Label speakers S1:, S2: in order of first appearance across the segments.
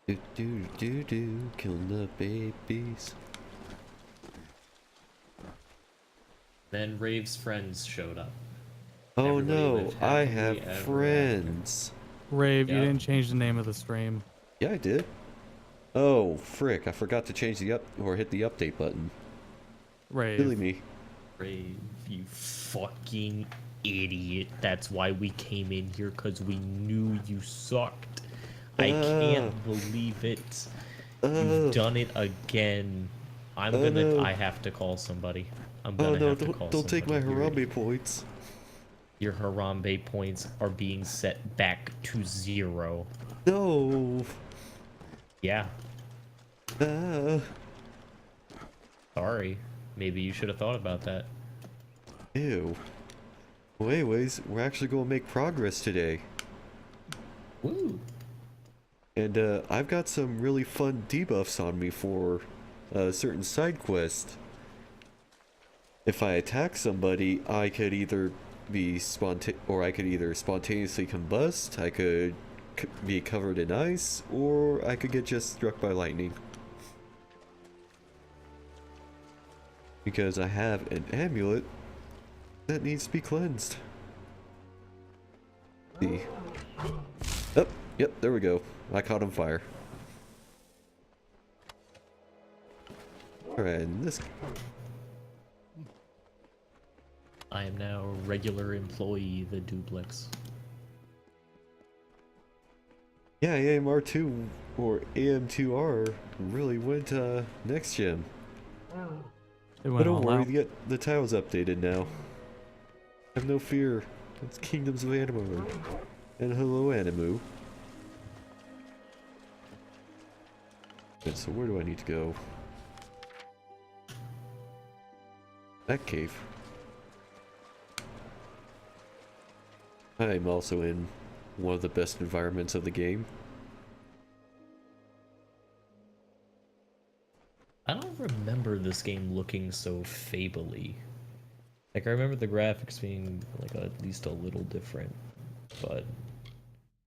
S1: Do do do do, killing the babies.
S2: Then Rave's friends showed up.
S1: Oh
S2: Everybody
S1: no,
S2: lived
S1: I have
S2: happily ever after.
S1: friends.
S3: Rave, you
S2: Yep.
S3: didn't change the name of the stream.
S1: Yeah, I did. Oh, frick, I forgot to change the hit the update button. Silly
S3: Rave.
S1: me.
S2: Rave, you fucking idiot. That's why we came in here, because we knew you sucked. I
S1: Uh,
S2: can't believe it. You've
S1: uh,
S2: done it again.
S1: oh no.
S2: I have to call somebody. I'm
S1: Oh
S2: gonna
S1: no,
S2: have to call
S1: don't take my
S2: somebody.
S1: Harambe points.
S2: Your Harambe points are being set back to 0.
S1: No.
S2: Yeah,
S1: Uh,
S2: sorry. Maybe you should have thought about that.
S1: ew. Well, anyways, we're actually going to make progress today.
S2: Woo!
S1: And I've got some really fun debuffs on me for a certain side quest. If I attack somebody, I could either be I could either spontaneously combust, I could be covered in ice, or I could get just struck by lightning. Because I have an amulet that needs to be cleansed. See. Oh, yep, there we go. I caught on fire. Alright, and this...
S2: I am now a regular employee, the duplex.
S1: Yeah, AMR2 or AM2R really went next gen.
S3: It
S1: But
S3: went
S1: don't
S3: all
S1: worry,
S3: out.
S1: the tile's updated now. Have no fear. It's Kingdoms of Amalur. And hello, Animu. Okay, so where do I need to go? That cave. I'm also in one of the best environments of the game.
S2: I don't remember this game looking so fably. Like, I remember the graphics being, like, at least a little different, but...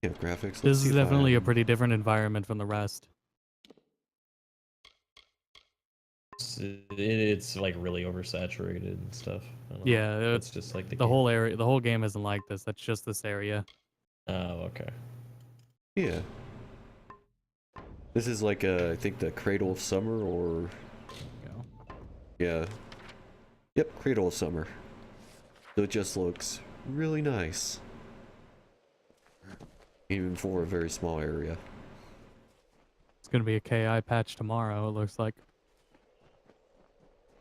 S1: Yeah, graphics. Let's
S3: This
S1: see
S3: is
S1: if
S3: definitely a
S1: I'm...
S3: pretty different environment from the rest.
S2: It's like, really oversaturated and stuff. I don't know.
S3: Yeah,
S2: It's just, like, the
S3: the
S2: game.
S3: whole area, the whole game isn't like this. That's just this area.
S2: Oh, okay.
S1: Yeah. This is like, I think the Cradle of Summer, or...
S3: You know.
S1: Yeah. Yep, Cradle of Summer. So it just looks really nice. Even for a very small area.
S3: It's gonna be a KI patch tomorrow. It looks like.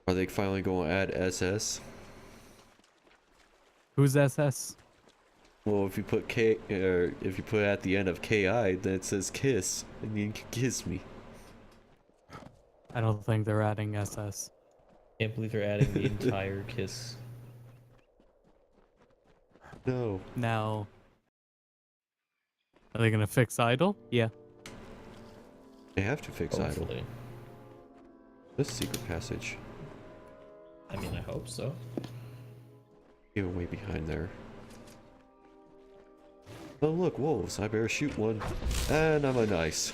S1: Are they finally going to add SS?
S3: Who's SS?
S1: Well, if you put if you put at the end of KI, then it says kiss, and you can kiss me.
S3: I don't think they're adding SS.
S2: Can't believe they're adding the entire kiss.
S1: No.
S3: Now, are they gonna fix idle? Yeah.
S1: They have to fix idle.
S2: Hopefully.
S1: This secret passage.
S2: I mean, I hope so.
S1: You're way behind there. Oh look, wolves. I better shoot one. And I'm on ice.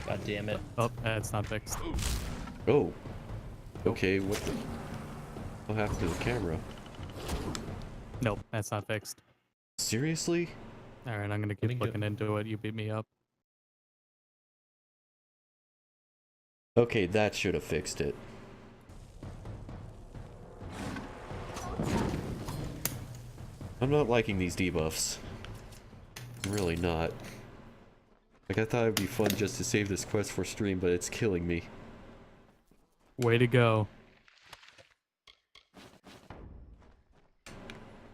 S2: God damn it.
S3: Oh, that's not fixed.
S1: Oh. Okay, what the... What happened to the camera?
S3: Nope, that's not fixed.
S1: Seriously?
S3: All right, I'm gonna
S2: me
S3: keep
S2: go-
S3: looking into it. You beat me up.
S1: Okay, that should have fixed it. I'm not liking these debuffs. I'm really not. Like, I thought it'd be fun just to save this quest for stream, but it's killing me.
S3: Way to go.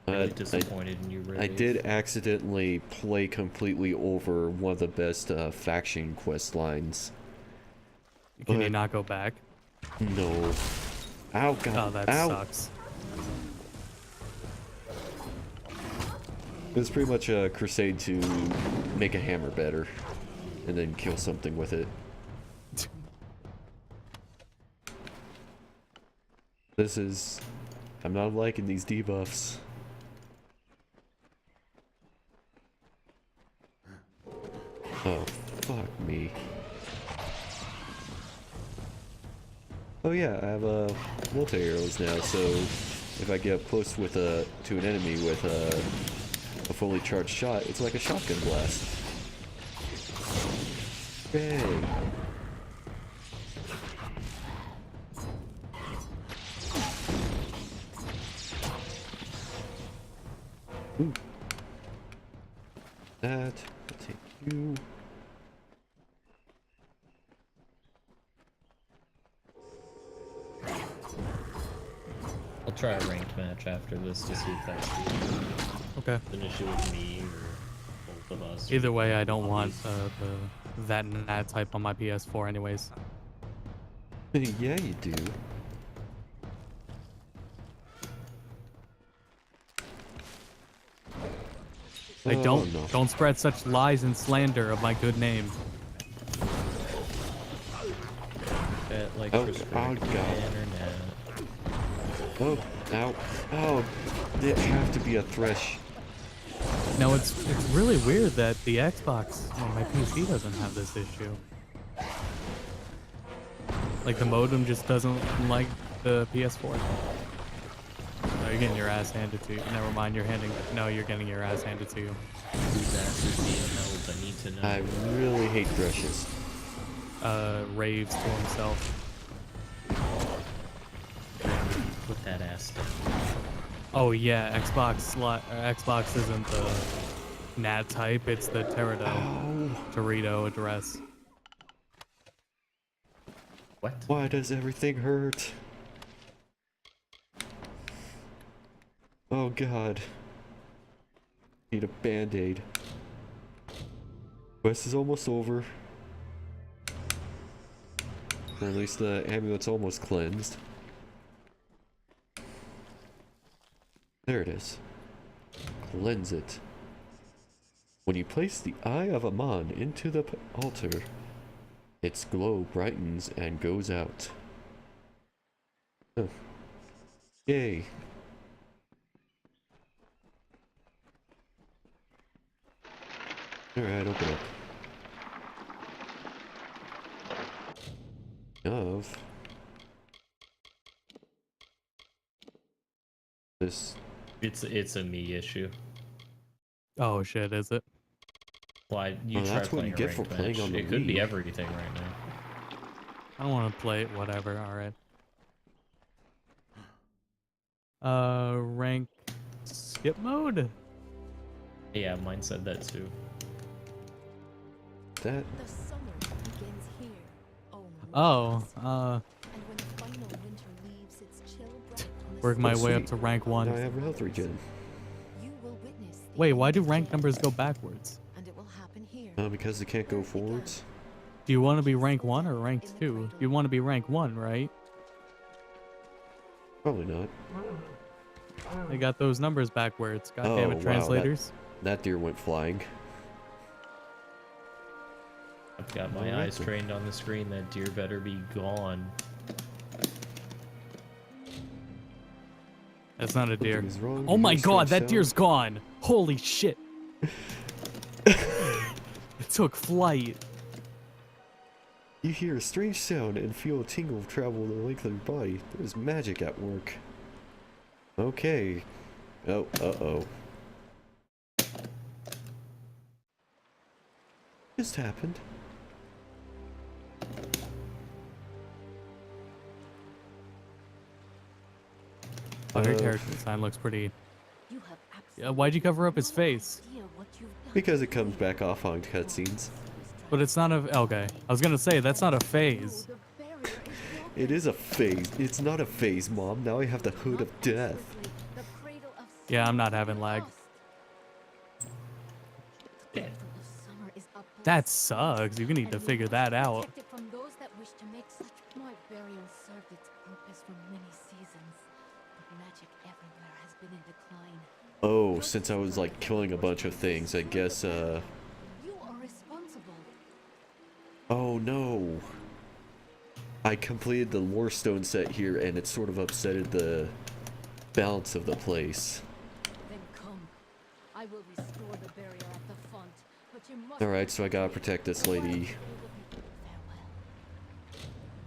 S2: Really disappointed in you, Rave.
S1: I did accidentally play completely over one of the best faction quest lines.
S3: Can you
S1: But-
S3: not go back?
S1: No. Ow, God.
S3: Oh, that
S1: Ow.
S3: sucks.
S1: It was pretty much a crusade to make a hammer better. And then kill something with it. This is... I'm not liking these debuffs. Oh, fuck me. Oh yeah, I have multi-arrows now, so if I get up close with to an enemy with a fully charged shot, it's like a shotgun blast. Bang! Ooh. That, I'll take you.
S2: I'll try a ranked match after this to see if that's
S3: Okay.
S2: an issue with me or both of us.
S3: Either way, I don't want that and that type on my PS4 anyways.
S1: Yeah, you do.
S3: Like,
S1: Oh, no.
S3: don't spread such lies and slander of my good name.
S2: Like
S1: Oh,
S2: restrict
S1: oh,
S2: the
S1: God.
S2: internet.
S1: Oh, ow. Oh, they have to be a thresh.
S3: No, it's really weird that the Xbox or my PC doesn't have this issue. Like the modem just doesn't like the PS4. No, you're getting your ass handed to you. Never mind, you're getting your ass handed to you.
S2: Whose ass is being held? I need to know.
S1: I really hate threshes.
S3: Raves to himself.
S2: Put that ass down.
S3: Oh yeah, Xbox isn't the NAT type, it's the Torito address.
S2: What?
S1: Why does everything hurt? Oh god. Need a band-aid. Quest is almost over. Or at least the amulet's almost cleansed. There it is. Cleanse it. When you place the Eye of Aman into the altar, its glow brightens and goes out. Huh. Yay. Alright, open up. Of this.
S2: It's a me issue.
S3: Oh shit, is it?
S2: Why you
S1: Oh,
S2: try
S1: that's what
S2: playing
S1: you
S2: a
S1: get for
S2: ranked
S1: playing
S2: match.
S1: on the
S2: It could be
S1: Wii.
S2: everything right now.
S3: I don't want to play it, whatever, alright. Rank skip mode?
S2: Yeah, mine said that too.
S1: That.
S4: The summer begins here.
S3: Oh,
S4: and when the final winter leaves its chill breath on the
S3: work my
S1: Oh,
S3: way up
S1: sweet.
S3: to rank
S1: Now I
S3: 1.
S1: have health regen.
S4: you will witness the
S3: Wait, why
S4: end
S3: do
S4: of
S3: rank
S4: change,
S3: numbers go backwards?
S4: and it will happen here.
S1: Because they can't go forwards.
S3: Do you want to be rank 1 or rank 2? You want to be rank 1, right?
S1: Probably not.
S3: They got those numbers backwards. God damn
S1: Oh,
S3: it,
S1: wow,
S3: translators.
S1: That deer went flying.
S2: I've got my
S1: Alright
S2: eyes
S1: then.
S2: trained on the screen. That deer better be gone.
S3: That's not a deer.
S1: Something is wrong.
S3: Oh
S1: You
S3: my
S1: hear a
S3: god,
S1: strange
S3: that deer's
S1: sound.
S3: gone. Holy shit. It took flight.
S1: You hear a strange sound and feel a tingle travel the length of your body. There's magic at work. Okay. Oh, uh-oh. Just happened.
S3: Oh, your character design looks pretty.
S4: You have
S3: Yeah, why'd you cover up his face?
S4: idea what you've done.
S1: Because it comes back off on cutscenes.
S3: But it's not a. Okay. I was gonna say, that's not a phase.
S4: The barrier is broken.
S1: It is a phase. It's not a phase, Mom. Now I have the hood of death.
S4: The cradle of
S3: Yeah, I'm not having lag.
S4: lost. The cradle of summer is a
S3: That
S4: blessing,
S3: sucks. You need to
S4: and we
S3: figure that out.
S4: protect it from those that wish to make such. My burial served its purpose for many seasons, but magic everywhere has been in decline.
S1: Oh, since I was like killing a bunch of things, I guess,
S4: You are responsible.
S1: oh no. I completed the Warstone set here and it sort of upsetted the balance of the place.
S4: Then come. I will restore the barrier at the font, But you must
S1: Alright, so I gotta protect this lady.
S4: farewell.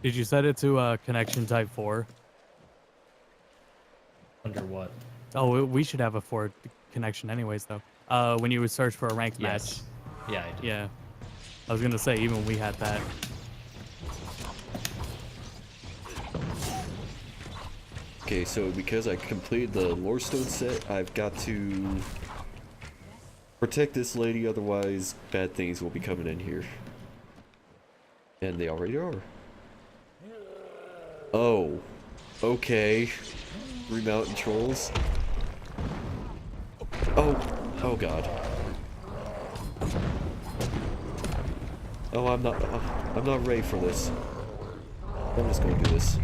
S3: Did you set it to connection type 4?
S2: Under what?
S3: Oh, we should have a 4 connection anyways, though. When you would search for a ranked
S2: Yes. Yeah, I
S3: match.
S2: did.
S3: Yeah. I was gonna say, even we had that.
S1: Okay, so because I completed the lore stone set, I've got to protect this lady, otherwise bad things will be coming in here. And they already are. Oh. Okay. 3 mountain trolls. Oh. Oh god. Oh, I'm not ready for this. I'm just gonna do this.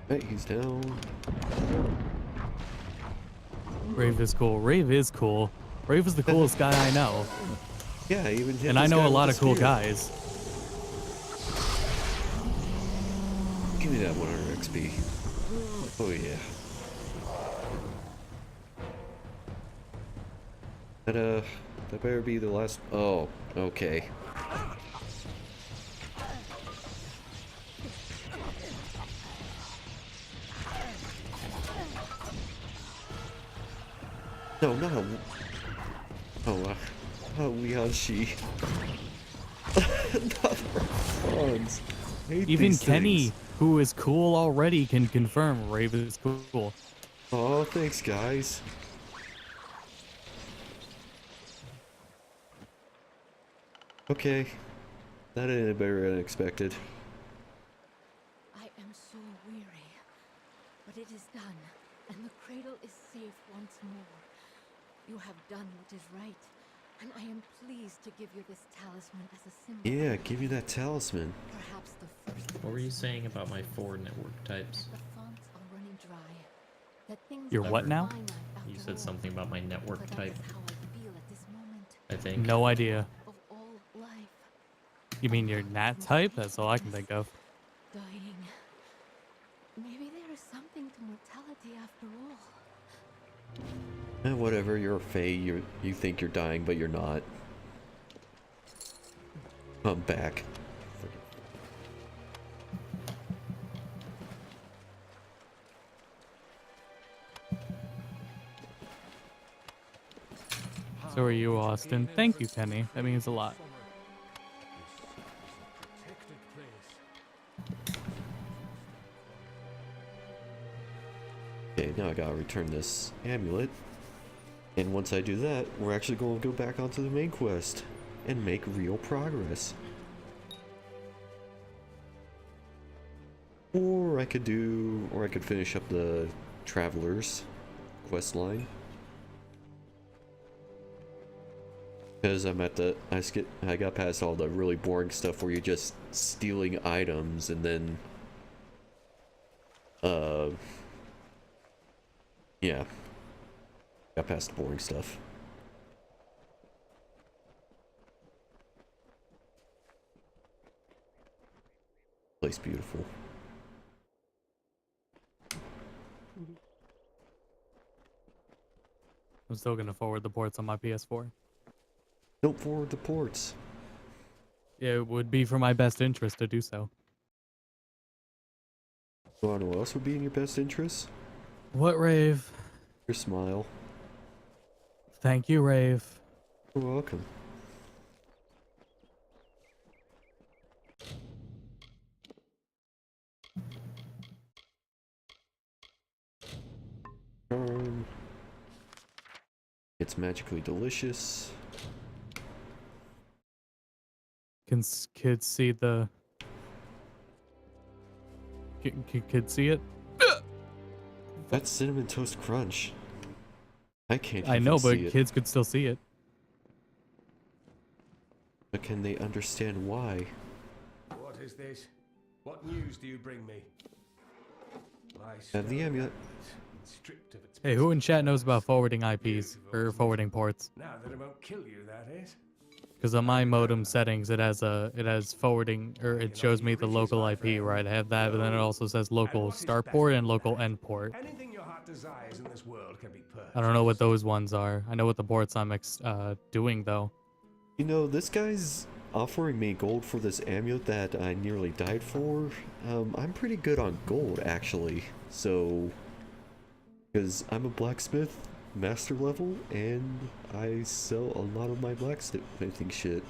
S1: Right, he's down.
S3: Rave is cool. Rave is cool. Rave is the coolest guy I know.
S1: Yeah, even hit
S3: And I
S1: this
S3: know
S1: guy
S3: a lot
S1: with
S3: of cool
S1: spear.
S3: guys.
S1: Give me that 100 XP. Oh yeah. That better be the last. Oh, okay. No, not a. Leon Shi. Not Franz. Hate
S3: Even
S1: these
S3: Kenny,
S1: things.
S3: who is cool already, can confirm Rave is cool.
S1: Oh, thanks, guys. Okay. That ended better than expected.
S4: I am so weary, but it is done, and the cradle is safe once more. You have done what is right, and I am pleased to give you this talisman as a symbol.
S1: Yeah, give me that talisman.
S4: Perhaps the first.
S2: What were you saying about my 4 network types?
S4: The fonts are running dry. That things
S3: You're
S4: are
S3: what now?
S4: finite after
S2: You said
S4: all.
S2: something about my network
S4: But that
S2: type,
S4: is how I feel at this moment.
S2: I think.
S3: No idea.
S4: Of all life,
S3: You mean your nat type? That's all I can think of.
S4: dying. Maybe there is something to mortality after all.
S1: Whatever, you're a fae, you think you're dying, but you're not. I'm back.
S3: So are you, Austin. Thank you, Kenny. That means a lot.
S1: Okay, now I gotta return this amulet. And once I do that, we're actually going to go back onto the main quest and make real progress. Or I could finish up the Travelers quest line. Because I'm at the, I got past all the really boring stuff where you're just stealing items and then, yeah. Got past the boring stuff. Place beautiful.
S3: I'm still gonna forward the ports on my PS4.
S1: Don't forward the ports.
S3: It would be for my best interest to do so.
S1: You wanna know what else would be in your best interest?
S3: What, Rave?
S1: Your smile.
S3: Thank you, Rave.
S1: You're welcome. It's magically delicious.
S3: Can kids see the... Can kids see it?
S1: That's Cinnamon Toast Crunch. I can't
S3: I
S1: even
S3: know, but
S1: see it.
S3: kids could still see it.
S1: But can they understand why?
S5: What is this? What news do you bring me?
S1: Have the amulet.
S5: Stripped of its
S3: Hey, who in chat knows about forwarding IPs? Or forwarding ports?
S5: Now that it won't kill you, that is.
S3: Because on my modem settings, it has forwarding, or it shows me the local IP, right? I have that, but then it also says local start port and local end port.
S5: Anything your heart desires in this world can be purchased.
S3: I don't know what those ones are. I know what the ports I'm doing though.
S1: You know, this guy's offering me gold for this amulet that I nearly died for. I'm pretty good on gold, actually. So, because I'm a blacksmith master level, and I sell a lot of my blacksmithing shit.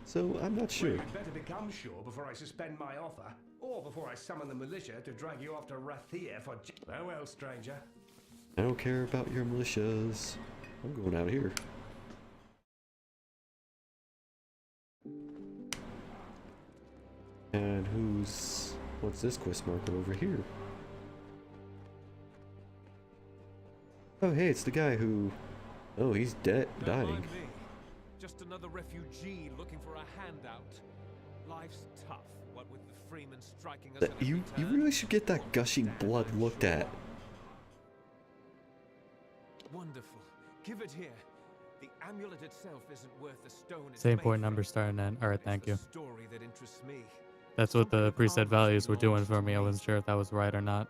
S1: So, I'm not sure.
S5: Well, you'd better become sure before I suspend my offer, or before I summon the militia to drag you off to Rathir for farewell, stranger.
S1: I don't care about your militias. I'm going out here. And what's this quest marker over here? Oh hey, it's the guy who, oh, he's dying.
S6: Mind me. Just another refugee looking for a handout. Life's tough, what with the Freemen striking us.
S1: You really should get that gushing blood looked at.
S6: Wonderful. Give it here. The amulet itself isn't worth the stone it's
S3: Same
S6: made
S3: point
S6: from.
S3: number starting at. Alright, thank you.
S6: It's the story that interests me.
S3: That's what the preset values were doing for me. I wasn't sure if that was right or not.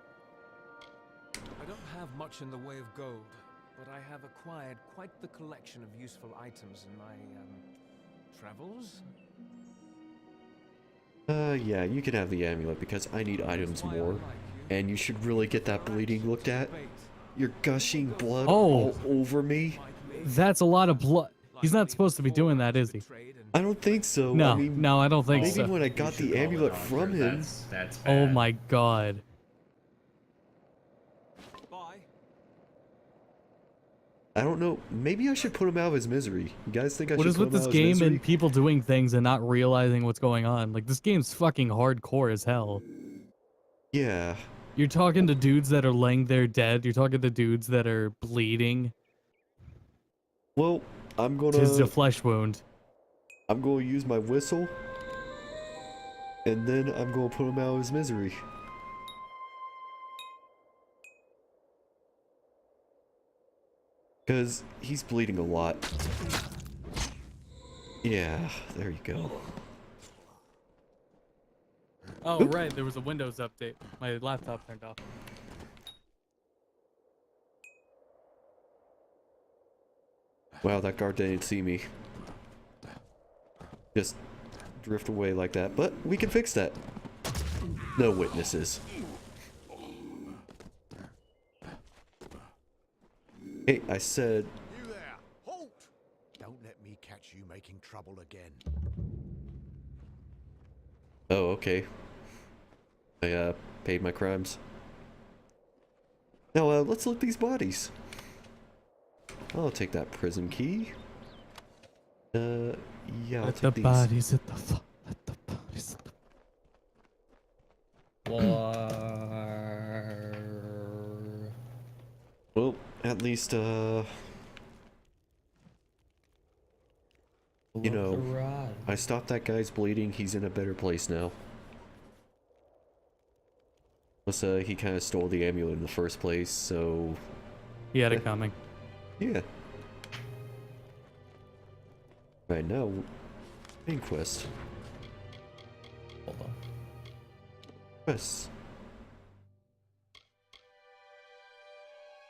S6: I don't have much in the way of gold, but I have acquired quite the collection of useful items in my travels.
S1: Yeah, you can have the amulet because I need items more. And you should really get that bleeding looked at. You're gushing blood all over me.
S3: That's a lot of blood. He's not supposed to be doing that, is he?
S1: I don't think so.
S3: No,
S1: I mean,
S3: no, I don't think
S1: maybe
S3: so.
S1: when I got the amulet from him.
S2: That's
S3: Oh
S2: bad.
S3: my god.
S6: Bye.
S1: I don't know. Maybe I should put him out of his misery. You guys think I
S3: What
S1: should
S3: is
S1: put
S3: with
S1: him
S3: this
S1: out of his
S3: game
S1: misery?
S3: and people doing things and not realizing what's going on? Like, this game's fucking hardcore as hell.
S1: Yeah.
S3: You're talking to dudes that are laying there dead. You're talking to dudes that are bleeding.
S1: Well, I'm
S3: Tis a
S1: gonna
S3: flesh wound.
S1: use my whistle, and then I'm gonna put him out of his misery. Cause he's bleeding a lot. Yeah, there you go.
S3: Oh, right. There was a Windows update. My laptop turned off.
S1: Wow, that guard didn't see me. Just drift away like that, but we can fix that. No witnesses. Hey, I said,
S7: You there! Halt! Don't let me catch you making trouble again.
S1: oh, okay. I, paid my crimes. Now, let's look these bodies. I'll take that prison key. Yeah, I'll
S3: Let
S1: take
S3: the
S1: these.
S3: bodies at the Let the bodies at the
S1: Well, at least, you know, I stopped that guy's bleeding. He's in a better place now. Plus, he kind of stole the amulet in the first place, so...
S3: He had it coming.
S1: Yeah. Right now, main quest.
S2: Hold on.
S1: Quest.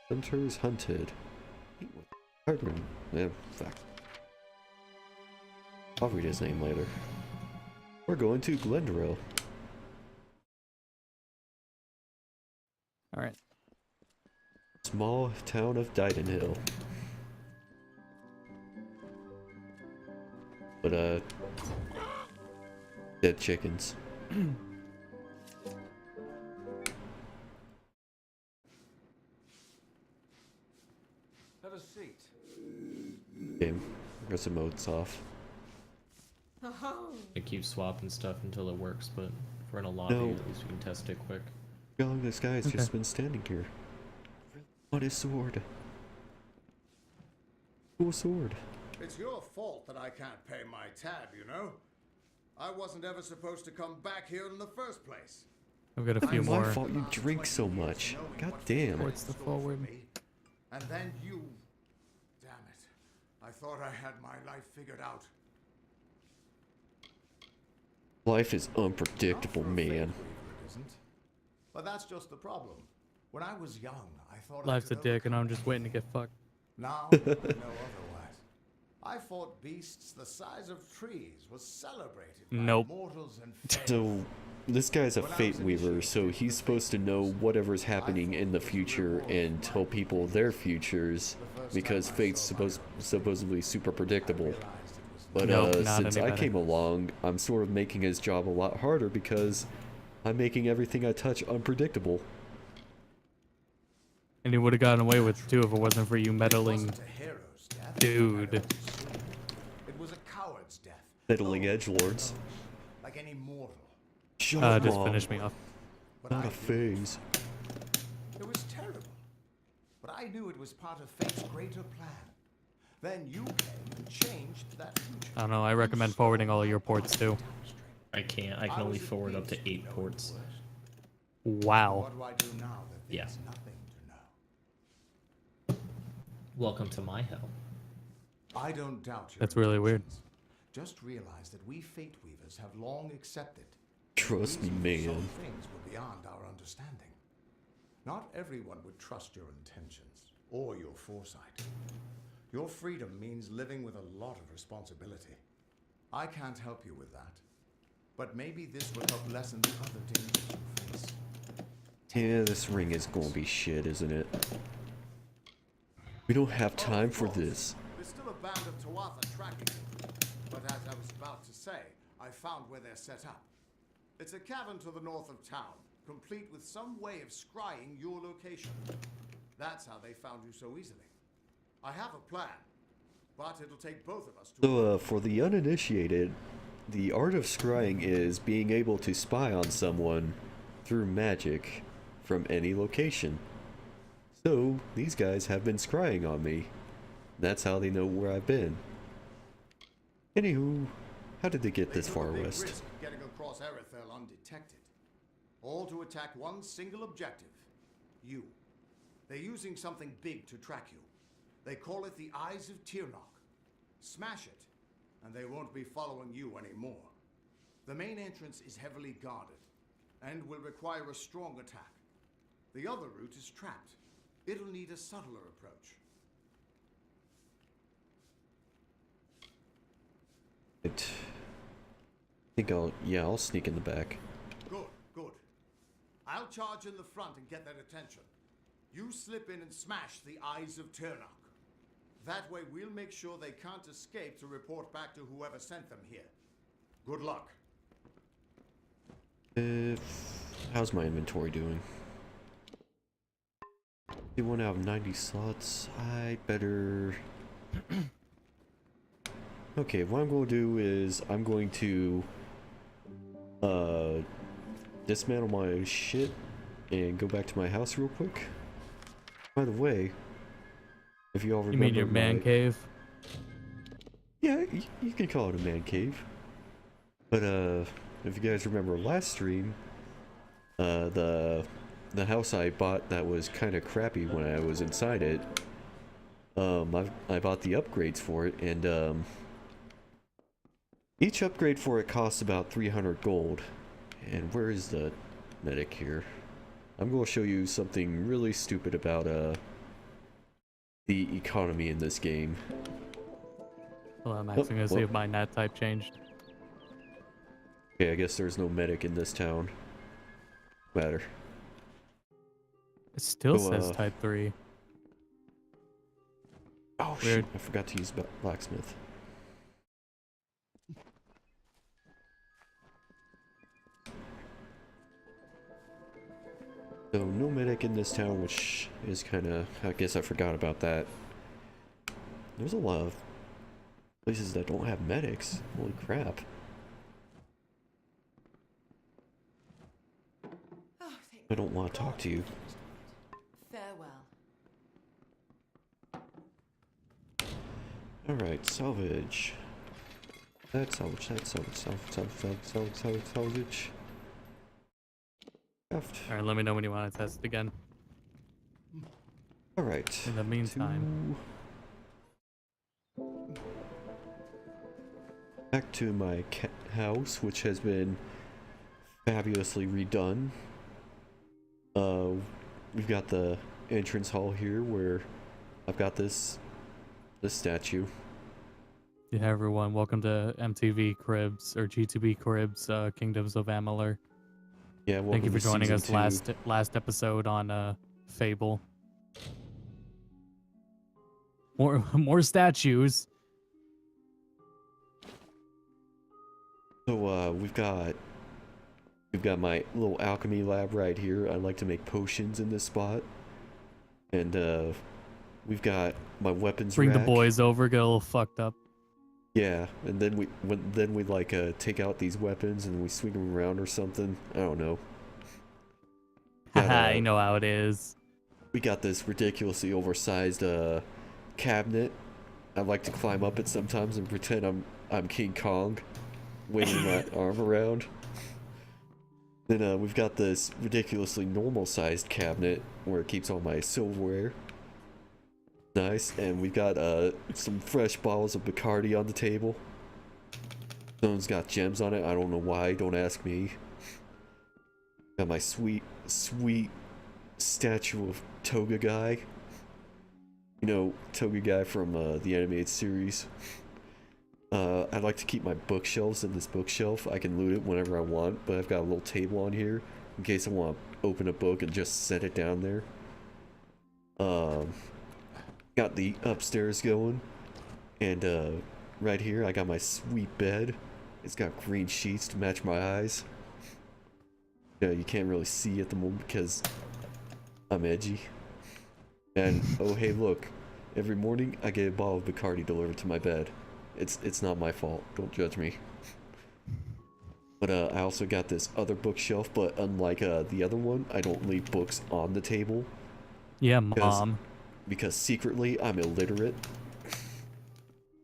S1: Hunters hunted. Hardman. Yeah, fuck. I'll read his name later. We're going to Glendale.
S3: Alright.
S1: Small town of Didenhill. But, dead chickens.
S6: Have a seat.
S1: Game. Got some modes off.
S2: I keep swapping stuff until it works, but if we're in a lobby,
S1: No.
S2: at least we can test it quick.
S1: How long this guy's
S3: Okay.
S1: just been standing here. What is sword? Cool sword.
S7: It's your fault that I can't pay my tab, you know? I wasn't ever supposed to come back here in the first place.
S3: I've got a few
S1: It's my
S3: more.
S1: fault you drink so much. God damn.
S3: Towards the forward.
S7: And then you... Damn it. I thought I had my life figured out.
S1: Life is unpredictable,
S7: Not for a
S1: man.
S7: fate weaver, it isn't. But that's just the problem. When I was young, I thought
S3: Life's
S7: I
S3: a
S7: could
S3: dick, and I'm
S7: overcome
S3: just waiting to get fucked.
S7: Now, I know otherwise. I fought beasts the size of trees, was celebrated by
S3: Nope.
S7: mortals and fays.
S1: So, this guy's a fate weaver, so he's supposed to know whatever's happening in the future and tell people their futures, because fate's supposedly super predictable. But
S3: Nope, not
S1: since
S3: any
S1: I
S3: better.
S1: came along, I'm sort of making his job a lot harder because I'm making everything I touch unpredictable.
S3: And he would have gotten away with it too if it wasn't for you
S7: It
S3: meddling.
S7: wasn't a hero's death,
S3: Dude.
S7: It was a coward's death.
S1: Fiddling
S7: Oh,
S1: edgelords.
S7: like any mortal.
S1: Shut up,
S3: Just
S1: Mom.
S3: finish me off.
S7: But
S1: Not
S7: I
S1: a phase.
S7: It was terrible. But I knew it was part of fate's greater plan. Then you came and changed that future.
S3: I don't know. I recommend forwarding all your ports too.
S2: I can't. I can only forward up to 8 ports.
S3: Wow.
S7: What do I do now that
S2: Yeah.
S7: there's nothing to know?
S2: Welcome to my hell.
S7: I don't doubt your
S3: That's really weird.
S7: intentions. Just realize that we fate weavers have long accepted
S1: Trust me,
S7: some
S1: man.
S7: things were beyond our understanding. Not everyone would trust your intentions or your foresight. Your freedom means living with a lot of responsibility. I can't help you with that. But maybe this will help lessen the other dangers you face.
S1: Yeah, this ring is gonna be shit, isn't it? We don't have time for this.
S7: There's still a band of Tuatha tracking you. But as I was about to say, I found where they're set up. It's a cavern to the north of town, complete with some way of scrying your location. That's how they found you so easily. I have a plan, but it'll take both of us to...
S1: So, for the uninitiated, the art of scrying is being able to spy on someone through magic from any location. So, these guys have been scrying on me. That's how they know where I've been. Anywho, how did they get
S7: They
S1: this
S7: took
S1: far
S7: a big
S1: west?
S7: risk getting across Erethel undetected. All to attack one single objective. You. They're using something big to track you. They call it the Eyes of Tirnoch. Smash it, and they won't be following you anymore. The main entrance is heavily guarded, and will require a strong attack. The other route is trapped. It'll need a subtler approach.
S1: I think I'll sneak in the back.
S7: Good, good. I'll charge in the front and get their attention. You slip in and smash the Eyes of Tirnoch. That way we'll make sure they can't escape to report back to whoever sent them here. Good luck.
S1: How's my inventory doing? 1 out of 90 slots. I better... Okay, what I'm going to do is I'm going to dismantle my shit and go back to my house real quick. By the way, if you all remember,
S3: You mean your man cave?
S1: Yeah, you can call it a man cave. But if you guys remember last stream, the house I bought that was kind of crappy when I was inside it, I bought the upgrades for it, and each upgrade for it costs about 300 gold. And where is the medic here? I'm going to show you something really stupid about the economy in this game.
S3: Well, I'm actually gonna see if my nat type changed.
S1: Okay, I guess there's no medic in this town. Matter.
S3: It still
S1: So,
S3: says type 3.
S1: Oh
S3: Weird.
S1: shit, I forgot to use blacksmith. So no medic in this town, which is kinda, I guess I forgot about that. There's a lot of places that don't have medics. Holy crap.
S4: Oh, thank
S1: I don't want to talk to you.
S4: Farewell.
S1: Alright, salvage. That salvage, salvage. Craft.
S3: Alright, let me know when you want to test it again.
S1: Alright.
S3: In the meantime.
S1: back to my house, which has been fabulously redone. We've got the entrance hall here where I've got this statue.
S3: Yeah, everyone, welcome to MTV Cribs or G2B Cribs, Kingdoms of Amalur.
S1: Yeah,
S3: Thank
S1: welcome
S3: you for
S1: to
S3: joining us
S1: season 2.
S3: last episode on Fable. More statues.
S1: So we've got my little alchemy lab right here. I like to make potions in this spot. And we've got my weapons
S3: Bring
S1: rack.
S3: the boys over, get a little fucked up.
S1: Yeah, and then we like take out these weapons and we swing them around or something. I don't know.
S3: Haha, you know how it is.
S1: We got this ridiculously oversized cabinet. I like to climb up it sometimes and pretend I'm King Kong, waving my arm around. Then we've got this ridiculously normal sized cabinet where it keeps all my silverware. Nice, and we've got some fresh bottles of Bacardi on the table. Someone's got gems on it. I don't know why. Don't ask me. Got my sweet statue of Toga Guy. You know, Toga Guy from the animated series. I like to keep my bookshelves in this bookshelf. I can loot it whenever I want, but I've got a little table on here in case I want to open a book and just set it down there. Got the upstairs going, and right here I got my sweet bed. It's got green sheets to match my eyes. Yeah, you can't really see at the moment because I'm edgy. And oh hey look, every morning I get a bottle of Bacardi delivered to my bed. It's not my fault, don't judge me. But I also got this other bookshelf, but unlike the other one, I don't leave books on the table.
S3: Yeah, Mom.
S1: Because secretly I'm illiterate.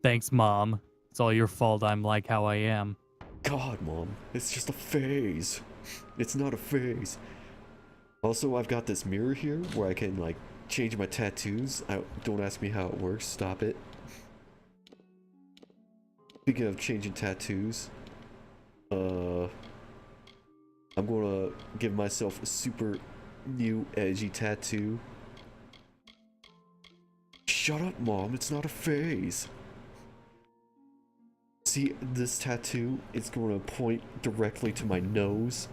S3: Thanks, Mom. It's all your fault I'm like how I am.
S1: God, Mom, it's just a phase. It's not a phase. Also, I've got this mirror here where I can like change my tattoos. Don't ask me how it works. Stop it. Speaking of changing tattoos, I'm gonna give myself a super new edgy tattoo. Shut up, Mom, it's not a phase. See, this tattoo is going to point directly to my nose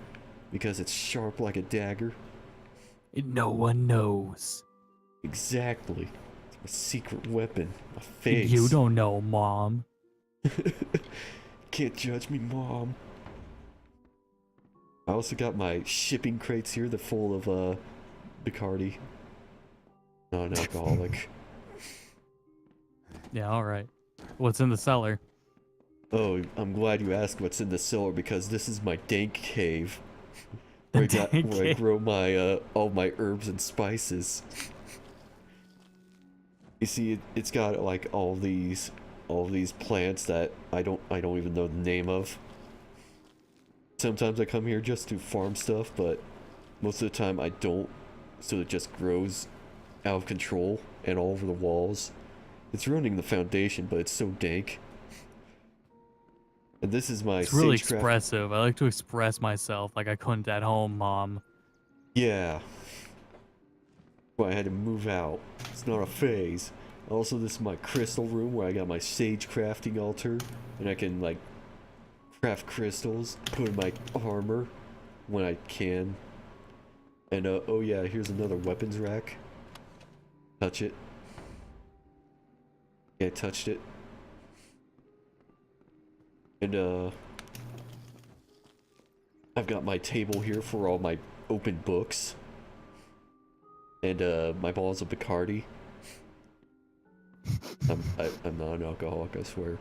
S1: because it's sharp like a dagger.
S3: No one knows.
S1: Exactly. It's my secret weapon, my face.
S3: You don't know, Mom.
S1: Can't judge me, Mom. I also got my shipping crates here. They're full of Bacardi. Non-alcoholic.
S3: Yeah, alright. What's in the cellar?
S1: Oh, I'm glad you asked what's in the cellar because this is my dank cave. Where I grow my all my herbs and spices. You see, it's got like all these plants that I don't even know the name of. Sometimes I come here just to farm stuff, but most of the time I don't. So it just grows out of control and all over the walls. It's ruining the foundation, but it's so dank. And this is my
S3: It's really
S1: sagecraft.
S3: expressive. I like to express myself like I couldn't at home, Mom.
S1: Yeah. Well, I had to move out. It's not a phase. Also, this is my crystal room where I got my sage crafting altar. And I can, like, craft crystals, put in my armor when I can. And, oh yeah, here's another weapons rack. Touch it. Yeah, I touched it. And, I've got my table here for all my open books. And, my bottles of Bacardi. I'm not an alcoholic, I swear.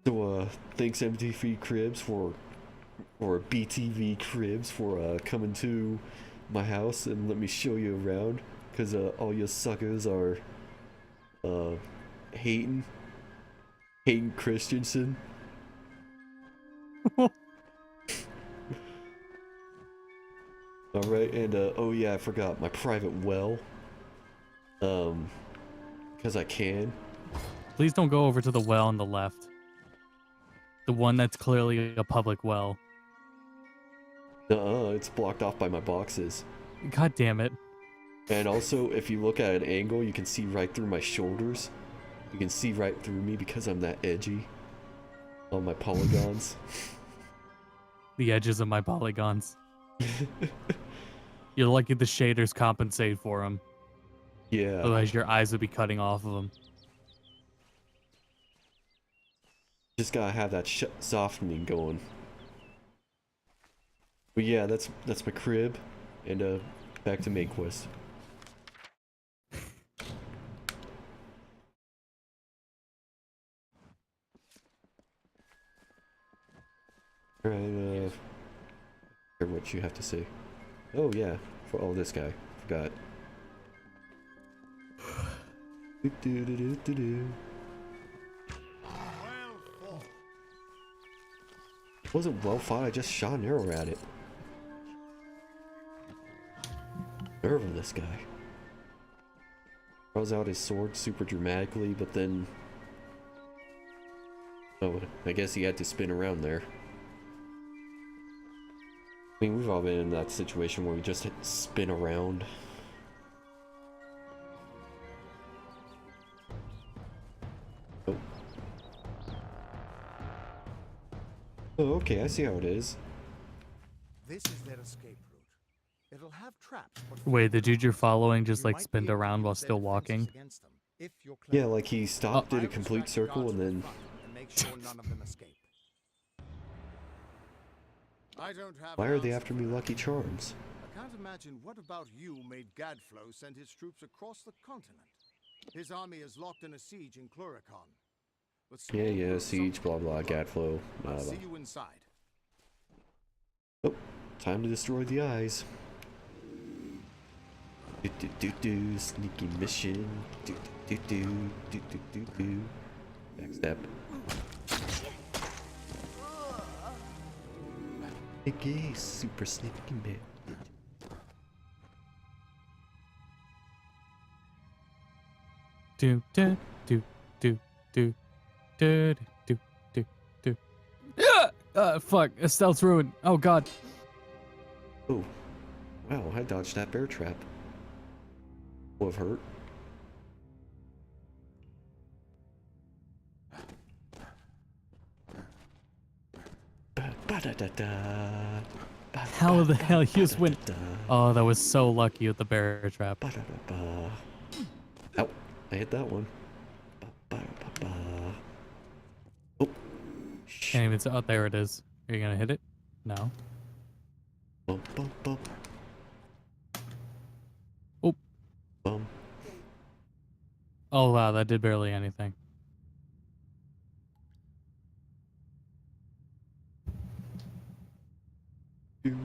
S1: So, thanks MTV Cribs or BTV Cribs for, coming to my house and let me show you around. Cause, all you suckers are, hating Christensen. Alright, and oh yeah, I forgot my private well. Cause I can.
S3: Please don't go over to the well on the left. The one that's clearly a public well.
S1: It's blocked off by my boxes.
S3: God damn it.
S1: And also, if you look at an angle, you can see right through my shoulders. You can see right through me because I'm that edgy. On my polygons.
S3: The edges of my polygons. You're lucky the shaders compensate for them.
S1: Yeah.
S3: Otherwise, your eyes would be cutting off of them.
S1: Just gotta have that softening going. But yeah, that's my crib, and back to main quest. Alright, hear what you have to say. Oh yeah, for this guy, forgot. It wasn't well fought, I just shot an arrow at it. Nerve of this guy. Throws out his sword super dramatically, but then... Oh, I guess he had to spin around there. I mean, we've all been in that situation where we just spin around. Oh. Oh, okay, I see how it is.
S7: This is their escape route. It'll have traps.
S3: Wait, the dude you're following just
S7: You
S3: like
S7: might
S3: spinned
S7: be able to
S3: around while
S7: use their
S3: still
S7: defenses
S3: walking?
S7: against them, if you're
S1: Yeah,
S7: clever.
S1: like he stopped, did a
S7: I'll
S1: complete
S7: distract the
S1: circle,
S7: guards
S1: and
S7: from the
S1: then...
S7: front and make sure none of them escape. I don't have
S1: Why
S7: an
S1: are they
S7: answer
S1: after
S7: for
S1: me
S7: that.
S1: Lucky Charms?
S7: I can't imagine what about you made Gadflow send his troops across the continent. His army is locked in a siege in Cluricon. With small
S1: Yeah,
S7: groups
S1: siege,
S7: on
S1: blah
S7: the
S1: blah,
S7: run.
S1: Gadflow, blah
S7: I'll
S1: blah.
S7: see you inside.
S1: Oh, time to destroy the eyes. Do do do do, sneaky mission. Do do do do do do do. Backstep. Sneaky, super sneaky man.
S3: Do do do do do do do do do. Yeah! Fuck! Stealth's ruined. Oh god.
S1: Oh, wow! I dodged that bear trap. Would have hurt. Ba-da-da-da.
S3: How the hell you just went?
S1: Ba-da-da-da.
S3: Oh, that was so lucky with the bear trap.
S1: Ba-da-da-ba. Ow, I hit that one. Ba-ba-da-ba-ba. Oh,
S3: Can't even. Oh, there it is. Are you gonna hit it? No.
S1: bum, bum, bum.
S3: Oh.
S1: Bum.
S3: Oh wow, that did barely anything.
S1: Do.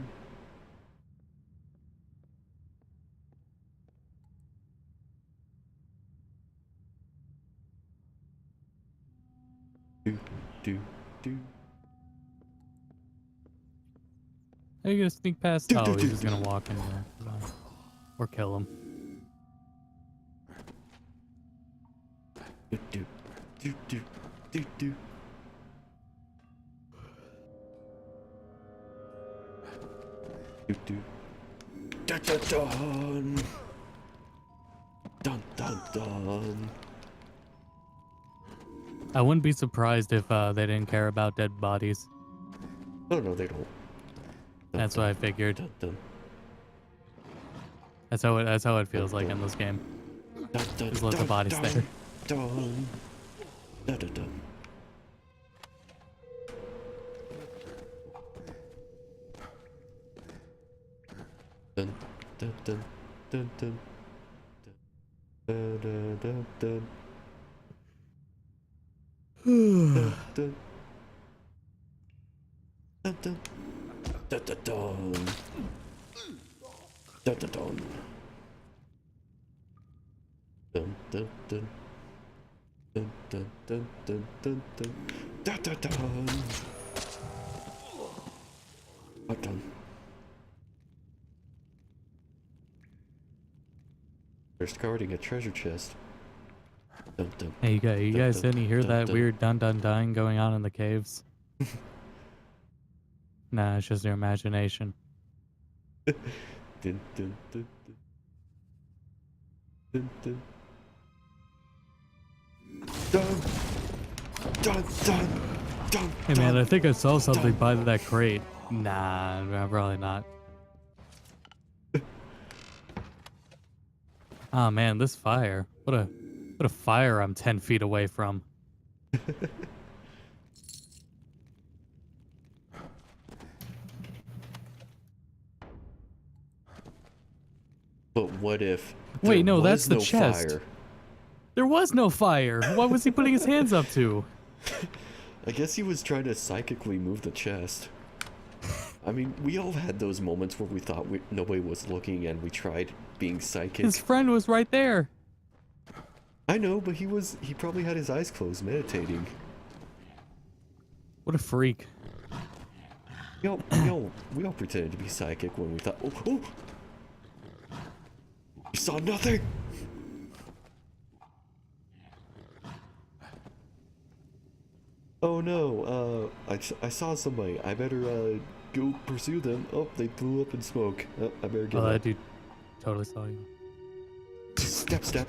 S1: Do, do, do.
S3: Are you gonna sneak past?
S1: Do,
S3: Oh,
S1: do,
S3: he's
S1: do,
S3: just
S1: do.
S3: gonna walk in there. Or kill him.
S1: Do, do, do, do, do, do. Do, do. Dun, dun, dun. Dun, dun, dun.
S3: I wouldn't be surprised if they didn't care about dead bodies.
S1: Oh, no, they don't. Dun,
S3: That's
S1: dun,
S3: what I figured.
S1: dun, dun.
S3: That's how it feels like in this game.
S1: Dun, dun,
S3: Just let the
S1: dun,
S3: bodies
S1: dun,
S3: there.
S1: Dun, dun, dun, dun. Dun, dun, dun, dun, dun. Dun, dun, dun, dun. Dun, dun. Dun, dun. Dun, dun, dun. Dun, dun, dun. Dun, dun, dun. Dun, dun, dun, dun, dun, dun. Dun, dun, dun. I'm done. First guarding a treasure chest. Dun, dun,
S3: Hey, you
S1: dun,
S3: guys
S1: dun,
S3: didn't hear
S1: dun,
S3: that
S1: dun.
S3: weird dun dun dun going on in the caves? Nah, it's just your imagination.
S1: Dun, dun, dun, dun. Dun, dun. Dun, dun, dun, dun,
S3: Hey man,
S1: dun.
S3: I think I saw something by that crate. Nah, probably not. Oh man, this fire. What a fire I'm 10 feet away from.
S1: But what if
S3: Wait,
S1: there
S3: no,
S1: was
S3: that's the
S1: no
S3: chest.
S1: fire?
S3: There was no fire. What was he putting his hands up to?
S1: I guess he was trying to psychically move the chest. I mean, we all had those moments where we thought nobody was looking and we tried being psychic.
S3: His friend was right there.
S1: I know, but he probably had his eyes closed meditating.
S3: What a freak.
S1: We all pretended to be psychic when we thought, oh, you saw nothing! Oh no, I saw somebody. I better, go pursue them. Oh, they blew up in smoke. Oh, I better get
S3: Oh,
S1: up.
S3: that dude totally saw you.
S1: Step, step.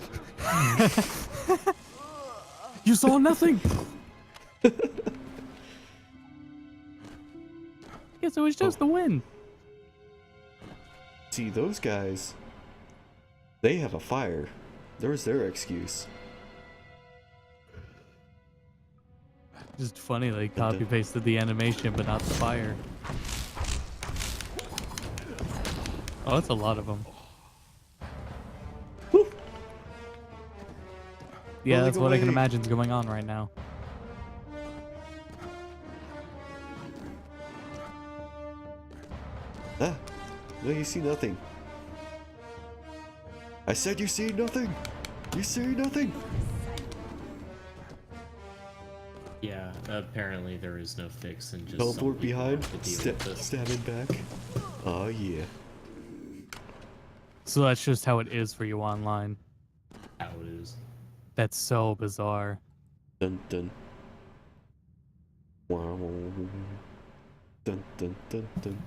S3: You saw nothing! Yes, it was just the wind.
S1: See, those guys, they have a fire. There's their excuse.
S3: Just funny, they copy-pasted the animation, but not the fire. Oh, that's a lot of them.
S1: Woo.
S3: Yeah,
S1: Rolling
S3: that's what I can
S1: away.
S3: imagine is going on right now.
S1: Ah, no, you see nothing. I said you see nothing. You see nothing.
S2: Yeah, apparently there is no fix and just
S1: Teleport
S2: some people
S1: behind.
S2: have to deal with this.
S1: Stabbing back. Oh yeah.
S3: So that's just how it is for you online.
S2: How it is.
S3: That's so bizarre.
S1: Dun dun. Wow. Dun dun dun dun.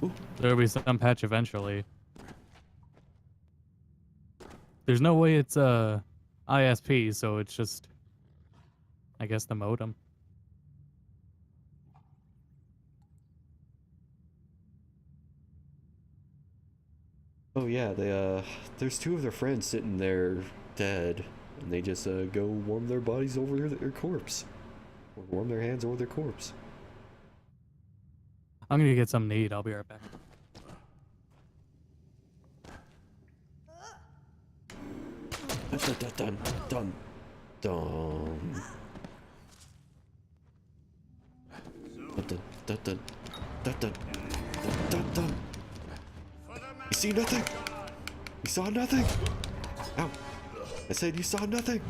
S1: Ooh.
S3: There'll be some patch eventually. There's no way it's ISP, so it's just, I guess, the modem.
S1: Oh yeah, they there's two of their friends sitting there dead, and they just go warm their bodies over their corpse, or warm their hands over their corpse.
S3: I'm gonna get something to eat. I'll be right back.
S1: Dun dun dun dun dun. Dun dun dun dun dun dun dun dun. You see nothing? You saw nothing? Ow! I said you saw nothing!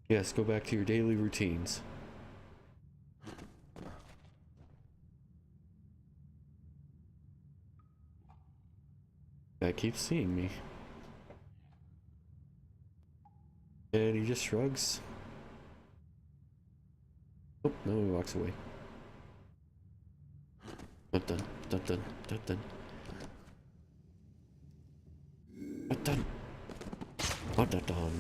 S1: Yes, go back to your daily routines. Guy keeps seeing me. And he just shrugs. Oh, no, he walks away. Dun dun dun dun dun dun. Dun dun. Dun dun dun.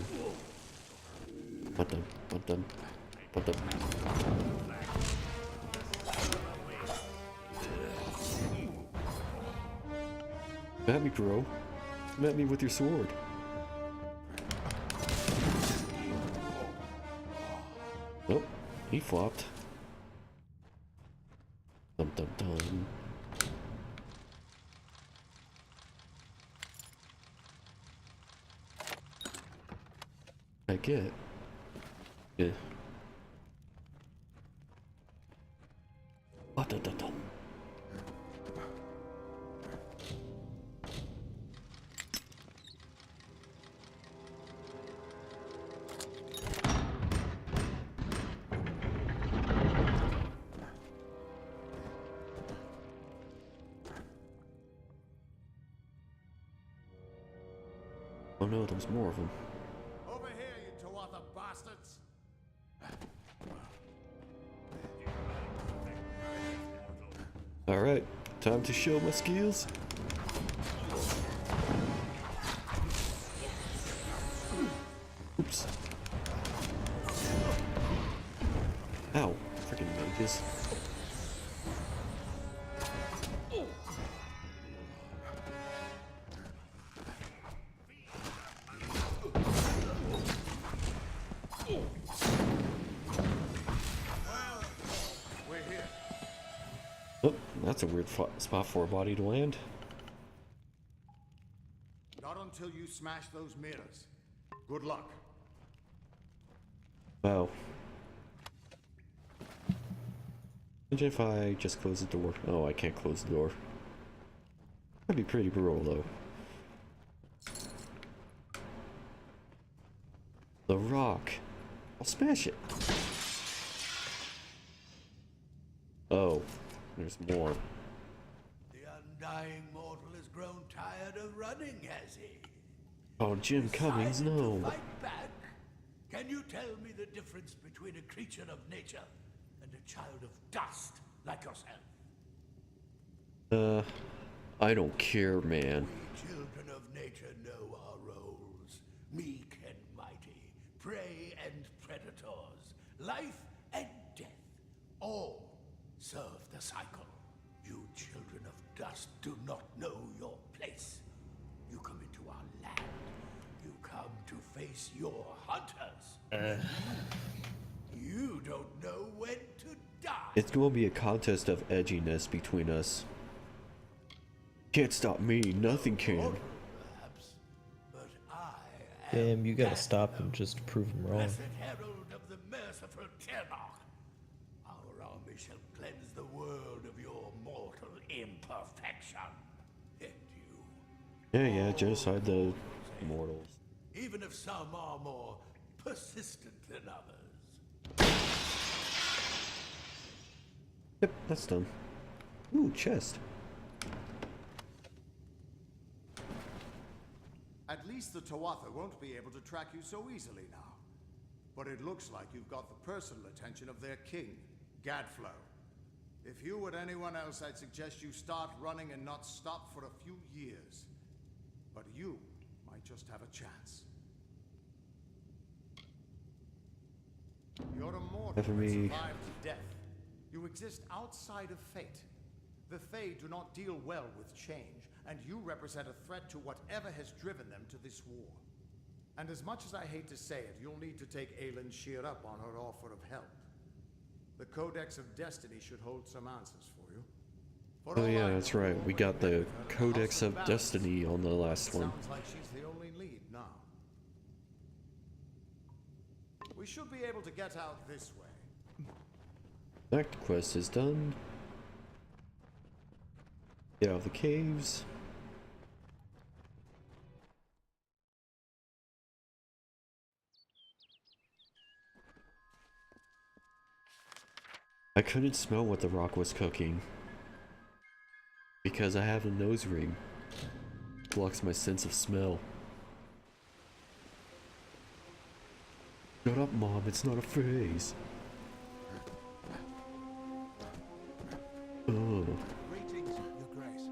S1: Dun dun dun dun. Dun dun. Come at me, bro. Come at me with your sword. Oh, he flopped. Dum dum dum. I get. Yeah. Oh, dun dun dun. Oh no, there's more of them.
S7: Over here, you Tuatha bastards!
S1: Alright, time to show my skills. Oops. Ow, freaking mages.
S7: We're here.
S1: Oh, that's a weird spot for a body to land.
S7: Not until you smash those mirrors. Good luck.
S1: Wow. Imagine if I just close the door. Oh, I can't close the door. That'd be pretty brutal, though. The rock. I'll smash it. Oh, there's more.
S8: The undying mortal has grown tired of running, has he?
S1: Oh, Jim Cummings,
S8: Decided
S1: no.
S8: to fight back? Can you tell me the difference between a creature of nature and a child of dust like yourself?
S1: I don't care, man.
S8: We children of nature know our roles. Meek and mighty, prey and predators, life and death. All serve the cycle. You children of dust do not know your place. You come into our land. You come to face your hunters. You don't know when to die.
S1: It's going to be a contest of edginess between us. Can't stop me, nothing can.
S8: Perhaps, but I am
S2: Damn, you gotta stop him just to prove him wrong.
S8: blessed herald of the merciful Tyrnach. Our army shall cleanse the world of your mortal imperfection. And you,
S1: Yeah, genocide the mortals.
S8: even if some are more persistent than others.
S1: Yep, that's done. Ooh, chest.
S7: At least the Tuatha won't be able to track you so easily now. But it looks like you've got the personal attention of their king, Gadflow. If you were anyone else, I'd suggest you start running and not stop for a few years. But you might just have a chance. You're immortal
S1: For
S7: and
S1: me.
S7: survived death. You exist outside of fate. The Fae do not deal well with change, and you represent a threat to whatever has driven them to this war. And as much as I hate to say it, you'll need to take Aelin Shear up on her offer of help. The Codex of Destiny should hold some answers for you. For
S1: Oh
S7: all
S1: yeah,
S7: I
S1: that's
S7: know,
S1: right. We
S7: when
S1: got
S7: you
S1: the
S7: met her, the
S1: Codex
S7: House
S1: of
S7: Balance.
S1: Destiny on the last one.
S7: Sounds like she's the only lead now. We should be able to get out this way.
S1: That quest is done. Get out of the caves. I couldn't smell what the rock was cooking because I have a nose ring. Blocks my sense of smell. Shut up, Mom, it's not a phase. Oh.
S5: Greetings, Your Grace.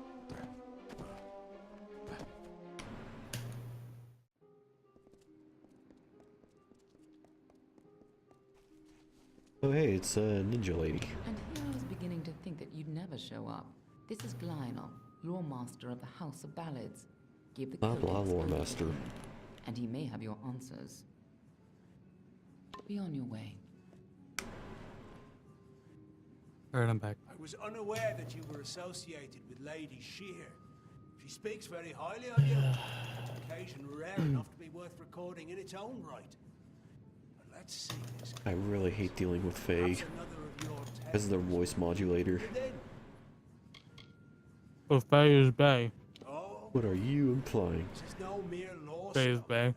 S1: Oh hey, it's a ninja lady.
S9: And here I was beginning to think that you'd never show up. This is Glynor, Lore Master of the House of Ballads. Give the
S1: Blah, blah,
S9: Codex
S1: Lore
S9: over to
S1: Master.
S9: him, and he may have your answers. Be on your way.
S3: Alright, I'm back.
S10: I was unaware that you were associated with Lady Shear. She speaks very highly of you. An occasion rare enough to be worth recording in its own right. But let's see this.
S1: I really hate dealing with Fae
S10: Perhaps another of your
S1: as their
S10: tales.
S1: voice modulator.
S10: Within.
S3: Oh, Faye is Bay.
S10: Oh,
S1: What are you implying?
S10: this is no mere law.
S3: Faye is
S10: stone.
S3: Bay.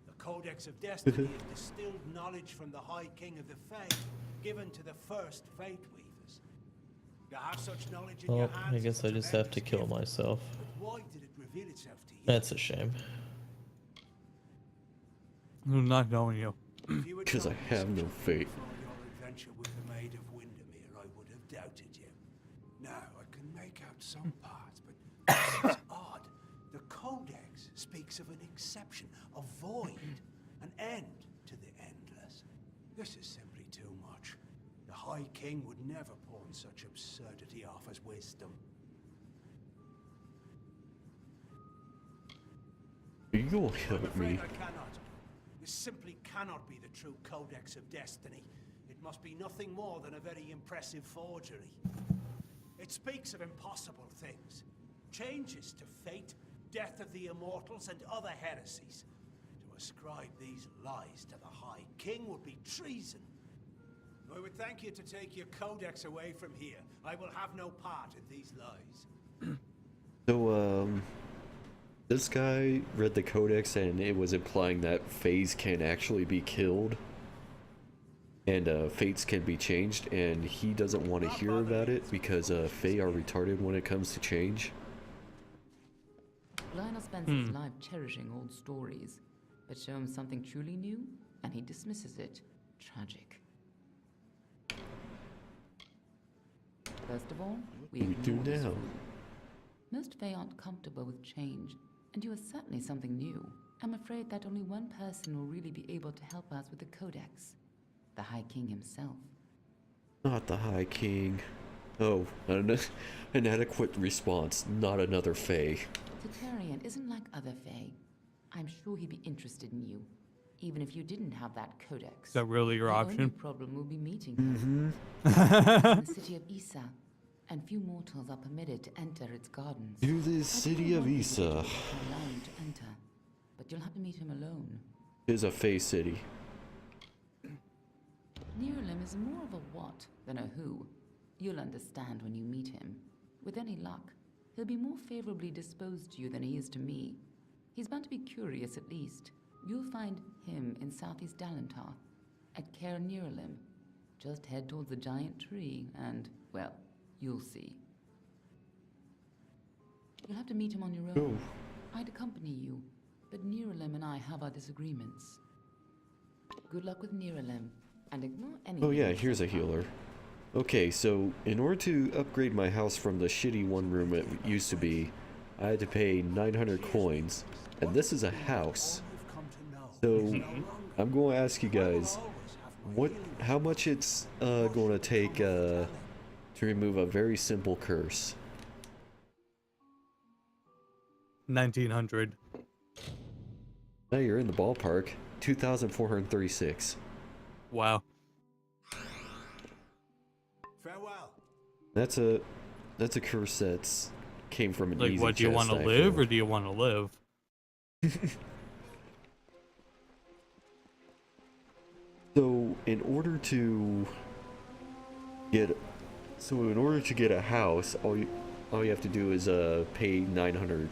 S10: The Codex of Destiny is distilled knowledge from the High King of the Fae, given to the first Fate Weavers. To have such knowledge in your
S2: Well,
S10: hands
S2: I
S10: is
S2: guess
S10: a
S2: I just have to
S10: tremendous
S2: kill
S10: gift.
S2: myself.
S10: But why did it reveal itself to you?
S2: That's a shame.
S3: I'm not knowing you.
S10: If you had
S1: Because I
S10: told me
S1: have no
S10: such
S1: faith.
S10: before your adventure with the Maid of Windermere, I would have doubted you. Now I can make out some parts, but it's odd. The Codex speaks of an exception, a void, an end to the endless. This is simply too much. The High King would never pawn such absurdity off as wisdom.
S1: You gonna
S10: I'm
S1: help
S10: afraid
S1: me?
S10: I cannot. This simply cannot be the true Codex of Destiny. It must be nothing more than a very impressive forgery. It speaks of impossible things. Changes to fate, death of the immortals, and other heresies. To ascribe these lies to the High King would be treason. I would thank you to take your Codex away from here. I will have no part in these lies.
S1: So, this guy read the Codex and it was implying that Fays can actually be killed. And, fates can be changed, and he doesn't want to hear about it because, Fae are retarded when it comes to change.
S9: Lionel spends his life cherishing old stories, but show him something truly new, and he dismisses it. Tragic. First of all, we
S1: What do we
S9: ignore
S1: do
S9: his
S1: now?
S9: rule. Most Fae aren't comfortable with change, and you are certainly something new. I'm afraid that only one person will really be able to help us with the Codex. The High King himself.
S1: Not the High King. Oh, an inadequate response. Not another Fae.
S9: Titarian isn't like other Fae. I'm sure he'd be interested in you, even if you didn't have that Codex.
S3: Is that really your
S9: The
S3: option?
S9: only problem will be meeting him.
S1: Mm-hmm.
S9: In the city of Isa, and few mortals are permitted to enter its gardens.
S1: To the
S9: I do
S1: city of
S9: want you to
S1: Isa.
S9: allow you to enter, but you'll have to meet him alone.
S1: Is a Fae city.
S9: Neuralem is more of a what than a who. You'll understand when you meet him. With any luck, he'll be more favorably disposed to you than he is to me. He's bound to be curious at least. You'll find him in southeast Dalentar, at Caer Neuralem. Just head towards the giant tree and, well, you'll see. You'll have to meet him on your own. I'd accompany you, but Neuralem and I have our disagreements. Good luck with Neuralem, and ignore anything.
S1: Oh yeah, here's a healer. Okay, so in order to upgrade my house from the shitty one room it used to be, I had to pay 900 coins, and this is a house. So I'm going to ask you guys, how much it's going to take to remove a very simple curse?
S3: 1900.
S1: Now you're in the ballpark. 2,436.
S3: Wow.
S10: Farewell.
S1: That's a curse that's came from an
S3: Like,
S1: easy
S3: what, do you want to live or do you want to live?
S1: So in order to get a house, all you have to do is pay 900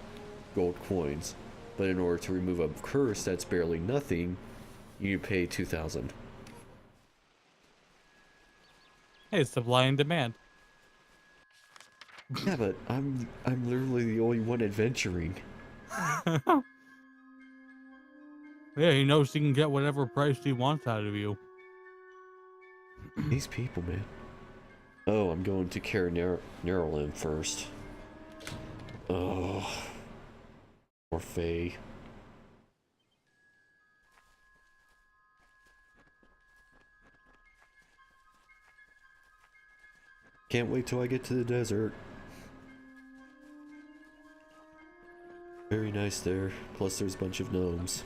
S1: gold coins. But in order to remove a curse that's barely nothing, you pay 2,000.
S3: Hey, it's supply and demand.
S1: Yeah, but I'm literally the only one adventuring.
S3: Yeah, he knows he can get whatever price he wants out of you.
S1: These people, man. Oh, I'm going to Caer Neuralem first. Oh. Or Faye. Can't wait till I get to the desert. Very nice there. Plus there's a bunch of gnomes.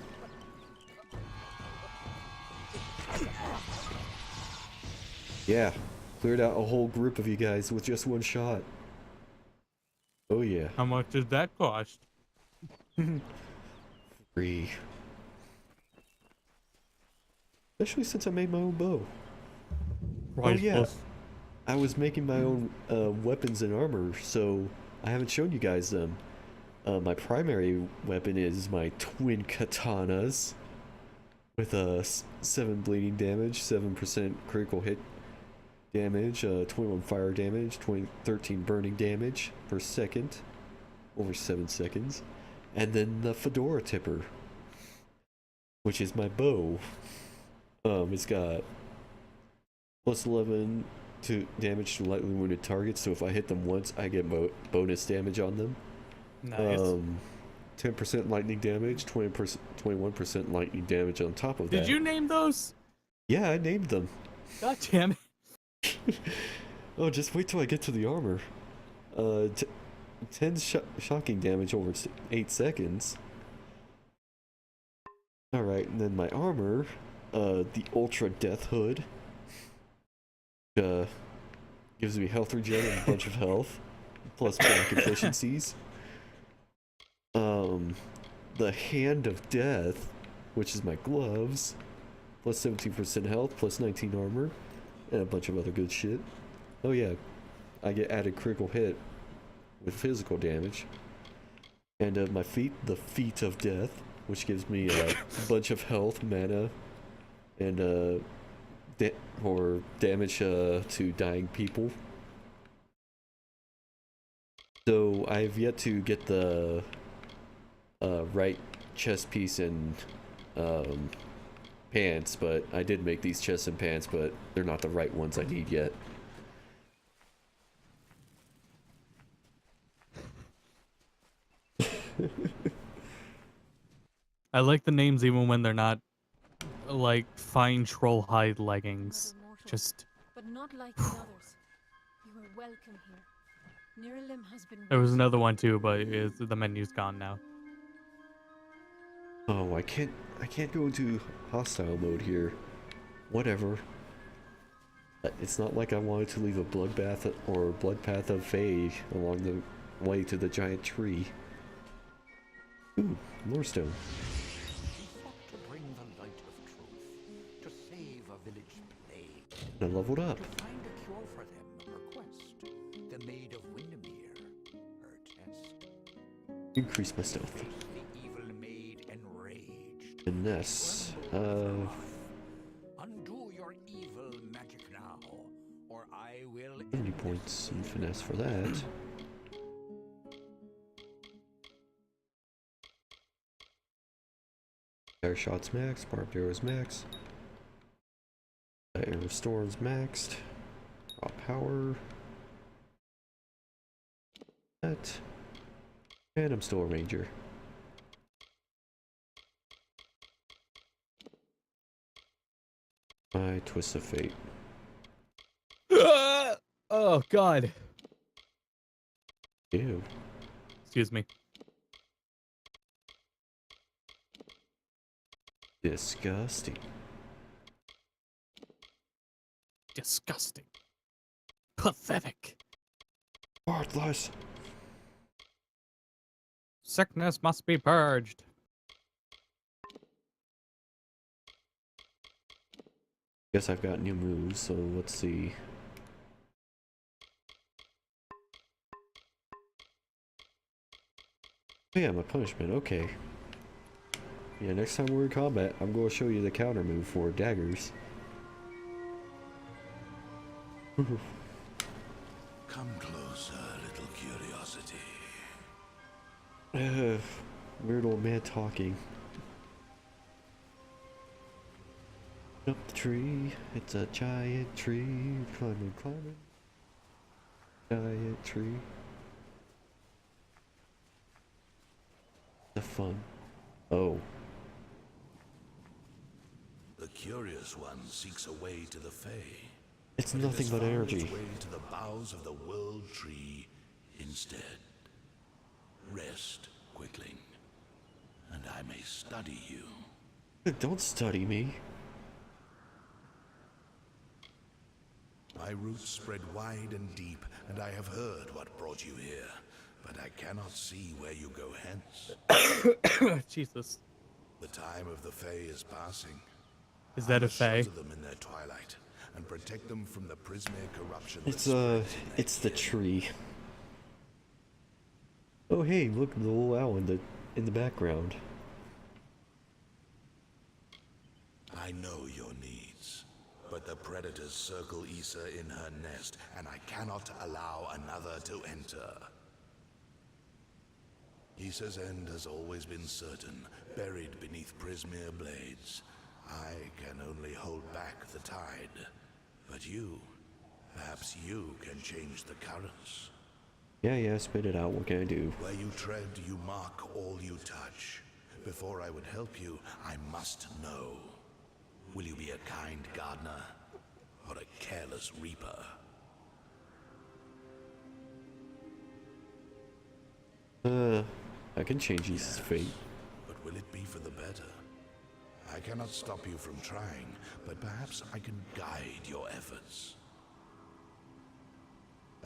S1: Yeah, cleared out a whole group of you guys with just one shot. Oh yeah.
S3: How much does that cost?
S1: Free. Especially since I made my own bow. Oh yeah. I was making my own weapons and armor, so I haven't shown you guys them. My primary weapon is my twin katanas with 7 bleeding damage, 7% critical hit damage, 21 fire damage, 13 burning damage per second, over 7 seconds, and then the fedora tipper. which is my bow. It's got plus 11 to damage to lightly wounded targets, so if I hit them once, I get bonus damage on them.
S3: Nice.
S1: 10% lightning damage, 20%, 21% lightning damage on top of that.
S3: Did you name those?
S1: Yeah, I named them.
S3: God damn it.
S1: Oh, just wait till I get to the armor. 10 shocking damage over 8 seconds. Alright, and then my armor, the Ultra Death Hood, gives me health regen and a bunch of health, plus block efficiencies. The Hand of Death, which is my gloves, plus 17% health, plus 19 armor, and a bunch of other good shit. Oh yeah, I get added critical hit with physical damage. And my feet, the Feet of Death, which gives me a bunch of health, mana, and or damage to dying people. So I've yet to get the right chest piece and pants, but I did make these chests and pants, but they're not the right ones I need yet.
S3: I like the names even when they're not like fine troll hide leggings. Just
S4: but not like the others. You are welcome here. Niralim has been
S3: there was another one too, but the menu's gone now.
S1: Oh, I can't go into hostile mode here. Whatever. It's not like I wanted to leave a bloodbath or blood path of Fae along the way to the giant tree. Ooh, more stone.
S8: To bring the light of truth, to save a village plague.
S1: I leveled up.
S8: To find a cure for them, her quest. The Maid of Windermere, her test.
S1: Increase my stealth.
S8: The evil maid enraged.
S1: Finesse.
S8: Undo your evil magic now, or I will.
S1: 70 points in finesse for that. Air shots max, barbed arrows max. Arrow storms maxed. Raw power. That. And I'm still a ranger. My twist of fate.
S3: Oh god.
S1: Ew.
S3: Excuse me.
S1: Disgusting.
S3: Disgusting. Pathetic.
S1: Worthless.
S3: Sickness must be purged.
S1: Guess I've got new moves, so let's see. Oh yeah, my punishment, okay. Yeah, next time we're in combat, I'm going to show you the counter move for daggers.
S8: Come closer, little curiosity.
S1: Weird old man talking. Up the tree, it's a giant tree, climbing, climbing. Giant tree. The fun. Oh.
S8: The curious one seeks a way to the Fae.
S1: It's
S8: but
S1: nothing
S8: it has
S1: but
S8: found
S1: energy.
S8: Its way to the boughs of the world tree instead. Rest, Quickling, and I may study you.
S1: Don't study me.
S8: My roots spread wide and deep, and I have heard what brought you here, but I cannot see where you go hence.
S3: Jesus.
S8: The time of the Fae is passing.
S3: Is that
S8: I
S3: a
S8: must shelter
S3: Fae?
S8: them in their twilight and protect them from the prismate corruption. that
S1: It's
S8: spreads in
S1: it's the
S8: their
S1: tree. Oh hey, look, the little owl in the background.
S8: I know your needs, but the predators circle Issa in her nest, and I cannot allow another to enter. Isa's end has always been certain, buried beneath Prismere blades. I can only hold back the tide. But you, perhaps you can change the currents.
S1: Yeah, spit it out. What can I do?
S8: Where you tread, you mark all you touch. Before I would help you, I must know. Will you be a kind gardener or a careless reaper?
S1: I can change his fate.
S8: But will it be for the better? I cannot stop you from trying, but perhaps I can guide your efforts.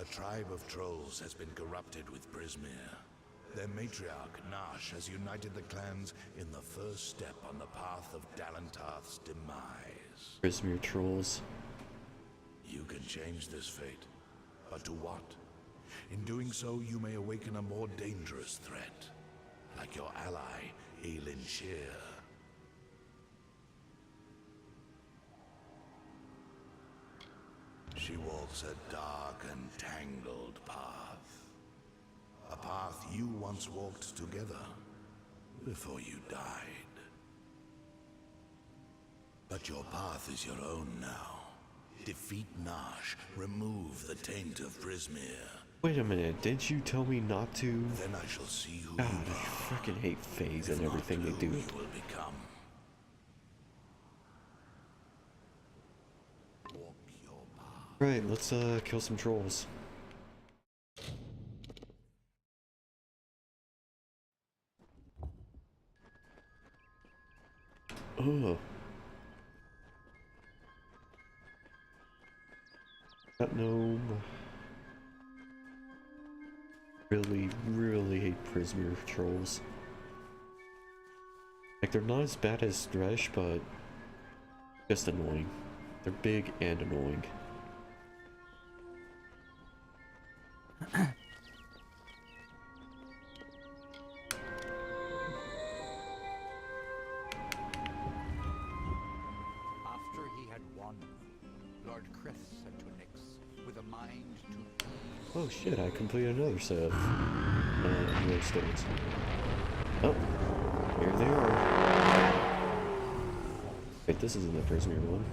S8: A tribe of trolls has been corrupted with Prismere. Their matriarch, Nash, has united the clans in the first step on the path of Dalentarth's demise.
S1: Prismere trolls.
S8: You can change this fate, but to what? In doing so, you may awaken a more dangerous threat, like your ally, Aelin Shear. She walks a dark and tangled path. A path you once walked together, before you died. But your path is your own now. Defeat Nash, remove the taint of Prismere.
S1: Wait a minute, didn't you tell me not to?
S8: Then I shall see who
S1: God,
S8: you
S1: I
S8: are.
S1: freaking hate Phase
S8: If
S1: and
S8: not
S1: everything they
S8: who
S1: do.
S8: you will become. Walk your path.
S1: Right, let's kill some trolls. Oh. That gnome. Really hate Prismere trolls. Like, they're not as bad as Thresh, but just annoying. They're big and annoying.
S11: After he had won, Lord Chris said to Nyx, with a mind to ease.
S1: Oh shit, I completed another set of real stones. Oh, here they are. Wait, this isn't the Prismere one.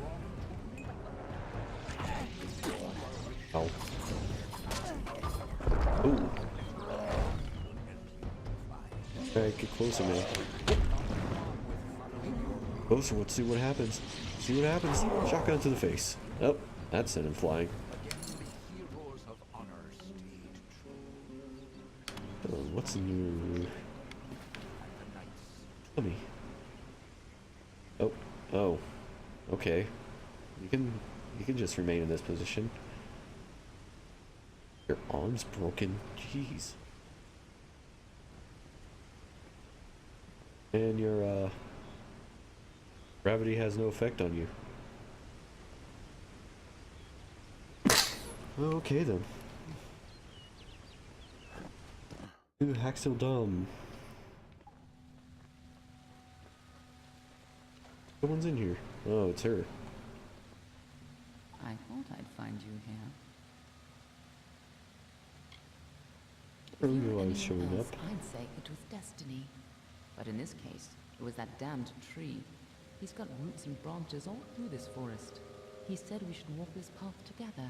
S1: Oh. Ooh. Alright, get closer, man. Closer, let's see what happens. See what happens. Shotgun to the face. Oh, that sent him flying. Oh, what's new? Let me. Oh. Okay. You can just remain in this position. Your arm's broken. Jeez. And your gravity has no effect on you. Okay then. Who the heck's so dumb? Someone's in here. Oh, it's her.
S9: I thought I'd find you here.
S1: I knew I was showing up.
S9: I'd say it was destiny. But in this case, it was that damned tree. He's got roots and branches all through this forest. He said we should walk this path together.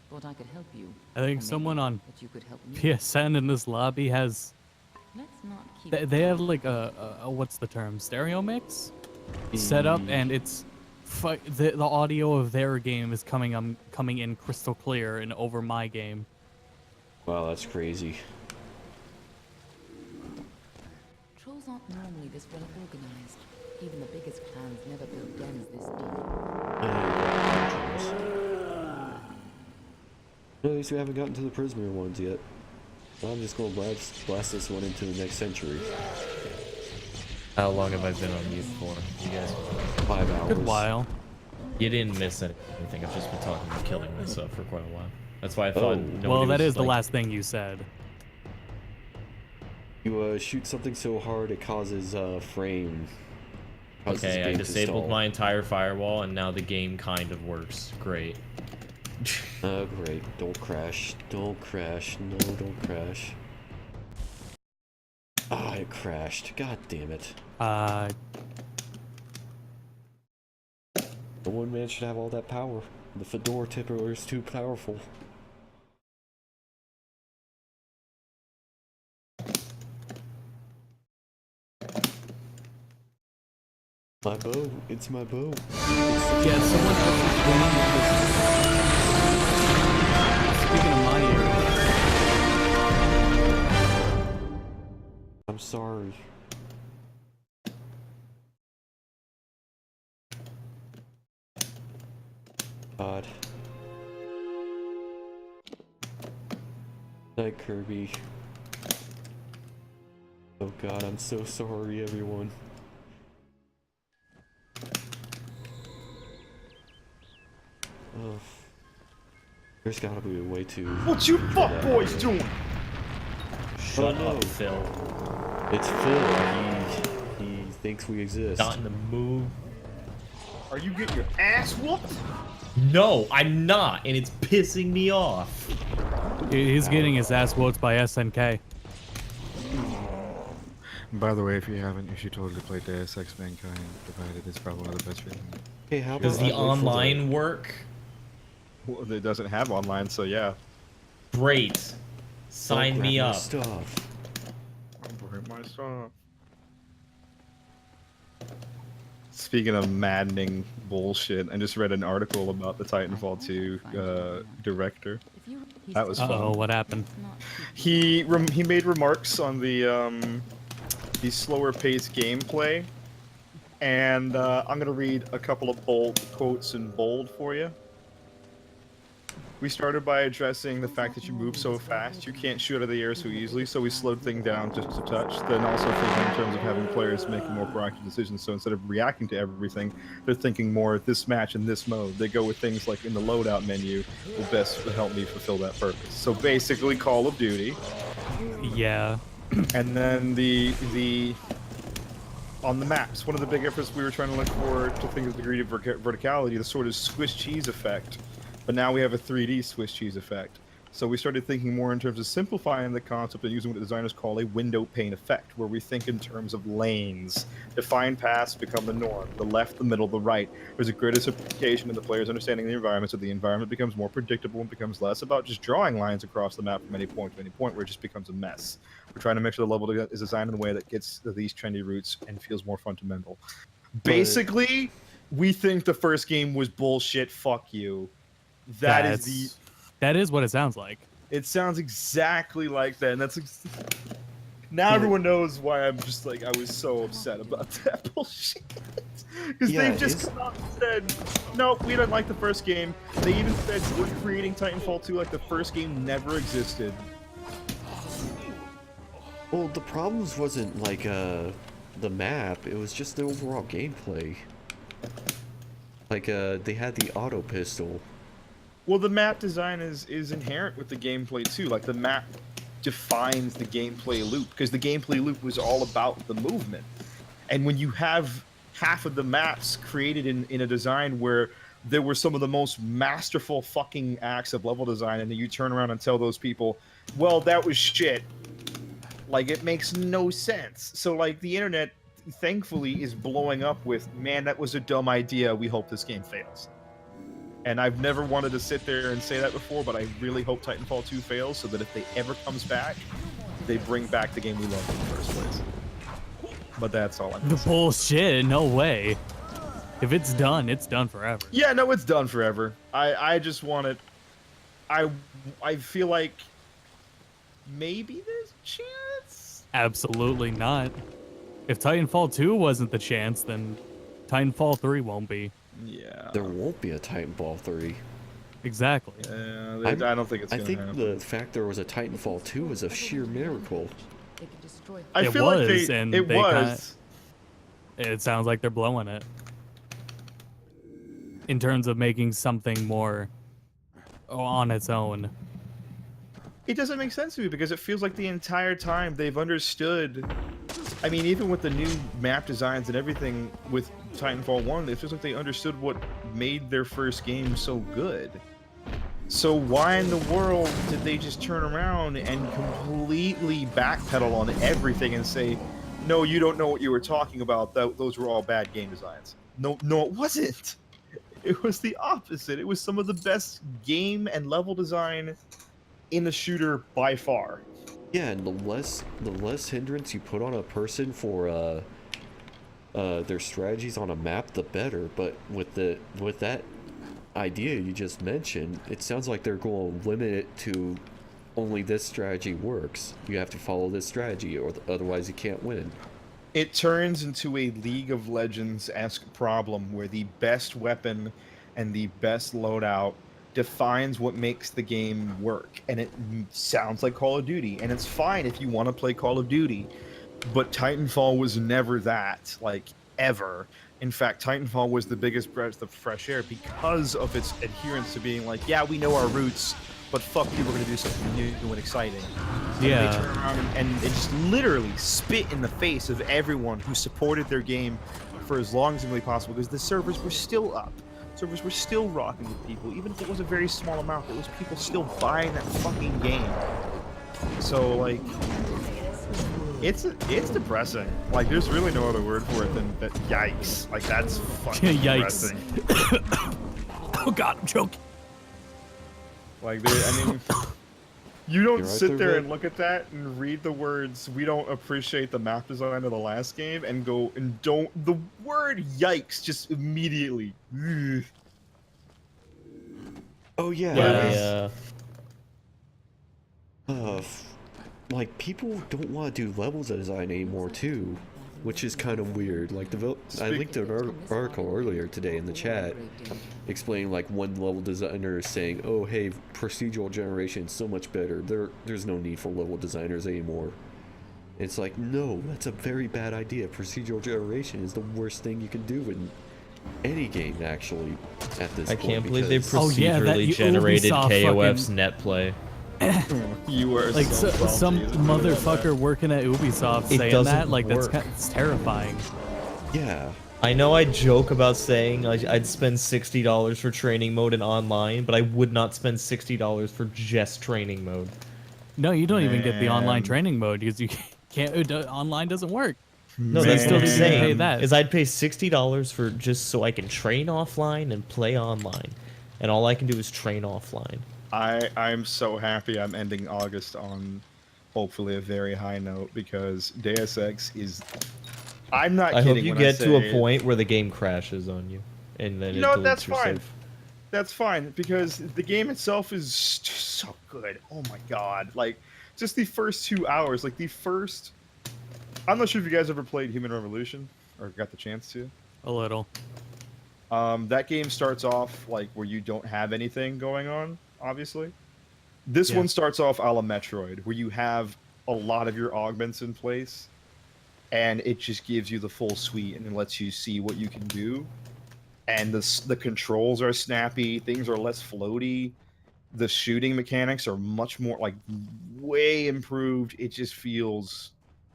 S9: Thought I could help you.
S3: I think someone on
S9: that you could help me.
S3: PSN in this lobby has.
S9: Let's not keep
S3: They have like a what's the term? Stereo mix set up, and it's the audio of their game is coming in crystal clear and over my game.
S1: Wow, that's crazy.
S9: Trolls aren't normally this well organized. Even the biggest clans never build dens this deep.
S1: At least we haven't gotten to the Prismere ones yet. I'm just gonna blast this one into the next century.
S2: How long have I been on mute for? You guys?
S1: 5 hours.
S3: Good while.
S2: You didn't miss anything. I've just been talking and killing myself for quite a while. That's why I thought.
S3: Well, that is the
S2: like,
S3: last thing you said.
S1: You shoot something so hard it causes frame. Causes
S2: Okay, I
S1: game to
S2: disabled
S1: stall.
S2: my entire firewall, and now the game kind of works. Great.
S1: Oh great! Don't crash! Don't crash! No, don't crash! Ah, it crashed. God damn it. The one man should have all that power. The fedora tipper is too powerful. My bow. It's my bow.
S3: Yeah, someone else is winning this. Speaking of my area.
S1: I'm sorry. God. Night, Kirby. Oh God, I'm so sorry, everyone. Oh. There's gotta be a way to...
S12: What you fuckboys doing?
S2: Shut up, Phil.
S1: It's Phil. He thinks we exist.
S2: Not in the mood.
S12: Are you getting your ass whooped?
S2: No, I'm not, and it's pissing me off.
S3: He's getting his ass whooped by SNK.
S13: By the way, if you haven't, you should totally play Deus Ex Mankind, provided it's probably one of the best games.
S1: Hey, how
S2: Does the online work?
S13: Well, it doesn't have online, so yeah.
S2: Great. Sign me up.
S1: Stuff.
S13: Bring my stuff. Speaking of maddening bullshit, I just read an article about the Titanfall 2 director. That was fun.
S3: Uh-oh, what happened?
S13: He made remarks on the slower paced gameplay, and I'm gonna read a couple of bold quotes in bold for you. We started by addressing the fact that you move so fast, you can't shoot out of the air so easily, so we slowed things down just a touch. Then also thinking in terms of having players making more proactive decisions, so instead of reacting to everything, they're thinking more this match in this mode. They go with things like in the loadout menu will best help me fulfill that purpose. So basically Call of Duty.
S3: Yeah.
S13: And then the on the maps, one of the big efforts we were trying to look for to think of the degree of verticality, the sort of Swiss cheese effect. But now we have a 3D Swiss cheese effect. So we started thinking more in terms of simplifying the concept and using what designers call a window pane effect, where we think in terms of lanes. Defined paths become the norm. The left, the middle, the right. There's a greater simplification in the player's understanding of the environment, so the environment becomes more predictable and becomes less about just drawing lines across the map from any point to any point where it just becomes a mess. We're trying to make sure the level is designed in a way that gets these trendy routes and feels more fundamental. Basically, we think the first game was bullshit, fuck you. That
S3: is what it sounds like.
S13: It sounds exactly like that, and that's now everyone knows why I'm just like I was so upset about that bullshit. Because they've just come out and said, nope, we didn't like the first game. They even said we're creating Titanfall 2 like the first game never existed.
S1: Well, the problems wasn't like the map, it was just the overall gameplay. Like they had the auto pistol.
S13: Well, the map design is inherent with the gameplay too. Like the map defines the gameplay loop, because the gameplay loop was all about the movement. And when you have half of the maps created in a design where there were some of the most masterful fucking acts of level design, and then you turn around and tell those people, well, that was shit. Like, it makes no sense. So, like, the internet, thankfully, is blowing up with, man, that was a dumb idea. We hope this game fails. And I've never wanted to sit there and say that before, but I really hope Titanfall 2 fails, so that if they ever comes back, they bring back the game we loved in the first place. But that's all I'm
S3: The bullshit, no way. If it's done forever.
S13: Yeah, no, it's done forever. I just want it. I feel like maybe there's a chance?
S3: Absolutely not. If Titanfall 2 wasn't the chance, then Titanfall 3 won't be.
S13: Yeah.
S1: There won't be a Titanfall 3.
S3: Exactly.
S13: Yeah, I don't think it's gonna happen.
S1: I think the fact there was a Titanfall 2 is a sheer miracle.
S13: I feel like it was.
S3: It sounds like they're blowing it. In terms of making something more on its own.
S13: It doesn't make sense to me, because it feels like the entire time they've understood. I mean, even with the new map designs and everything with Titanfall 1, it feels like they understood what made their first game so good. So why in the world did they just turn around and completely backpedal on everything and say, no, you don't know what you were talking about. Those were all bad game designs. No, it wasn't. It was the opposite. It was some of the best game and level design in a shooter by far.
S1: Yeah, and the less hindrance you put on a person for their strategies on a map, the better. But with that idea you just mentioned, it sounds like they're going to limit it to only this strategy works. You have to follow this strategy, or otherwise you can't win.
S13: It turns into a League of Legends-esque problem where the best weapon and the best loadout defines what makes the game work. And it sounds like Call of Duty, and it's fine if you want to play Call of Duty, but Titanfall was never that, like, ever. In fact, Titanfall was the biggest breath of fresh air because of its adherence to being like, yeah, we know our roots, but fuck you, we're going to do something new and exciting.
S3: Yeah.
S13: And they turn around and they just literally spit in the face of everyone who supported their game for as long as humanly possible, because the servers were still up. Servers were still rocking with people, even if it was a very small amount. There was people still buying that fucking game. So, like, it's depressing. Like, there's really no other word for it than that. Yikes! Like, that's fucking
S3: Yikes.
S13: depressing.
S3: Oh god, I'm choking.
S13: Like, I mean, you don't
S1: You're right
S13: sit
S1: there,
S13: there
S1: bud.
S13: and look at that and read the words, we don't appreciate the map design of the last game, and go, and don't, the word yikes just immediately. Ugh.
S1: Oh yeah.
S2: Yeah.
S1: Like, people don't want to do level design anymore too, which is kind of weird. Like, I linked an article earlier today in the chat explaining, like, one level designer is saying, oh hey, procedural generation is so much better, there's no need for level designers anymore. It's like, no, that's a very bad idea. Procedural generation is the worst thing you can do in any game, actually, at this
S2: I
S1: point.
S2: can't believe they
S1: because-
S2: procedurally generated
S3: Ubisoft
S2: KOF's
S3: fucking-
S2: net play.
S13: You were
S3: Like
S13: so
S3: some
S13: salty.
S3: motherfucker working at Ubisoft
S2: It
S3: saying
S2: doesn't
S3: that, like,
S2: work.
S3: it's terrifying.
S1: Yeah.
S2: I know I joke about saying I'd spend $60 for training mode and online, but I would not spend $60 for just training mode.
S3: No, you don't even get the online
S13: Man.
S3: training mode because you can't. Online doesn't work.
S2: No,
S3: So
S2: that's
S3: you still
S2: what I'm
S3: need to pay
S2: saying.
S3: that.
S2: Is I'd pay $60 for just so I can train offline and play online, and all I can do is train offline.
S13: I'm so happy I'm ending August on hopefully a very high note, because Deus Ex is, I'm not
S2: I
S13: kidding
S2: hope you
S13: when
S2: get to
S13: say
S2: a point where the game crashes on you, and then
S13: You
S2: it
S13: know what,
S2: deletes
S13: that's
S2: your
S13: fine.
S2: save.
S13: That's fine, because the game itself is just so good. Oh my god. Like, just the first 2 hours, like the first... I'm not sure if you guys ever played Human Revolution, or got the chance to.
S3: A little.
S13: That game starts off, like, where you don't have anything going on, obviously. This
S3: Yeah.
S13: one starts off a la Metroid, where you have a lot of your augments in place, and it just gives you the full suite and it lets you see what you can do. And the controls are snappy, things are less floaty, the shooting mechanics are much more, like, way improved. It just feels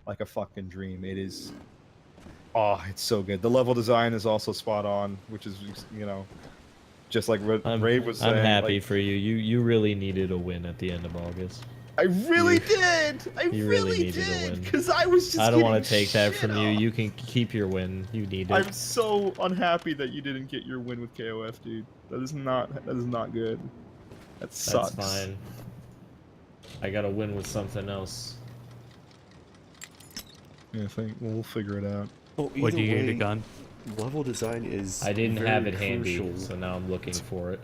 S13: like a fucking dream. It is, oh, it's so good. The level design is also spot on, which is, you know, just like Rave was saying.
S2: I'm happy
S13: like,
S2: for you. You really needed a win at the end of August.
S13: I really did. I
S2: You
S13: really
S2: needed a
S13: did,
S2: win.
S13: because I was just.
S2: I don't want to
S13: getting
S2: take that
S13: shit
S2: from you.
S13: on.
S2: You can keep your win. You need it.
S13: I'm so unhappy that you didn't get your win with KOF, dude. That is not good. That sucks.
S2: That's fine. I got to win with something else.
S13: Yeah, I think we'll figure it out.
S1: Well,
S3: What, do
S1: either
S3: you get a
S1: way,
S3: gun?
S1: level design is
S2: I didn't have it
S1: very
S2: handy,
S1: crucial.
S2: so now I'm looking for it.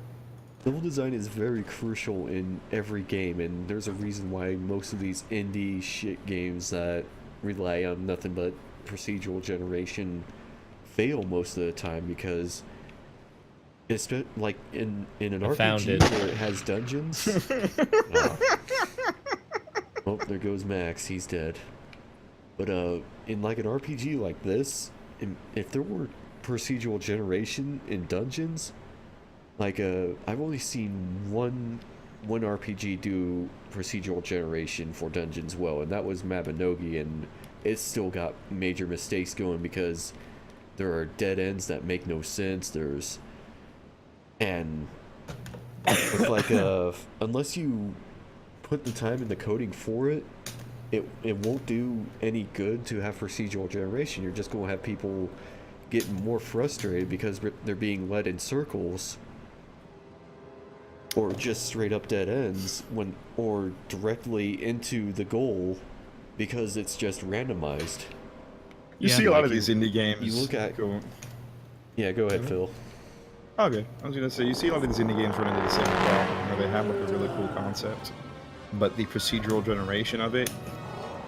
S1: Level design is very crucial in every game, and there's a reason why most of these indie shit games that rely on nothing but procedural generation fail most of the time, because it's like in an
S2: I found
S1: RPG
S2: it.
S1: where it has dungeons. Oh, there goes Max. He's dead. But in like an RPG like this, if there were procedural generation in dungeons, like I've only seen one RPG do procedural generation for dungeons well, and that was Mabinogi, and it's still got major mistakes going because there are dead ends that make no sense. And with like unless you put the time in the coding for it, it won't do any good to have procedural generation. You're just gonna have people getting more frustrated because they're being led in circles, or just straight up dead ends or directly into the goal because it's just randomized.
S13: You see a lot of these indie games.
S1: You look at yeah, go ahead, Phil.
S13: Okay, I was gonna say you see a lot of these indie games run into the same problem where they have like a really cool concept, but the procedural generation of it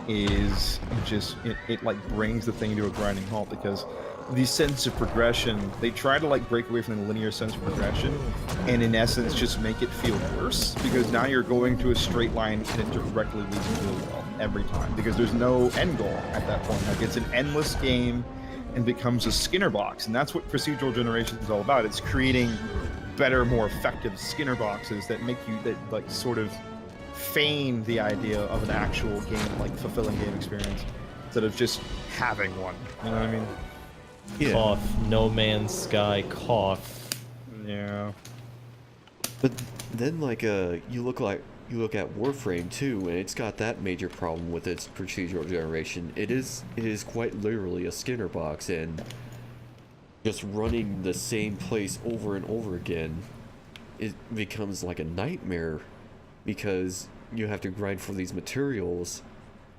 S13: is just it like brings the thing to a grinding halt, because the sense of progression, they try to like break away from the linear sense of progression and in essence just make it feel worse, because now you're going to a straight line and it directly leads you to the wall every time, because there's no end goal at that point. Like, it's an endless game and becomes a Skinner box, and that's what procedural generation is all about. It's creating better, more effective Skinner boxes that make you, that like sort of feign the idea of an actual game, like fulfilling game experience, instead of just having one. You know what I mean?
S1: Yeah.
S2: Cough. No Man's Sky. Cough.
S13: Yeah.
S1: But then, like, you look at Warframe too, and it's got that major problem with its procedural generation. It is quite literally a Skinner box, and just running the same place over and over again, it becomes like a nightmare, because you have to grind for these materials,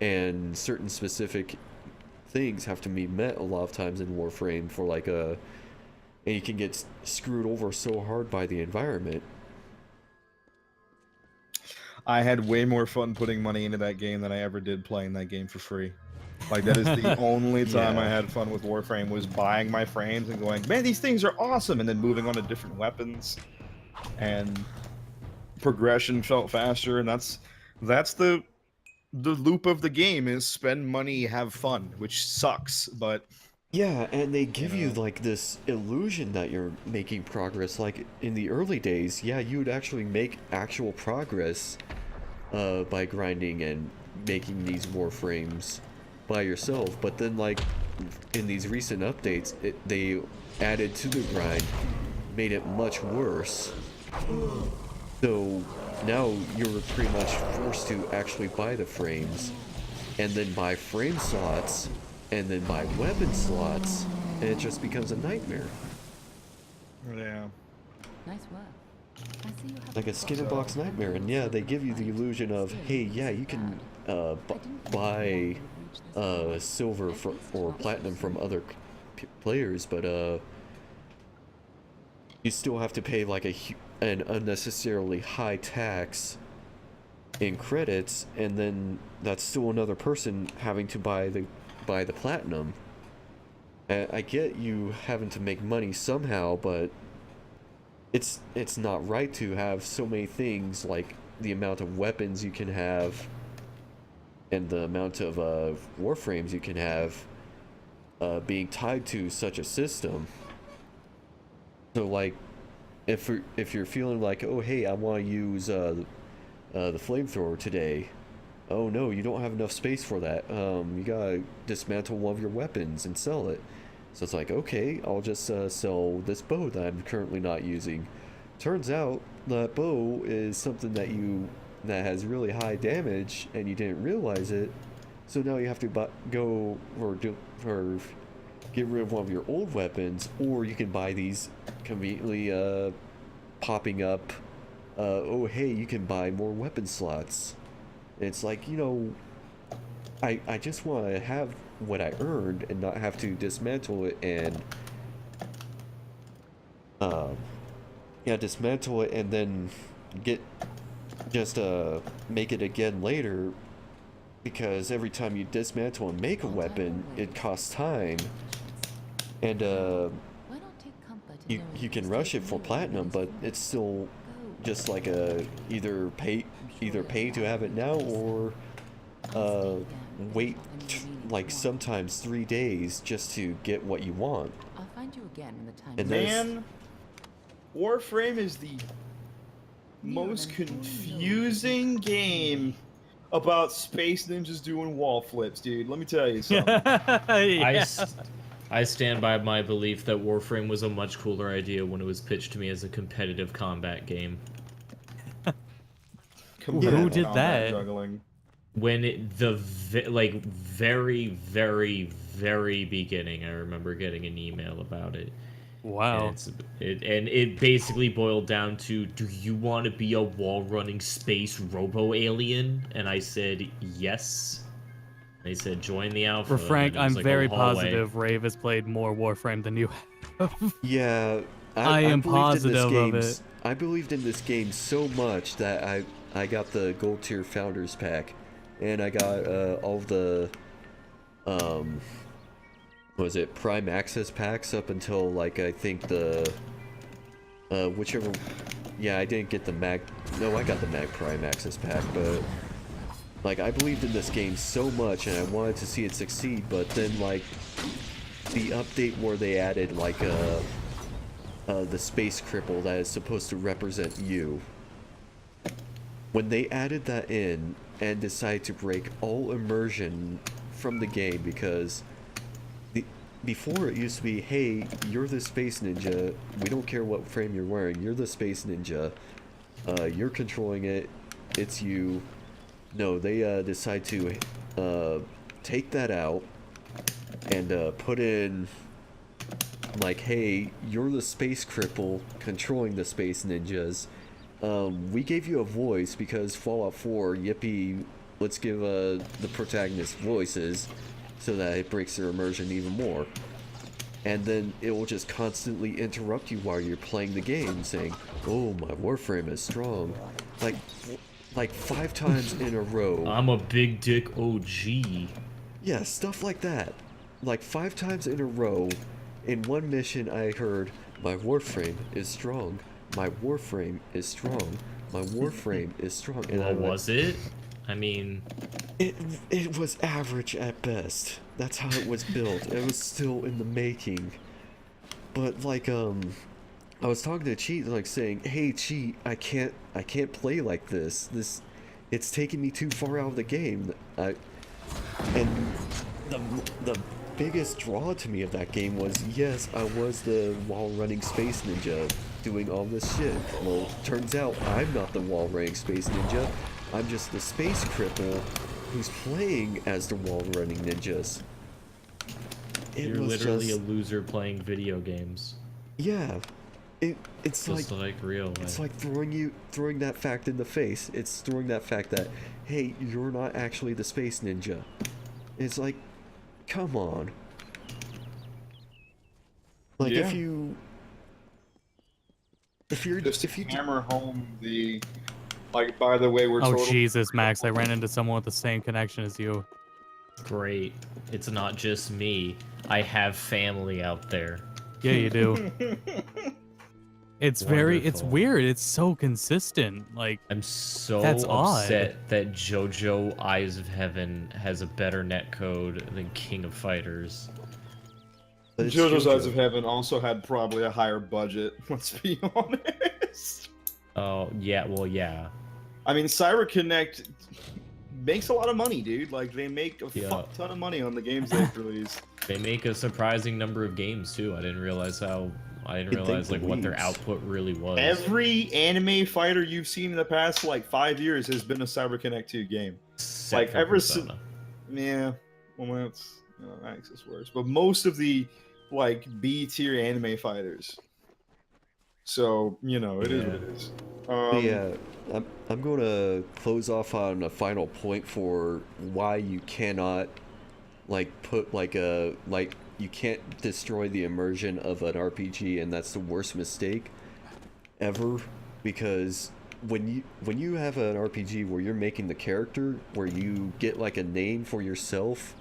S1: and certain specific things have to be met a lot of times in Warframe for like and you can get screwed over so hard by the environment.
S13: I had way more fun putting money into that game than I ever did playing that game for free. Like, that is the only time I had fun with Warframe, was buying my frames and going, man, these things are awesome, and then moving on to different weapons, and progression felt faster, and that's the loop of the game, is spend money, have fun, which sucks, but
S1: yeah, and they give you like this illusion that you're making progress. Like in the early days, yeah, you would actually make actual progress by grinding and making these Warframes by yourself, but then like in these recent updates, they added to the grind, made it much worse. So now you're pretty much forced to actually buy the frames, and then buy frame slots, and then buy weapon slots, and it just becomes a nightmare.
S13: Yeah.
S9: Nice work. I see you have
S1: Like a Skinner box nightmare. And yeah, they give you the illusion of, hey, yeah, you can buy silver or platinum from other players, but you still have to pay like an unnecessarily high tax in credits, and then that's still another person having to buy the platinum. I get you having to make money somehow, but it's not right to have so many things, like the amount of weapons you can have and the amount of Warframes you can have being tied to such a system. So like, if you're feeling like, oh hey, I want to use the flamethrower today, oh no, you don't have enough space for that. You gotta dismantle one of your weapons and sell it. So it's like, okay, I'll just sell this bow that I'm currently not using. Turns out that bow is something that has really high damage, and you didn't realize it. So now you have to get rid of one of your old weapons, or you can buy these conveniently popping up. Oh hey, you can buy more weapon slots. And it's like, you know, I just want to have what I earned and not have to dismantle it and dismantle it and then make it again later, because every time you dismantle and make a weapon, it costs time, and you can rush it for platinum, but it's still just like either pay to have it now, or wait like sometimes 3 days just to get what you want.
S9: I'll find you again in the time.
S1: And
S13: man, Warframe is the most confusing game about space ninjas doing wall flips, dude. Let me tell you something.
S2: Yeah. I stand by my belief that Warframe was a much cooler idea when it was pitched to me as a competitive combat game.
S3: Who did that?
S13: Juggling.
S2: When like very, very, very beginning, I remember getting an email about it.
S3: Wow.
S2: And it basically boiled down to, do you want to be a wall-running space robo-alien? And I said, yes. They said, join the alpha.
S3: For Frank,
S2: and it was
S3: I'm
S2: like a
S3: very
S2: hallway.
S3: positive Rave has played more Warframe than you have.
S1: Yeah,
S3: I am
S1: believed in this
S3: positive of
S1: game-
S3: it.
S1: I believed in this game so much that I got the gold tier founders pack, and I got all of the was it Prime Access packs up until like I think the whichever. Yeah, I didn't get the Mag. No, I got the Mag Prime Access pack, but like I believed in this game so much and I wanted to see it succeed, but then like the update where they added like the space cripple that is supposed to represent you. When they added that in and decided to break all immersion from the game, because before it used to be, hey, you're the space ninja, we don't care what frame you're wearing, you're the space ninja, you're controlling it, it's you. No, they decide to take that out and put in like, hey, you're the space cripple controlling the space ninjas. We gave you a voice because Fallout 4, yippee, let's give the protagonist voices so that it breaks their immersion even more. And then it will just constantly interrupt you while you're playing the game, saying, oh, my Warframe is strong. Like 5 times in a row.
S2: I'm a big dick OG.
S1: Yeah, stuff like that. Like 5 times in a row, in one mission I heard, my Warframe is strong. My Warframe is strong. My Warframe is strong. And
S2: Well, was it? I mean...
S1: It was average at best. That's how it was built. It was still in the making. But like, I was talking to Cheat, like saying, hey Cheat, I can't play like this. It's taking me too far out of the game. And the biggest draw to me of that game was, yes, I was the wall-running space ninja doing all this shit. Well, turns out I'm not the wall-running space ninja. I'm just the space cripple who's playing as the wall-running ninjas.
S2: You're literally a loser playing video games.
S1: Yeah. It's
S2: just like real life.
S1: It's like throwing that fact in the face. It's throwing that fact that, hey, you're not actually the space ninja. It's like, come on. Like
S13: Yeah.
S1: if you
S13: hammer home the, like, by the way, we're
S3: Oh
S13: total.
S3: Jesus, Max! I ran into someone with the same connection as you.
S2: Great. It's not just me. I have family out there.
S3: Yeah, you do. It's weird. It's so consistent. Like,
S2: I'm so
S3: that's
S2: upset
S3: odd.
S2: that JoJo Eyes of Heaven has a better netcode than King of Fighters.
S13: JoJo's Eyes of Heaven also had probably a higher budget, let's be honest.
S2: Oh, yeah, well, yeah.
S13: I mean, CyberConnect makes a lot of money, dude. Like, they make a fuck ton of money on the games they've released.
S2: They make a surprising number of games, too. I didn't realize like what their output really was.
S13: Every anime fighter you've seen in the past like 5 years has been a CyberConnect 2 game.
S2: Except
S13: like
S2: for
S13: ever
S2: Persona.
S13: since, yeah, well that's Axis worse, but most of the like B tier anime fighters. So it is what it is.
S1: Yeah, I'm going to close off on a final point for why you cannot like put like you can't destroy the immersion of an RPG, and that's the worst mistake ever, because when you have an RPG where you're making the character, where you get like a name for yourself,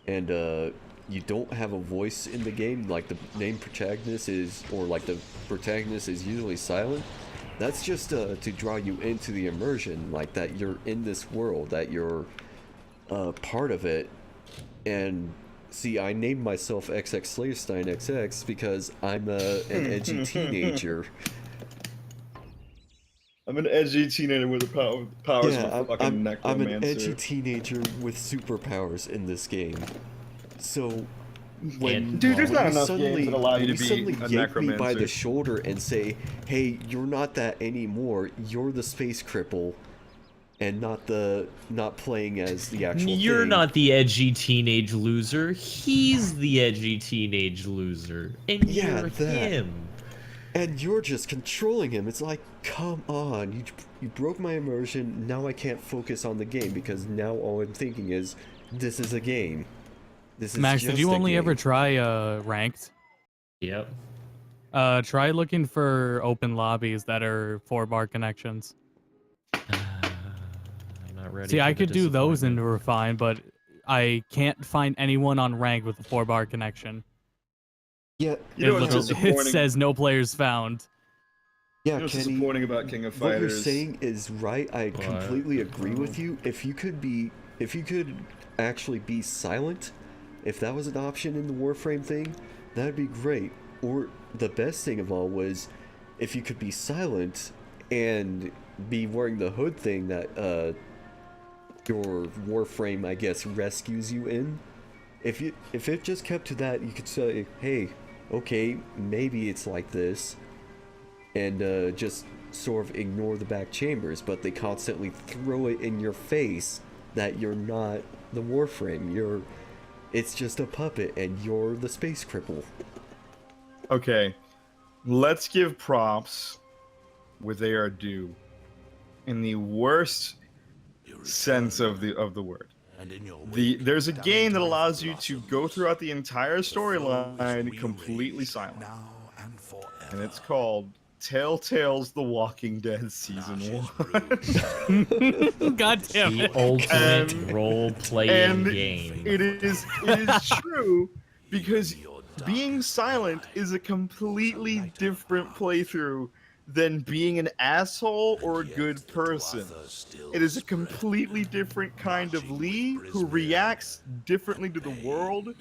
S1: and you don't have a voice in the game, like the name protagonist is, or like the protagonist is usually silent, that's just to draw you into the immersion, like that you're in this world, that you're part of it. And see, I named myself XX Slayerstein XX because I'm an edgy teenager.
S13: I'm an edgy teenager with the powers
S1: Yeah,
S13: of a fucking necromancer.
S1: I'm an edgy teenager with superpowers in this game. So when
S13: dude, there's not enough
S1: suddenly,
S13: games that allow you to
S1: when
S13: be
S1: suddenly
S13: a
S1: yank me
S13: necromancer.
S1: by the shoulder and say, "Hey, you're not that anymore. You're the space cripple." and not playing as the actual
S2: You're
S1: thing.
S2: not the edgy teenage loser. He's the edgy teenage loser. And
S1: Yeah,
S2: you're
S1: that.
S2: him.
S1: And you're just controlling him. It's like, come on, you broke my immersion. Now I can't focus on the game because now all I'm thinking is, this is a game. This is
S3: Max,
S1: just
S3: did you
S1: a
S3: only
S1: game.
S3: ever try ranked?
S2: Yep.
S3: Try looking for open lobbies that are 4-bar connections.
S2: I'm not ready.
S3: See,
S2: for
S3: I
S2: the
S3: could do those and
S2: disappointment.
S3: we're fine, but I can't find anyone on ranked with a 4-bar connection.
S1: Yeah,
S13: You know what's
S3: It
S13: disappointing?
S3: says no players found.
S1: Yeah,
S13: You know what's
S1: Kenny,
S13: disappointing about King of
S1: what you're
S13: Fighters?
S1: saying is right. I completely agree with you. If you could actually be silent, if that was an option in the Warframe thing, that'd be great. Or the best thing of all was if you could be silent and be wearing the hood thing that your Warframe, I guess, rescues you in. If it just kept to that, you could say, hey, okay, maybe it's like this, and just sort of ignore the back chambers, but they constantly throw it in your face that you're not the Warframe. It's just a puppet, and you're the space cripple.
S13: Okay, let's give props where they are due, in the worst sense of the word. There's a game that allows you to go throughout the entire storyline completely silent, and it's called Telltale's The Walking Dead Season 1.
S3: God damn it.
S2: The ultimate role-playing game.
S13: It is true, because being silent is a completely different playthrough than being an asshole or a good person. It is a completely different kind of Lee who reacts differently to the world,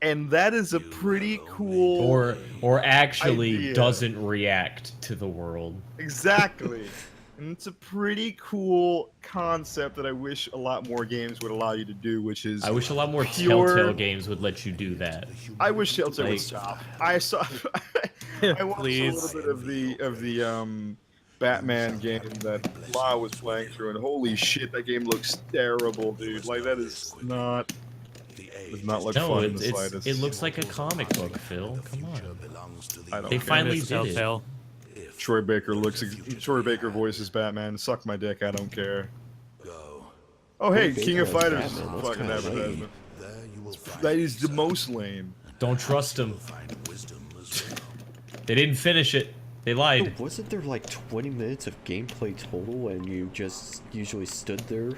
S13: and that is a pretty cool
S2: or actually
S13: idea.
S2: doesn't react to the world.
S13: Exactly. And it's a pretty cool concept that I wish a lot more games would allow you to do, which is
S2: I wish a lot more
S13: pure...
S2: Telltale games would let you do that.
S13: I wish Telltale would
S2: Like-
S13: stop. I saw I watched
S3: Please.
S13: a little bit of the Batman game that La was playing through, and holy shit, that game looks terrible, dude. Like, that is not does not look
S2: No,
S13: fun in the slightest.
S2: it looks like a comic book, Phil. Come on.
S13: I don't
S2: They
S13: care.
S2: finally
S3: It's
S2: did it.
S3: Telltale.
S13: Troy Baker voices Batman. Suck my dick, I don't care. Oh hey,
S1: Troy
S13: King
S1: Baker
S13: of
S1: as
S13: Fighters
S1: Batman, that's
S13: fucking
S1: kinda
S13: advertisement. That is the most lame.
S2: Don't trust them. They didn't finish it. They lied.
S1: Oh, wasn't there like 20 minutes of gameplay total and you just usually stood there?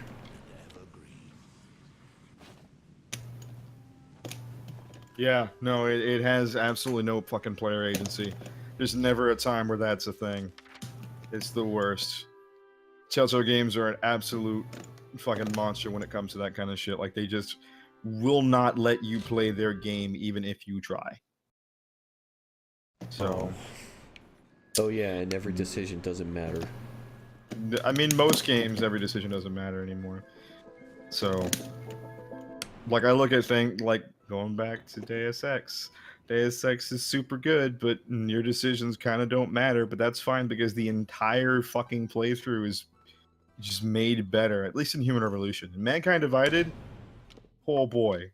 S13: Yeah, no, it has absolutely no fucking player agency. There's never a time where that's a thing. It's the worst. Telltale games are an absolute fucking monster when it comes to that kind of shit. Like, they just will not let you play their game even if you try. So...
S1: Oh yeah, and every decision doesn't matter.
S13: I mean, most games, every decision doesn't matter anymore. So... Like, I look at things like going back to Deus Ex. Deus Ex is super good, but your decisions kind of don't matter, but that's fine because the entire fucking playthrough is just made better, at least in Human Revolution. In Mankind Divided, oh boy,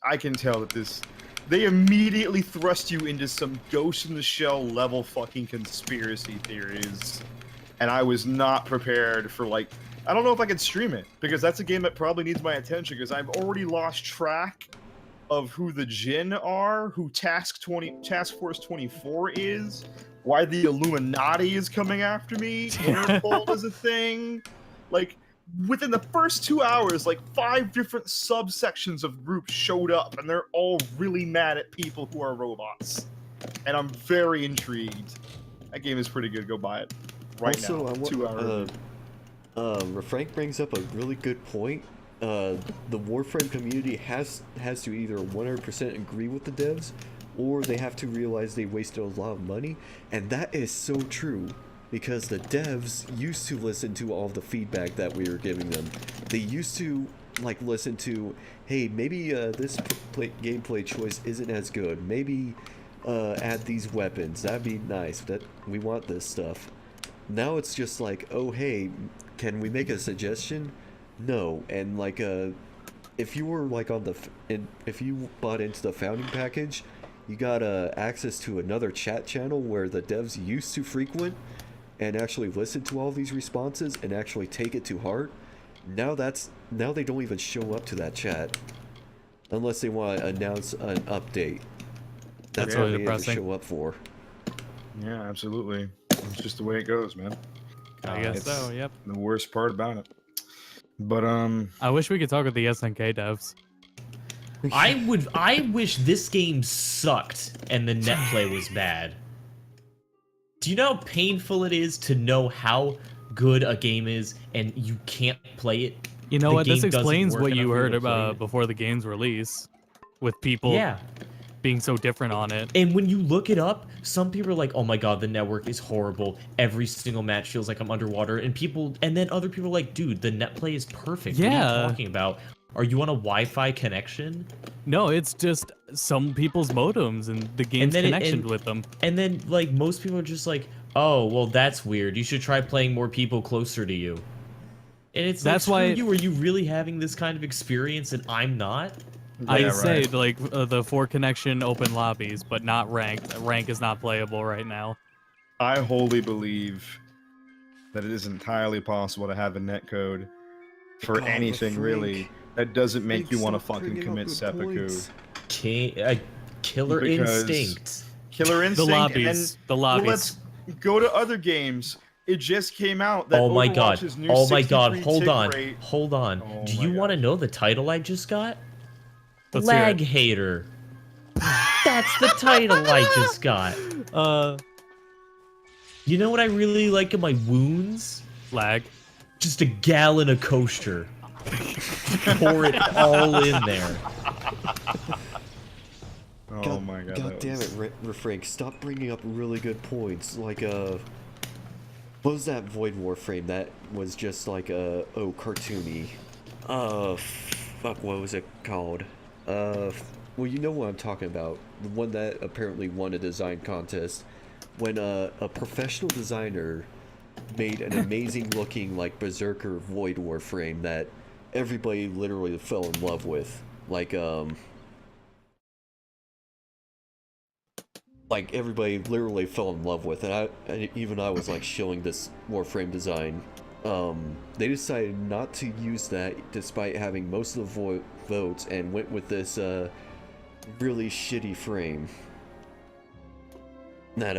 S13: I can tell that this... They immediately thrust you into some Ghost in the Shell level fucking conspiracy theories, and I was not prepared for, like... I don't know if I could stream it, because that's a game that probably needs my attention, because I've already lost track of who the Jinn are, who Task Force 24 is, why the Illuminati is coming after me, Interpol is a thing. Like, within the first 2 hours, like 5 different subsections of groups showed up, and they're all really mad at people who are robots. And I'm very intrigued. That game is pretty good. Go buy it right
S1: Also,
S13: now. 2 hours.
S1: Frank brings up a really good point. The Warframe community has to either 100% agree with the devs, or they have to realize they wasted a lot of money, and that is so true. Because the devs used to listen to all the feedback that we were giving them. They used to like listen to, hey, maybe this gameplay choice isn't as good. Maybe add these weapons. That'd be nice. That we want this stuff. Now it's just like, oh hey, can we make a suggestion? No. And like if you were like on the if you bought into the founding package, you got access to another chat channel where the devs used to frequent and actually listen to all these responses and actually take it to heart. Now they don't even show up to that chat unless they want to announce an update. That's all they ever show up for.
S13: Yeah, absolutely. It's just the way it goes, man.
S3: I guess so. Yep.
S13: The worst part about it. But
S3: I wish we could talk with the SNK devs.
S2: I wish this game sucked and the net play was bad. Do you know how painful it is to know how good a game is and you can't play it?
S3: You know what? This explains what you heard about before the game's release, with people being so different on it.
S2: And when you look it up, some people are like, "Oh my god, the network is horrible. Every single match feels like I'm underwater." And then other people are like, "Dude, the net play is perfect. What are you talking about? Are you on a Wi-Fi connection?"
S3: No, it's just some people's modems and the game's connection with them.
S2: And then like most people are just like, "Oh, well that's weird. You should try playing more people closer to you." And it's
S3: that's
S2: like,
S3: why
S2: you are you really having this kind of experience and I'm not?
S3: I say like the 4 connection open lobbies, but not ranked. Rank is not playable right now.
S13: I wholly believe that it is entirely possible to have a netcode for anything really that doesn't make you want to fucking commit seppuku.
S2: Killer instinct.
S13: Killer instinct.
S3: The lobbies.
S13: Well, let's go to other games. It just came out that
S2: oh my
S13: Overwatch's
S2: god.
S13: new
S2: Oh my god.
S13: 63
S2: Hold
S13: tick
S2: on.
S13: rate-
S2: Hold on.
S13: Oh
S2: Do
S13: my
S2: you
S13: God.
S2: want to know the title I just got?
S3: Let's hear
S2: Lag
S3: it.
S2: hater. That's the title I just got. You know what I really like in my wounds?
S3: Lag.
S2: Just a gallon of kosher. Pour it all in there.
S13: Oh my god.
S1: God damn it, Refrank, stop bringing up really good points. Like, what was that Void Warframe that was just like, cartoony? Fuck, what was it called? Well, you know what I'm talking about. The one that apparently won a design contest. When, a professional designer made an amazing looking, like, Berserker Void Warframe that everybody literally fell in love with. Like everybody literally fell in love with it. Even I was like shilling this Warframe design. They decided not to use that despite having most of the votes and went with this really shitty frame. That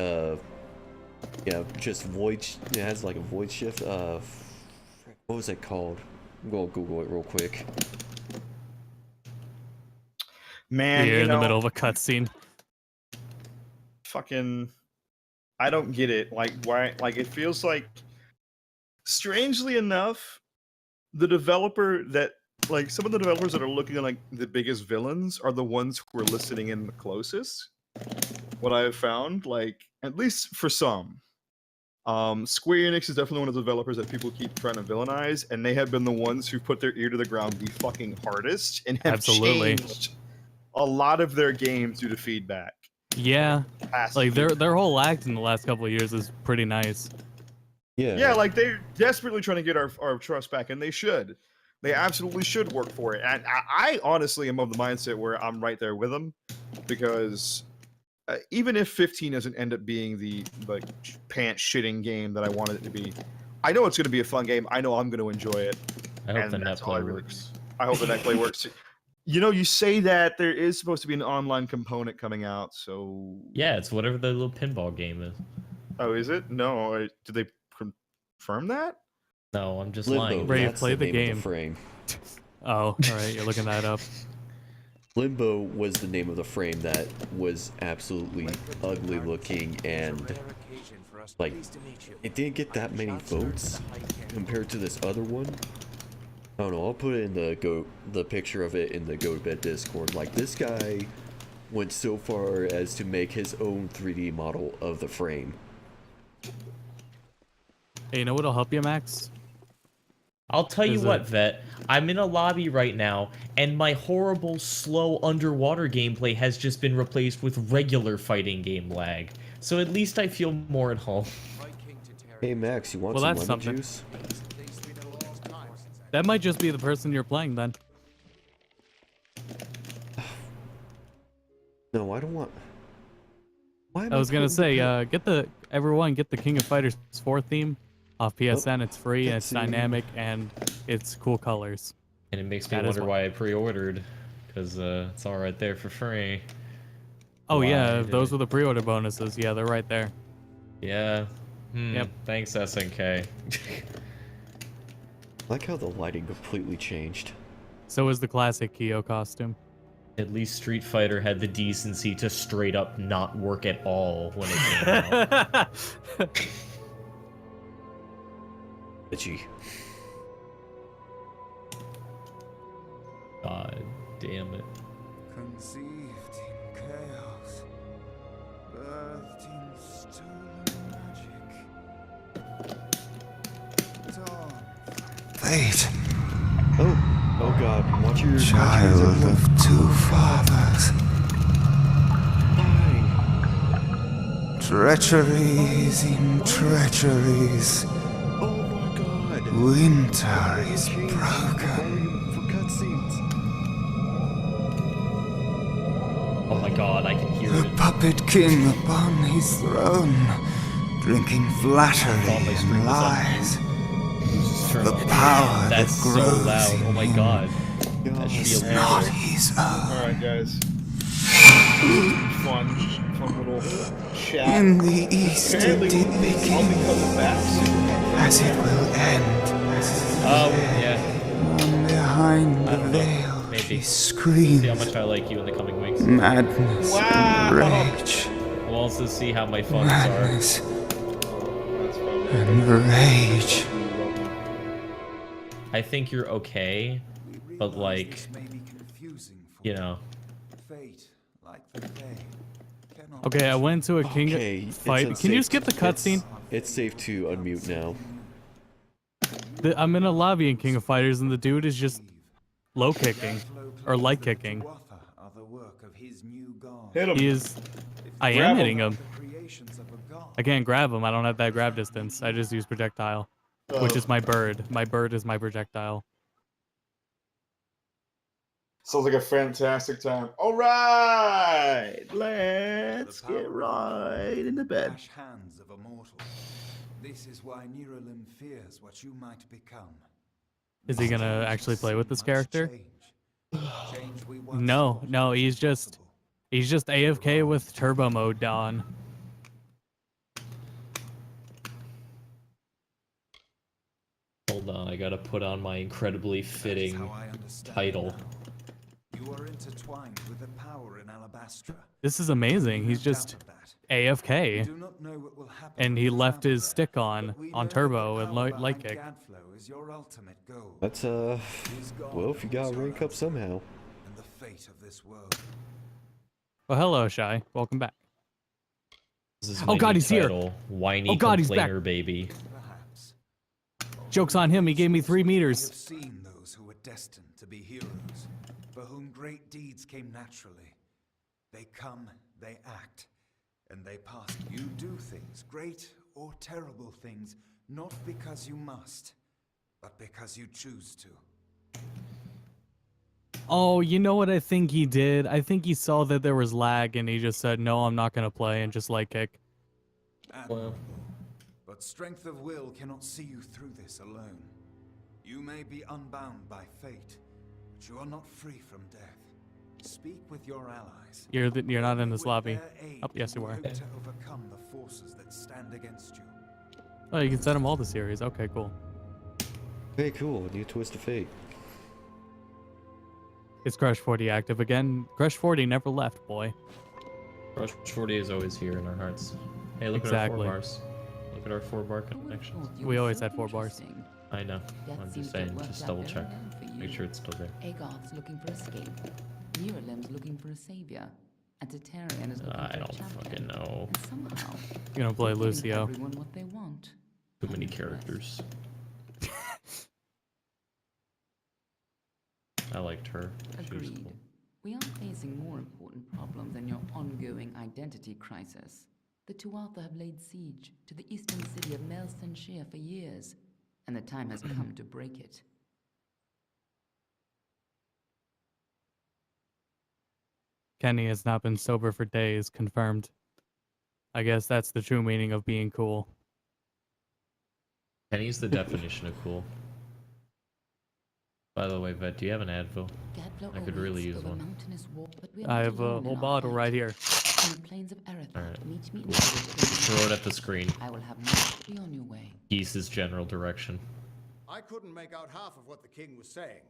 S1: yeah, just void. It has like a void shift. What was it called? I'm gonna Google it real quick.
S13: Man,
S3: you're in the middle of a cutscene.
S13: Fucking, I don't get it. Like, why? Like, it feels like, strangely enough, the developer that, like, some of the developers that are looking at like the biggest villains are the ones who are listening in the closest. What I have found, like, at least for some, Square Enix is definitely one of the developers that people keep trying to villainize, and they have been the ones who put their ear to the ground the fucking hardest and have changed a lot of their games due to feedback.
S3: Yeah, like their whole act in the last couple of years is pretty nice.
S13: Yeah, like they're desperately trying to get our trust back, and they should. They absolutely should work for it. And I honestly am of the mindset where I'm right there with them, because even if 15 doesn't end up being the like pants shitting game that I wanted it to be, I know it's going to be a fun game. I know I'm going to enjoy it.
S2: I hope the net play works.
S13: I hope the net play works. You know, you say that there is supposed to be an online component coming out, so...
S2: Yeah, it's whatever the little pinball game is.
S13: Oh, is it? No, did they confirm that?
S2: No, I'm just
S1: Limbo,
S2: lying.
S3: Rave, play the
S1: name of
S3: game.
S1: the frame.
S3: Oh, alright, you're looking that up.
S1: Limbo was the name of the frame that was absolutely ugly looking, and like it didn't get that many votes compared to this other one. I don't know, I'll put it in the picture of it in the Go to Bed Discord. Like, this guy went so far as to make his own 3D model of the frame.
S3: Hey, you know what'll help you, Max?
S2: I'll tell you what, Vet. I'm in a lobby right now, and my horrible, slow underwater gameplay has just been replaced with regular fighting game lag. So at least I feel more at home.
S1: Hey Max, you want some lemon juice?
S3: That might just be the person you're playing then.
S1: No, I don't want. Why am
S3: I was gonna
S1: putting the
S3: say, get the King of Fighters 4 theme off PSN. It's free and it's
S1: cutscene.
S3: dynamic and it's cool colors.
S2: And it makes me
S3: That is
S2: wonder
S3: what-
S2: why I pre-ordered, because it's all right there for free.
S3: Oh
S2: Why
S3: yeah,
S2: did
S3: those
S2: it-
S3: were the pre-order bonuses. Yeah, they're right there.
S2: Yeah.
S3: Yep.
S2: Thanks, SNK.
S1: I like how the lighting completely changed.
S3: So is the classic Kyo costume.
S2: At least Street Fighter had the decency to straight up not work at all when it came out.
S1: Itchy.
S2: God damn it.
S14: Conceived in chaos, birthed in stolen magic. Dawn. Fate.
S1: Oh God! Watch your
S14: Child of two fathers. Treacheries in treacheries.
S1: Oh my God!
S14: Winter is broken.
S1: For cutscenes.
S2: Oh my God, I can hear
S14: The
S2: it.
S14: puppet king upon his throne, drinking flattery and lies. The power
S2: That's
S14: that
S2: so
S14: grows
S2: loud. Oh my
S14: in
S2: God. That should
S14: is
S2: be a
S14: not
S2: leader.
S14: his own.
S13: Alright, guys. Fun little chat.
S14: In the east
S13: Apparently,
S14: it did
S13: I'll
S14: begin,
S13: be coming back soon.
S14: as it will end.
S2: Oh, yeah.
S14: From behind
S2: I
S14: the
S2: don't know.
S14: veil,
S2: Maybe.
S14: she
S2: See how
S14: screams.
S2: much I like you in the coming weeks.
S14: Madness
S13: Wow.
S14: and rage.
S2: We'll also see how my funds are.
S14: Madness and rage.
S2: I think you're okay, but like, you know.
S14: Fate, like the Fae, cannot
S3: Okay, I went to a King
S1: Okay,
S3: of
S1: it's
S3: Fight. Can you
S1: unsafe
S3: skip the
S1: to-
S3: cutscene?
S1: It's safe to unmute now.
S3: I'm in a lobby in King of Fighters, and the dude is just low kicking or light kicking.
S14: are the work of his new god.
S13: Hit him.
S3: He is. I
S13: Grab
S3: am
S13: him.
S3: hitting him.
S14: Creations of a god.
S3: I can't grab him. I don't have that grab distance. I just use projectile, which is my bird. My bird is my projectile.
S13: Sounds like a fantastic time. Alright! Let's get right into bed.
S14: Flash hands of a mortal. This is why Nerolim fears what you might become.
S3: Is he gonna actually play with this character?
S14: Change we once
S3: No,
S14: thought
S3: no.
S14: was
S3: He's just AFK with turbo mode on.
S2: Hold on, I gotta put on my incredibly fitting
S14: how I understand
S2: title.
S14: now. You are intertwined with the power in Alabastra.
S3: This is amazing. He's just AFK,
S14: Do not know what will happen
S3: and he
S14: when
S3: left
S14: you
S3: his
S14: travel
S3: stick
S14: there,
S3: on
S14: but we know that
S3: turbo
S14: the
S3: and
S14: power
S3: light
S14: behind
S3: kick.
S14: Gadflow is your ultimate goal.
S1: That's well, if you gotta rank up somehow.
S14: And the fate of this world.
S3: Oh, hello, Shy. Welcome back.
S2: This is
S3: Oh,
S2: my
S3: God,
S2: new
S3: he's here.
S2: title, Whiny
S3: Oh, God, he's back.
S2: Complainer Baby.
S14: Perhaps.
S3: Joke's on him. He gave me 3
S14: We have
S3: meters.
S14: seen those who were destined to be heroes, for whom great deeds came naturally. They come, they act, and they pass. You do things, great or terrible things, not because you must, but because you choose to.
S3: Oh, you know what I think he did? I think he saw that there was lag and he just said, no, I'm not going to play, and just light kick.
S14: Admirable. But strength of will cannot see you through this alone. You may be unbound by fate, but you are not free from death. Speak with your allies.
S3: You're not in this
S14: With
S3: lobby.
S14: their aid,
S3: Oh, yes, you are.
S14: hope to overcome the forces that stand against you.
S3: Oh, you can send him all the series. Okay, cool.
S1: Hey, cool. New twist of fate.
S3: Is Crush 40 active again? Crush 40 never left, boy.
S2: Rush 40 is always here in our hearts. Hey, look
S3: Exactly.
S2: at our 4 bars. Look at our 4 bar connections.
S3: We always had 4 bars.
S2: I know.
S9: That
S2: I'm
S9: seems
S2: just
S9: to have
S2: saying,
S9: worked
S2: just
S9: out
S2: double
S9: very
S2: check.
S9: well for
S2: Make
S9: you.
S2: sure it's still there.
S9: Agoth's looking for escape. Nerolim's looking for a savior. And Tatarian is looking
S2: I
S9: for a
S2: don't
S9: champion.
S2: fucking know.
S9: And somehow,
S3: You're gonna play
S9: they're giving
S3: Lucio.
S9: everyone what they want.
S2: Too many characters. I liked her. She was
S9: Agreed.
S2: cool.
S9: We are facing more important problems than your ongoing identity crisis. The Tuatha have laid siege to the eastern city of Mel Senshir for years, and the time has come to break it.
S3: Kenny has not been sober for days. Confirmed. I guess that's the true meaning of being cool.
S2: Kenny's the definition of cool. By the way, Vet, do you have an Advil? I could really use one.
S3: I have a whole bottle right here.
S2: Alright. Cool. Throw it at the screen.
S9: I will have much be on your way.
S2: East's general direction.
S7: I couldn't make out half of what the king was saying,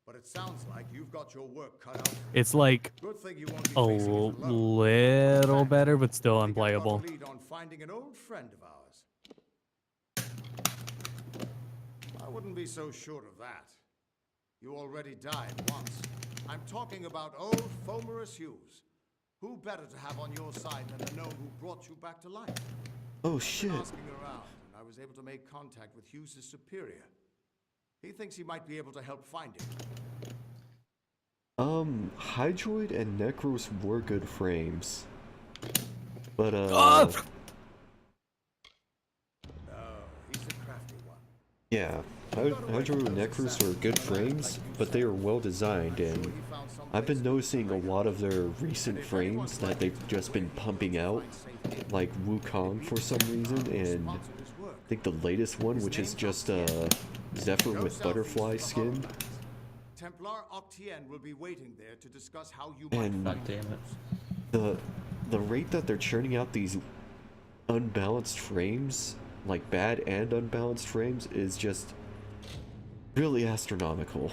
S7: but it sounds like you've got your work cut out.
S3: It's like
S7: Good thing you won't be
S3: a
S7: facing it alone.
S3: little better, but still
S7: I think I've got
S3: unplayable.
S7: a lead on finding an old friend of ours. I wouldn't be so sure of that. You already died once. I'm talking about old Fomerus Hughes. Who better to have on your side than the gnome who brought you back to life?
S1: Oh
S7: I've
S1: shit.
S7: been asking around, and I was able to make contact with Hughes' superior. He thinks he might be able to help find him.
S1: Hydroid and Necros were good frames. But,
S7: No, he's a crafty one.
S1: yeah, Hydroid and Necros are good frames, but they are well designed, and I've been noticing a lot of their recent frames that they've just been pumping out, like Wukong for some reason, and I think the latest one, which is just, Zephyr with butterfly skin.
S7: Templar Octien will be waiting there to discuss how you
S1: And
S7: might
S2: damn
S1: the rate that they're churning out these unbalanced frames, like bad and unbalanced frames, is just really astronomical.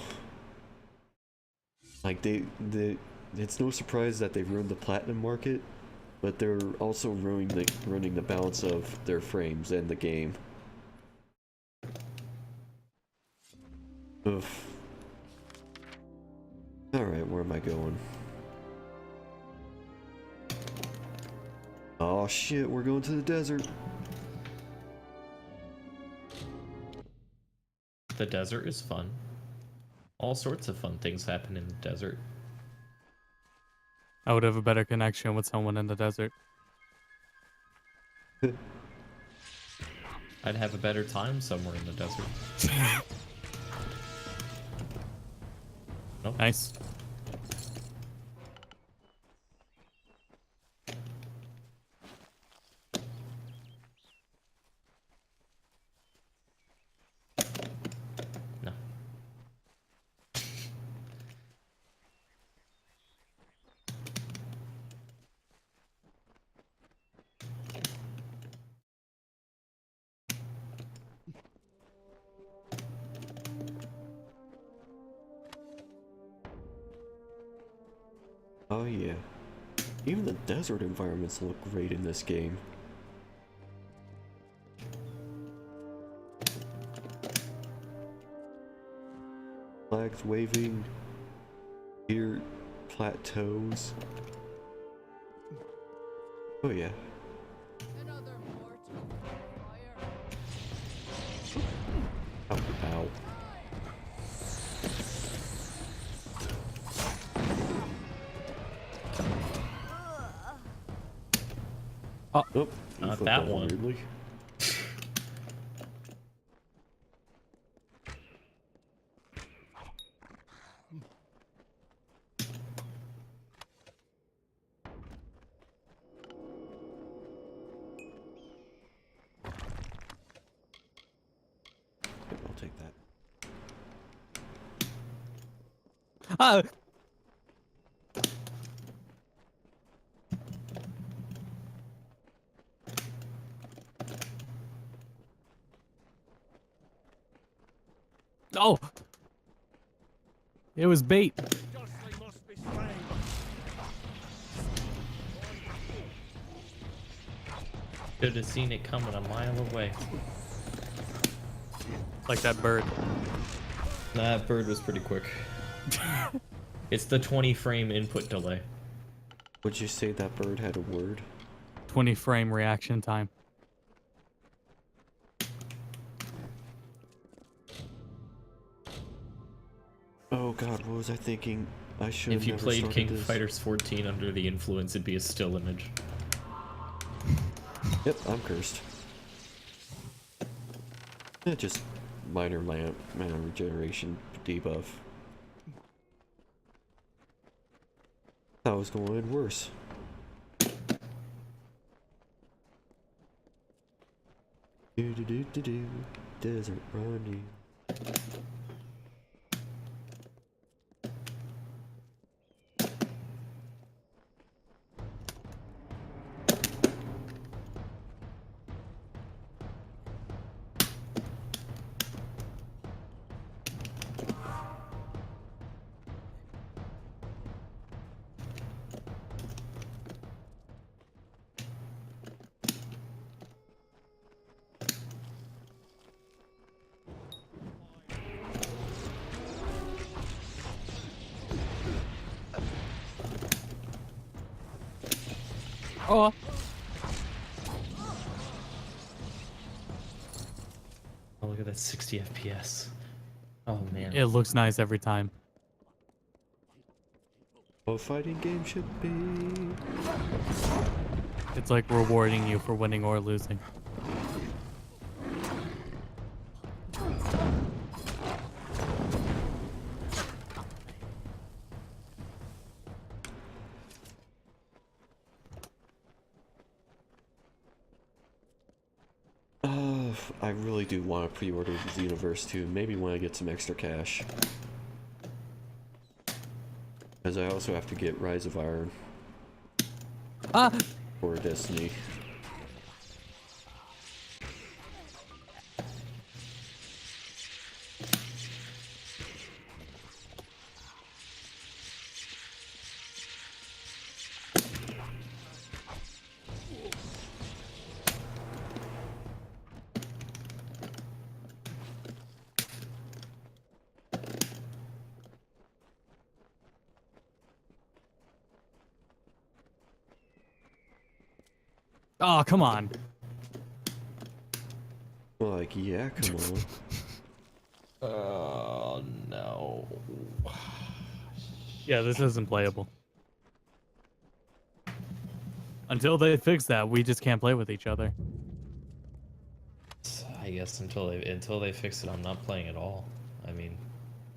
S1: Like it's no surprise that they've ruined the platinum market, but they're also ruining the balance of their frames and the game. Oof. Alright, where am I going? Oh shit, we're going to the desert.
S2: The desert is fun. All sorts of fun things happen in the desert.
S3: I would have a better connection with someone in the desert.
S2: I'd have a better time somewhere in the desert. Nope.
S3: Nice.
S2: No.
S1: Oh yeah. Even the desert environments look great in this game. Flags waving, deer plateaus. Oh yeah. Ow, ow.
S3: Oh,
S1: nope.
S2: Not that one.
S1: Weirdly. I'll take that.
S3: Oh! It was bait.
S2: Should have seen it coming a mile away.
S3: Like that bird.
S2: That bird was pretty quick. It's the 20 frame input delay.
S1: Would you say that bird had a word?
S3: 20 frame reaction time.
S1: Oh god, what was I thinking? I should have
S2: If you
S1: never
S2: played
S1: started
S2: King
S1: this.
S2: Fighters 14 under the influence, it'd be a still image.
S1: Yep, I'm cursed. Just minor mana regeneration debuff. That was going to end worse. Do do do do do. Desert running.
S3: Oh.
S2: Oh, look at that 60 FPS. Oh man.
S3: It looks nice every time.
S1: A fighting game should be.
S3: It's like rewarding you for winning or losing.
S1: I really do want to pre-order Xenoverse 2, maybe when I get some extra cash. Because I also have to get Rise of Iron. For Destiny.
S3: Oh, come on.
S1: Like, yeah, come on.
S2: Oh no.
S3: Yeah, this isn't playable. Until they fix that, we just can't play with each other.
S2: I guess until they fix it, I'm not playing at all. I mean,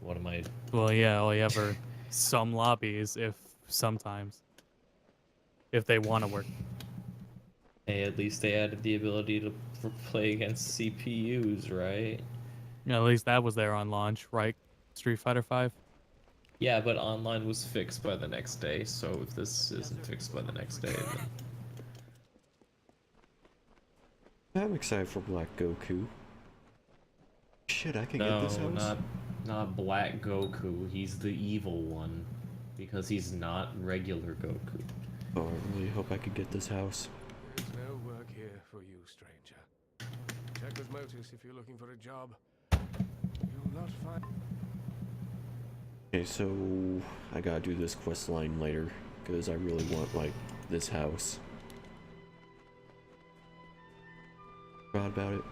S2: what am I?
S3: Well, yeah, only ever some lobbies, if sometimes. If they want to work.
S2: Hey, at least they added the ability to play against CPUs, right?
S3: Yeah, at least that was there on launch, right? Street Fighter 5.
S2: Yeah, but online was fixed by the next day, so if this isn't fixed by the next day, then...
S1: I'm excited for Black Goku. Shit, I can
S2: no,
S1: get this house?
S2: not Black Goku. He's the evil one, because he's not regular Goku.
S1: Oh, I really hope I can get this house.
S5: There's no work here for you, stranger. Check with Motus if you're looking for a job. You'll not find...
S1: Okay, so I gotta do this quest line later, because I really want, like, this house. Forgot about it.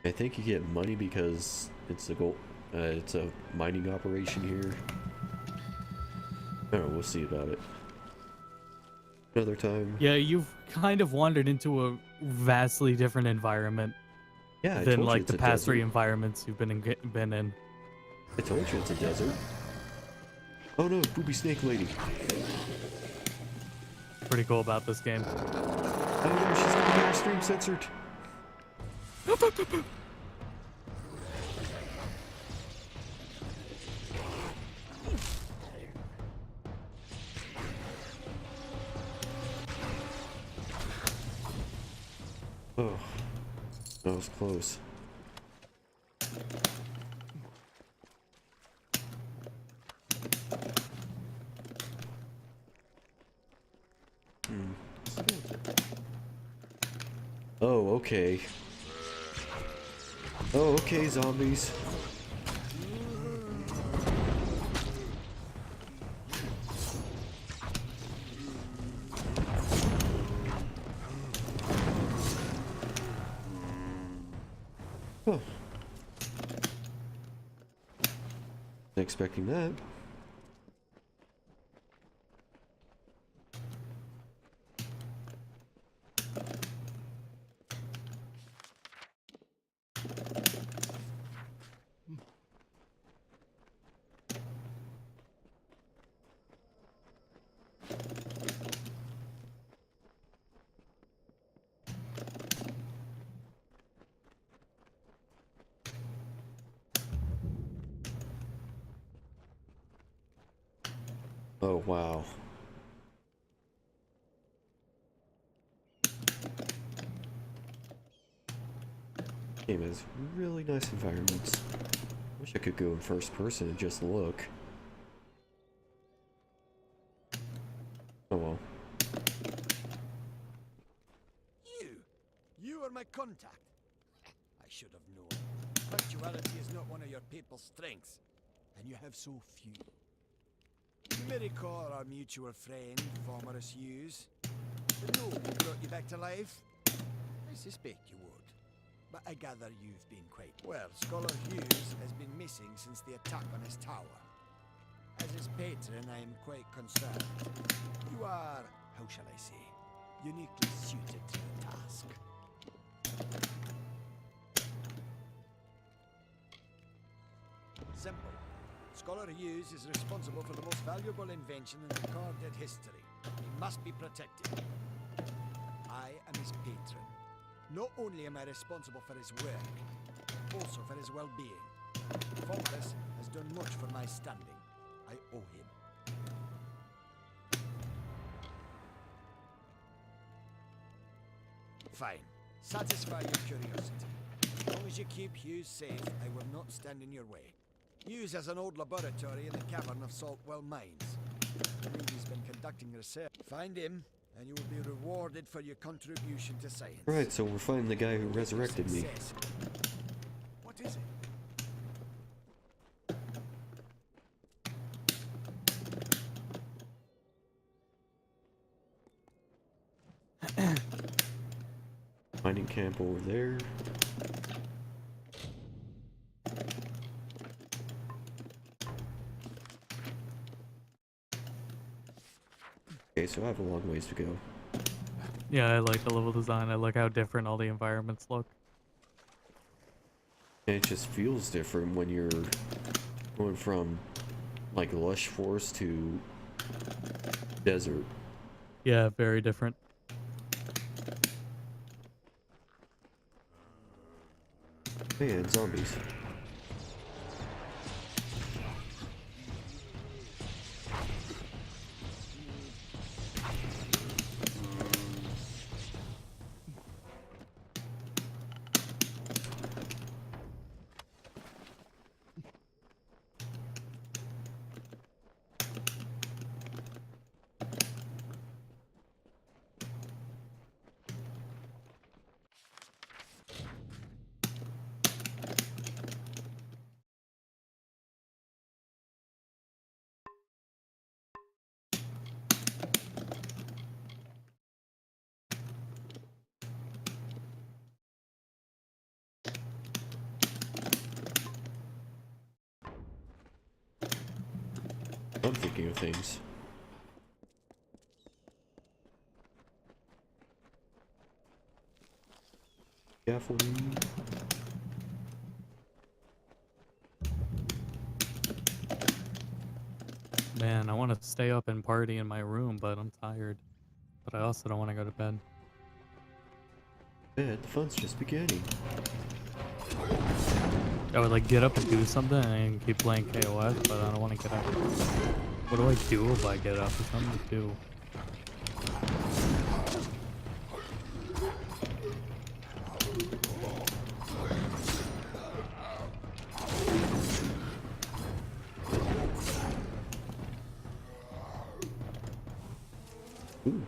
S1: I think you get money because it's a gold, it's a mining operation here. I don't know, we'll see about it. Another time.
S3: Yeah, you've kind of wandered into a vastly different environment
S1: Yeah, I
S3: than
S1: told you
S3: like
S1: it's
S3: the
S1: a
S3: past three
S1: desert.
S3: environments you've been in.
S1: I told you it's a desert. Oh no, booby snake lady.
S3: Pretty cool about this game.
S1: Oh no, she's gonna be our stream censored. Oh, that was close. Oh, okay. Oh, okay, zombies. Oh. Not expecting that. Oh, wow. Game has really nice environments. Wish I could go in first person and just look. Oh well.
S15: You are my contact. I should have known. Punctuality is not one of your people's strengths, and you have so few. You may recall our mutual friend, Vomerus Hughes. The gnome who brought you back to life? I suspect you would. But I gather you've been quite... Well, Scholar Hughes has been missing since the attack on his tower. As his patron, I am quite concerned. You are, how shall I say, uniquely suited to the task. Simple. Scholar Hughes is responsible for the most valuable invention in recorded history. He must be protected. I am his patron. Not only am I responsible for his work, but also for his well-being. Vomerus has done much for my standing. I owe him. Fine. Satisfy your curiosity. As long as you keep Hughes safe, I will not stand in your way. Hughes has an old laboratory in the cavern of Saltwell Mines. I believe he's been conducting research. Find him, and you will be rewarded for your contribution to science.
S1: Right, so we're finding the guy who resurrected me.
S15: What is it?
S1: Mining camp over there. Okay, so I have a long ways to go.
S3: Yeah, I like the level design. I like how different all the environments look.
S1: And it just feels different when you're going from like lush forest to desert.
S3: Yeah, very different.
S1: Man, zombies. I'm thinking of things. Scaffolding.
S3: Man, I want to stay up and party in my room, but I'm tired. But I also don't want to go to bed.
S1: Man, the fun's just beginning.
S3: I would like get up and do something and keep playing KOF, but I don't want to get up. What do I do if I get up? There's something to do.
S1: Ooh.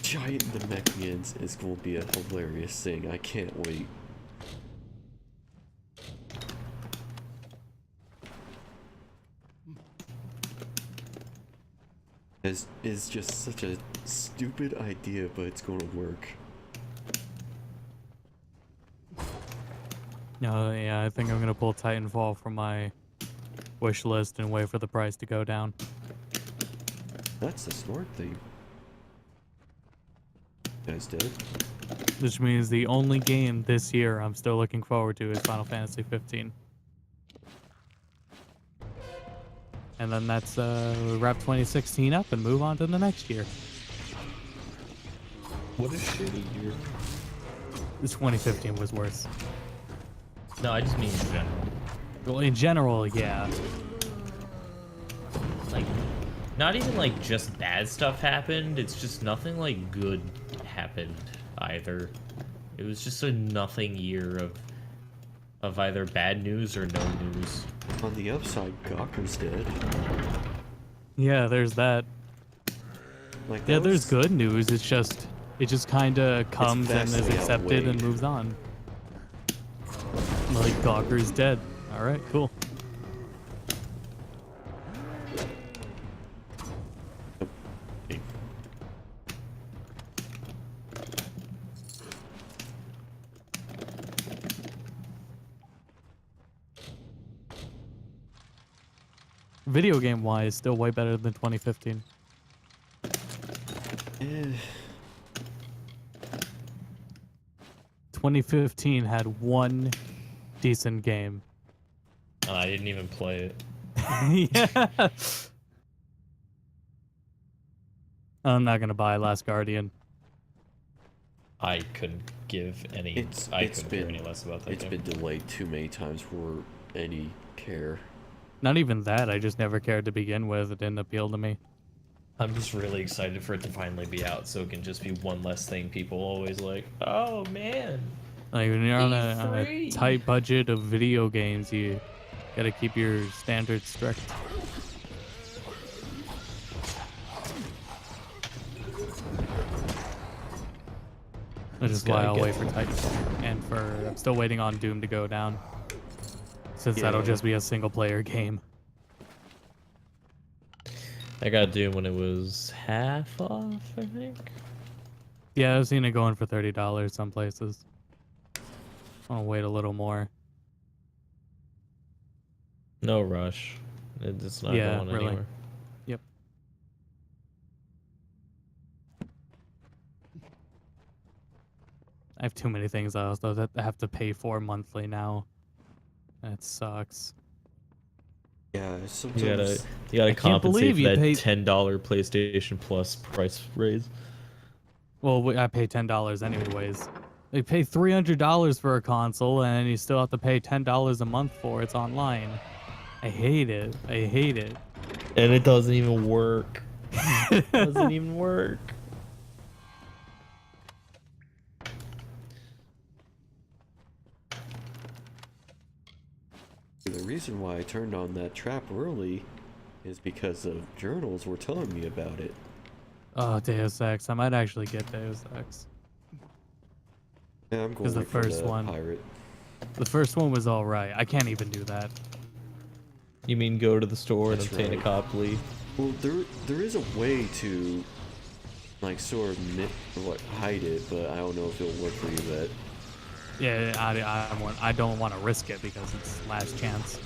S1: Giant Namekians is going to be a hilarious thing. I can't wait. It's just such a stupid idea, but it's going to work.
S3: No, yeah, I think I'm gonna pull Titanfall from my wish list and wait for the price to go down.
S1: That's the smart thing. Guys did.
S3: Which means the only game this year I'm still looking forward to is Final Fantasy 15. And then that's wrap 2016 up and move on to the next year.
S1: What a shitty year.
S3: This 2015 was worse.
S2: No, I just mean in general.
S3: Well, in general, yeah.
S2: Like, not even like just bad stuff happened. It's just nothing like good happened either. It was just a nothing year of either bad news or no news.
S1: On the upside, Gawker's dead.
S3: Yeah, there's that.
S1: Like,
S3: Yeah,
S1: that
S3: there's
S1: was-
S3: good news. It just kind of comes and is
S1: vastly
S3: accepted and
S1: outweighed.
S3: moves on. Like Gawker's dead. All right, cool. Video game wise, still way better than 2015.
S1: Eh.
S3: 2015 had one decent game.
S2: I didn't even play it.
S3: Yeah. I'm not gonna buy Last Guardian.
S2: I couldn't give any. I couldn't care any less about that
S1: It's
S2: game.
S1: been delayed too many times for any care.
S3: Not even that. I just never cared to begin with. It didn't appeal to me.
S2: I'm just really excited for it to finally be out, so it can just be one less thing people always like. Oh man.
S3: Like when you're on a
S2: E3.
S3: tight budget of video games, you gotta keep your standards strict. Which is why I'll wait for Titanfall, and I'm still waiting on Doom to go down, since that'll
S2: Yeah.
S3: just be a single player game.
S2: I got Doom when it was half off, I think.
S3: Yeah, I've seen it going for $30 some places. I'll wait a little more.
S2: No rush. It's not
S3: Yeah,
S2: going
S3: really.
S2: anywhere.
S3: Yep. I have too many things else though that I have to pay for monthly now. That sucks.
S1: Yeah,
S2: You
S1: sometimes
S2: gotta
S3: I can't
S2: compensate
S3: believe
S2: for
S3: you
S2: that
S3: paid-
S2: $10 PlayStation Plus price raise.
S3: Well, I pay $10 anyways. You pay $300 for a console, and you still have to pay $10 a month for it. It's online. I hate it. I hate it.
S2: And it doesn't even work. It doesn't even work.
S1: The reason why I turned on that trap early is because of journals were telling me about it.
S3: Oh, Deus Ex. I might actually get Deus Ex.
S1: Yeah, I'm going
S3: Because the
S1: for
S3: first one,
S1: pirate.
S3: the first one was all right. I can't even do that.
S2: You mean go to the store and
S1: That's
S2: obtain
S1: right.
S2: a copy?
S1: Well, there is a way to, like, sort of hide it, but I don't know if it'll work for you. That
S3: Yeah, I don't want to risk it because it's last chance.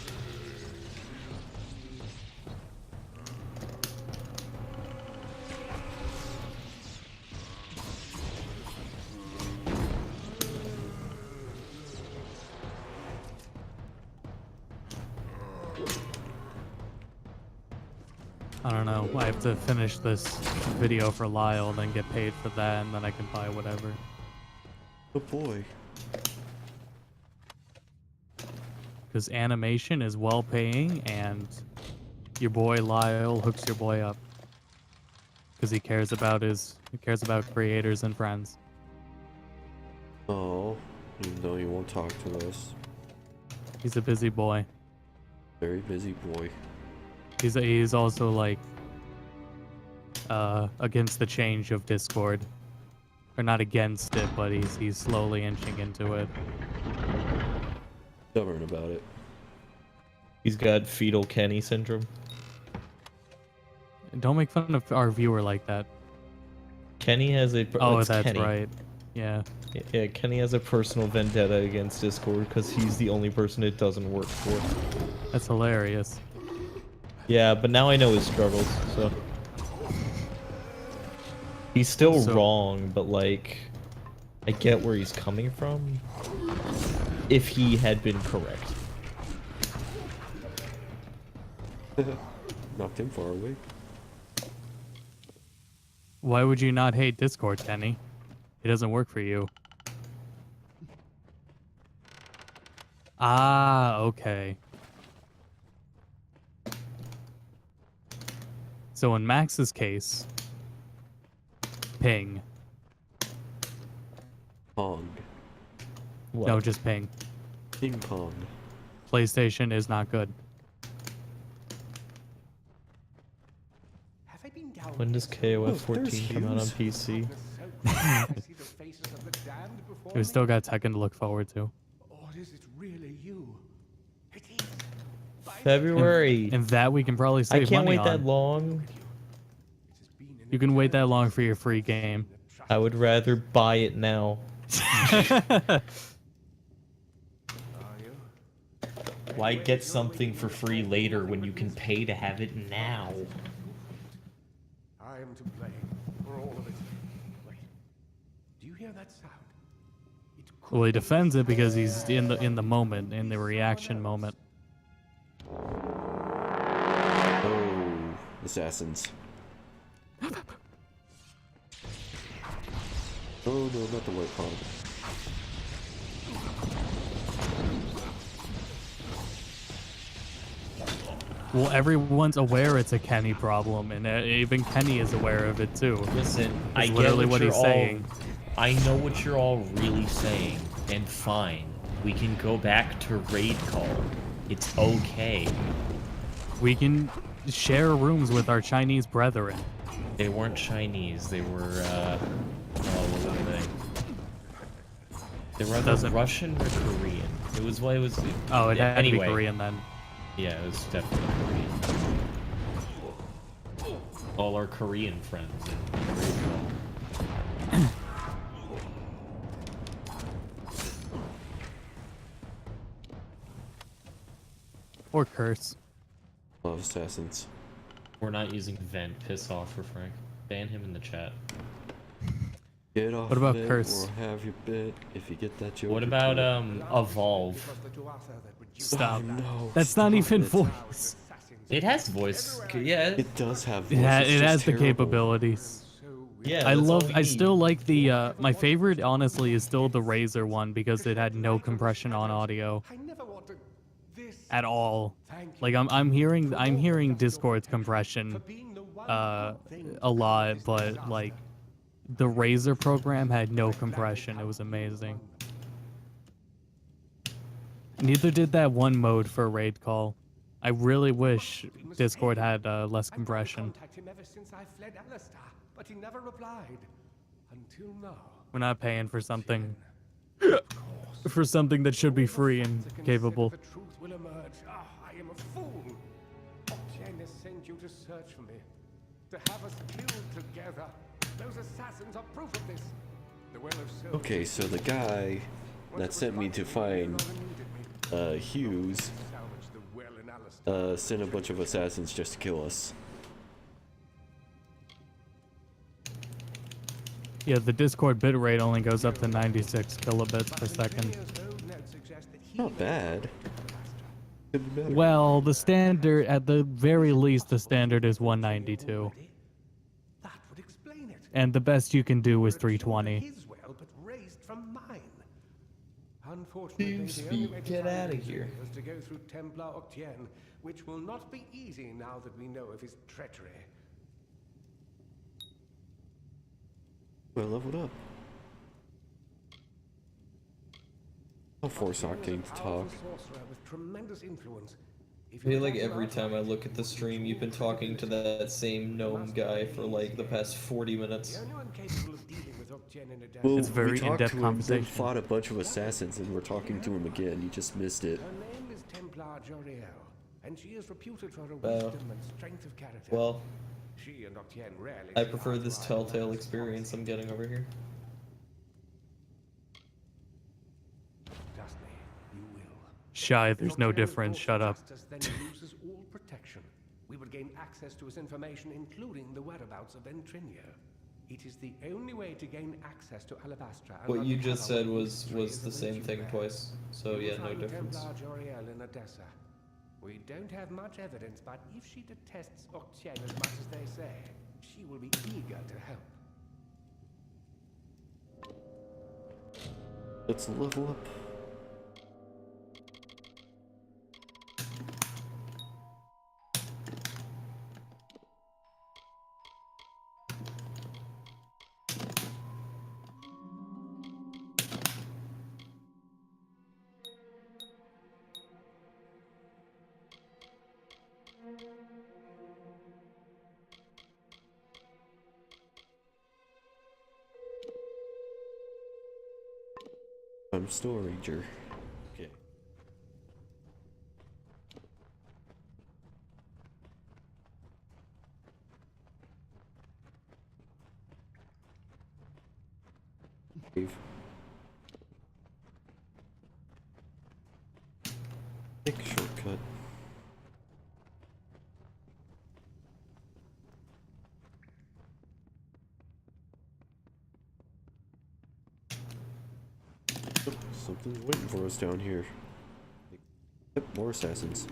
S3: I don't know. I have to finish this video for Lyle, then get paid for that, and then I can buy whatever.
S1: oh boy,
S3: Because animation is well paying, and your boy Lyle hooks your boy up. Because he cares about creators and friends.
S1: oh, even though he won't talk to us,
S3: He's a busy boy.
S1: very busy boy.
S3: He's also like against the change of Discord, or not against it, but he's slowly inching into it.
S1: Stubborn about it.
S2: He's got fetal Kenny syndrome.
S3: Don't make fun of our viewer like that.
S2: Kenny has a.
S3: Oh,
S2: it's
S3: that's
S2: Kenny.
S3: right. Yeah.
S2: Yeah, Kenny has a personal vendetta against Discord because he's the only person it doesn't work for.
S3: That's hilarious.
S2: Yeah, but now I know his struggles, so. He's still wrong, but like, I get where he's coming from. If he had been correct.
S1: Knocked him far away.
S3: Why would you not hate Discord, Kenny? It doesn't work for you. Ah, okay. So in Max's case, ping.
S1: Pong.
S2: What?
S3: No, just ping.
S1: Ping pong.
S3: PlayStation is not good.
S2: When does KOF 14 come out on PC?
S3: We still got Tekken to look forward to.
S10: Or is it really you? It is.
S2: February.
S3: And that we can probably
S2: I
S3: save
S2: can't
S3: money
S2: wait that
S3: on.
S2: long.
S3: You can wait that long for your free game.
S2: I would rather buy it now. Why get something for free later when you can pay to have it now?
S5: I am to blame for all of it. Wait. Do you hear that sound?
S3: Well, he defends it because he's in the moment, in the reaction moment.
S1: Oh, assassins. Oh no, not the white pond.
S3: Well, everyone's aware it's a Kenny problem, and even Kenny is aware of it too.
S2: Listen,
S3: That's
S2: I get
S3: literally
S2: what
S3: what
S2: you're
S3: he's
S2: all,
S3: saying.
S2: I know what you're all really saying, and fine. We can go back to raid call. It's okay.
S3: We can share rooms with our Chinese brethren.
S2: They weren't Chinese. They were, oh, what were they? They were either Russian or Korean. It was what it was.
S3: Oh, it had
S2: anyway.
S3: to be Korean then.
S2: Yeah, it was definitely Korean. All our Korean friends in raid call.
S3: Or curse.
S1: Love assassins.
S2: We're not using vent. Piss off for Frank. Ban him in the chat.
S1: Get off
S3: What about
S1: of it
S3: curse?
S1: or have your bit if you get that joke.
S2: What about evolve?
S3: Stop.
S1: No,
S3: That's not
S1: stop
S3: even
S1: it.
S3: voice.
S2: It has voice. Yeah.
S1: It does have voice.
S3: It
S1: it's just
S3: has the
S1: terrible.
S3: capabilities.
S2: Yeah.
S3: I
S2: that's all
S3: love.
S2: we
S3: I
S2: need.
S3: still like the. My favorite, honestly, is still the Razer one because it had no compression on audio at all. Like I'm hearing Discord's compression, a lot, but like the Razer program had no compression. It was amazing. Neither did that one mode for raid call. I really wish Discord had less compression.
S5: Contact him ever since I fled Alistar, but he never replied. Until now.
S3: We're not paying for something that should be free and capable.
S5: The truth will emerge. Ah, I am a fool. Jen has sent you to search for me, to have us killed together. Those assassins are proof of this. The well of Silver.
S1: Okay, so the guy that sent me to find Hughes sent a bunch of assassins just to kill us.
S3: Yeah, the Discord bitrate only goes up to 96 kilobits per second.
S1: Not bad. Could be better.
S3: Well, the standard, at the very least, the standard is 192. And the best you can do is 320.
S5: His well, but raised from mine. Unfortunately, the only way to
S2: get
S5: find
S2: out of
S5: his
S2: here.
S5: is to go through Templar Octien, which will not be easy now that we know of his treachery.
S1: Well, leveled up. I'll force Octane to talk.
S5: Sorcerer with tremendous influence.
S16: I feel like every time I look at the stream, you've been talking to that same gnome guy for like the past 40 minutes.
S1: Well,
S3: It's very
S1: we talked
S3: in-depth
S1: to him, then
S3: conversation.
S1: fought a bunch of assassins, and we're talking to him again. You just missed it.
S5: Her name is Templar Joriel, and she is reputed for her
S16: Wow.
S5: wisdom and strength of character.
S16: Well,
S5: She and Octien rarely
S16: I
S5: see
S16: prefer
S5: eye to
S16: this
S5: eye.
S16: telltale experience I'm getting over here.
S5: Trust me, you will.
S3: Shy, there's no
S5: Octien
S3: difference.
S5: reports
S3: Shut up.
S5: justice, then loses all protection. We would gain access to his information, including the whereabouts of Ventrinia. It is the only way to gain access to Alabastra. and
S16: What you just
S5: uncover
S16: said
S5: what
S16: was
S5: mystery is
S16: the same
S5: awaiting
S16: thing
S5: there.
S16: twice. So
S5: We will
S16: yeah, no
S5: find
S16: difference.
S5: Templar Joriel in Odessa. We don't have much evidence, but if she detests Octien as much as they say, she will be eager to help.
S1: Let's level up. I'm still a ranger. Okay. Rave. Take a shortcut. Oh, something's waiting for us down here. Yep, more assassins.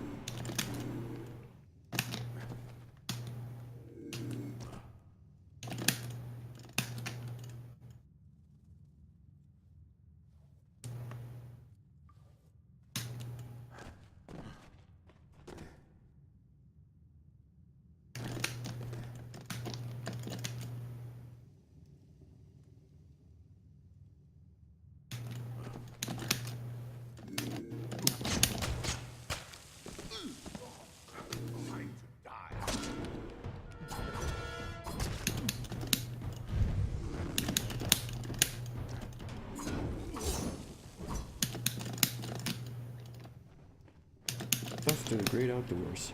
S1: Off to the great outdoors.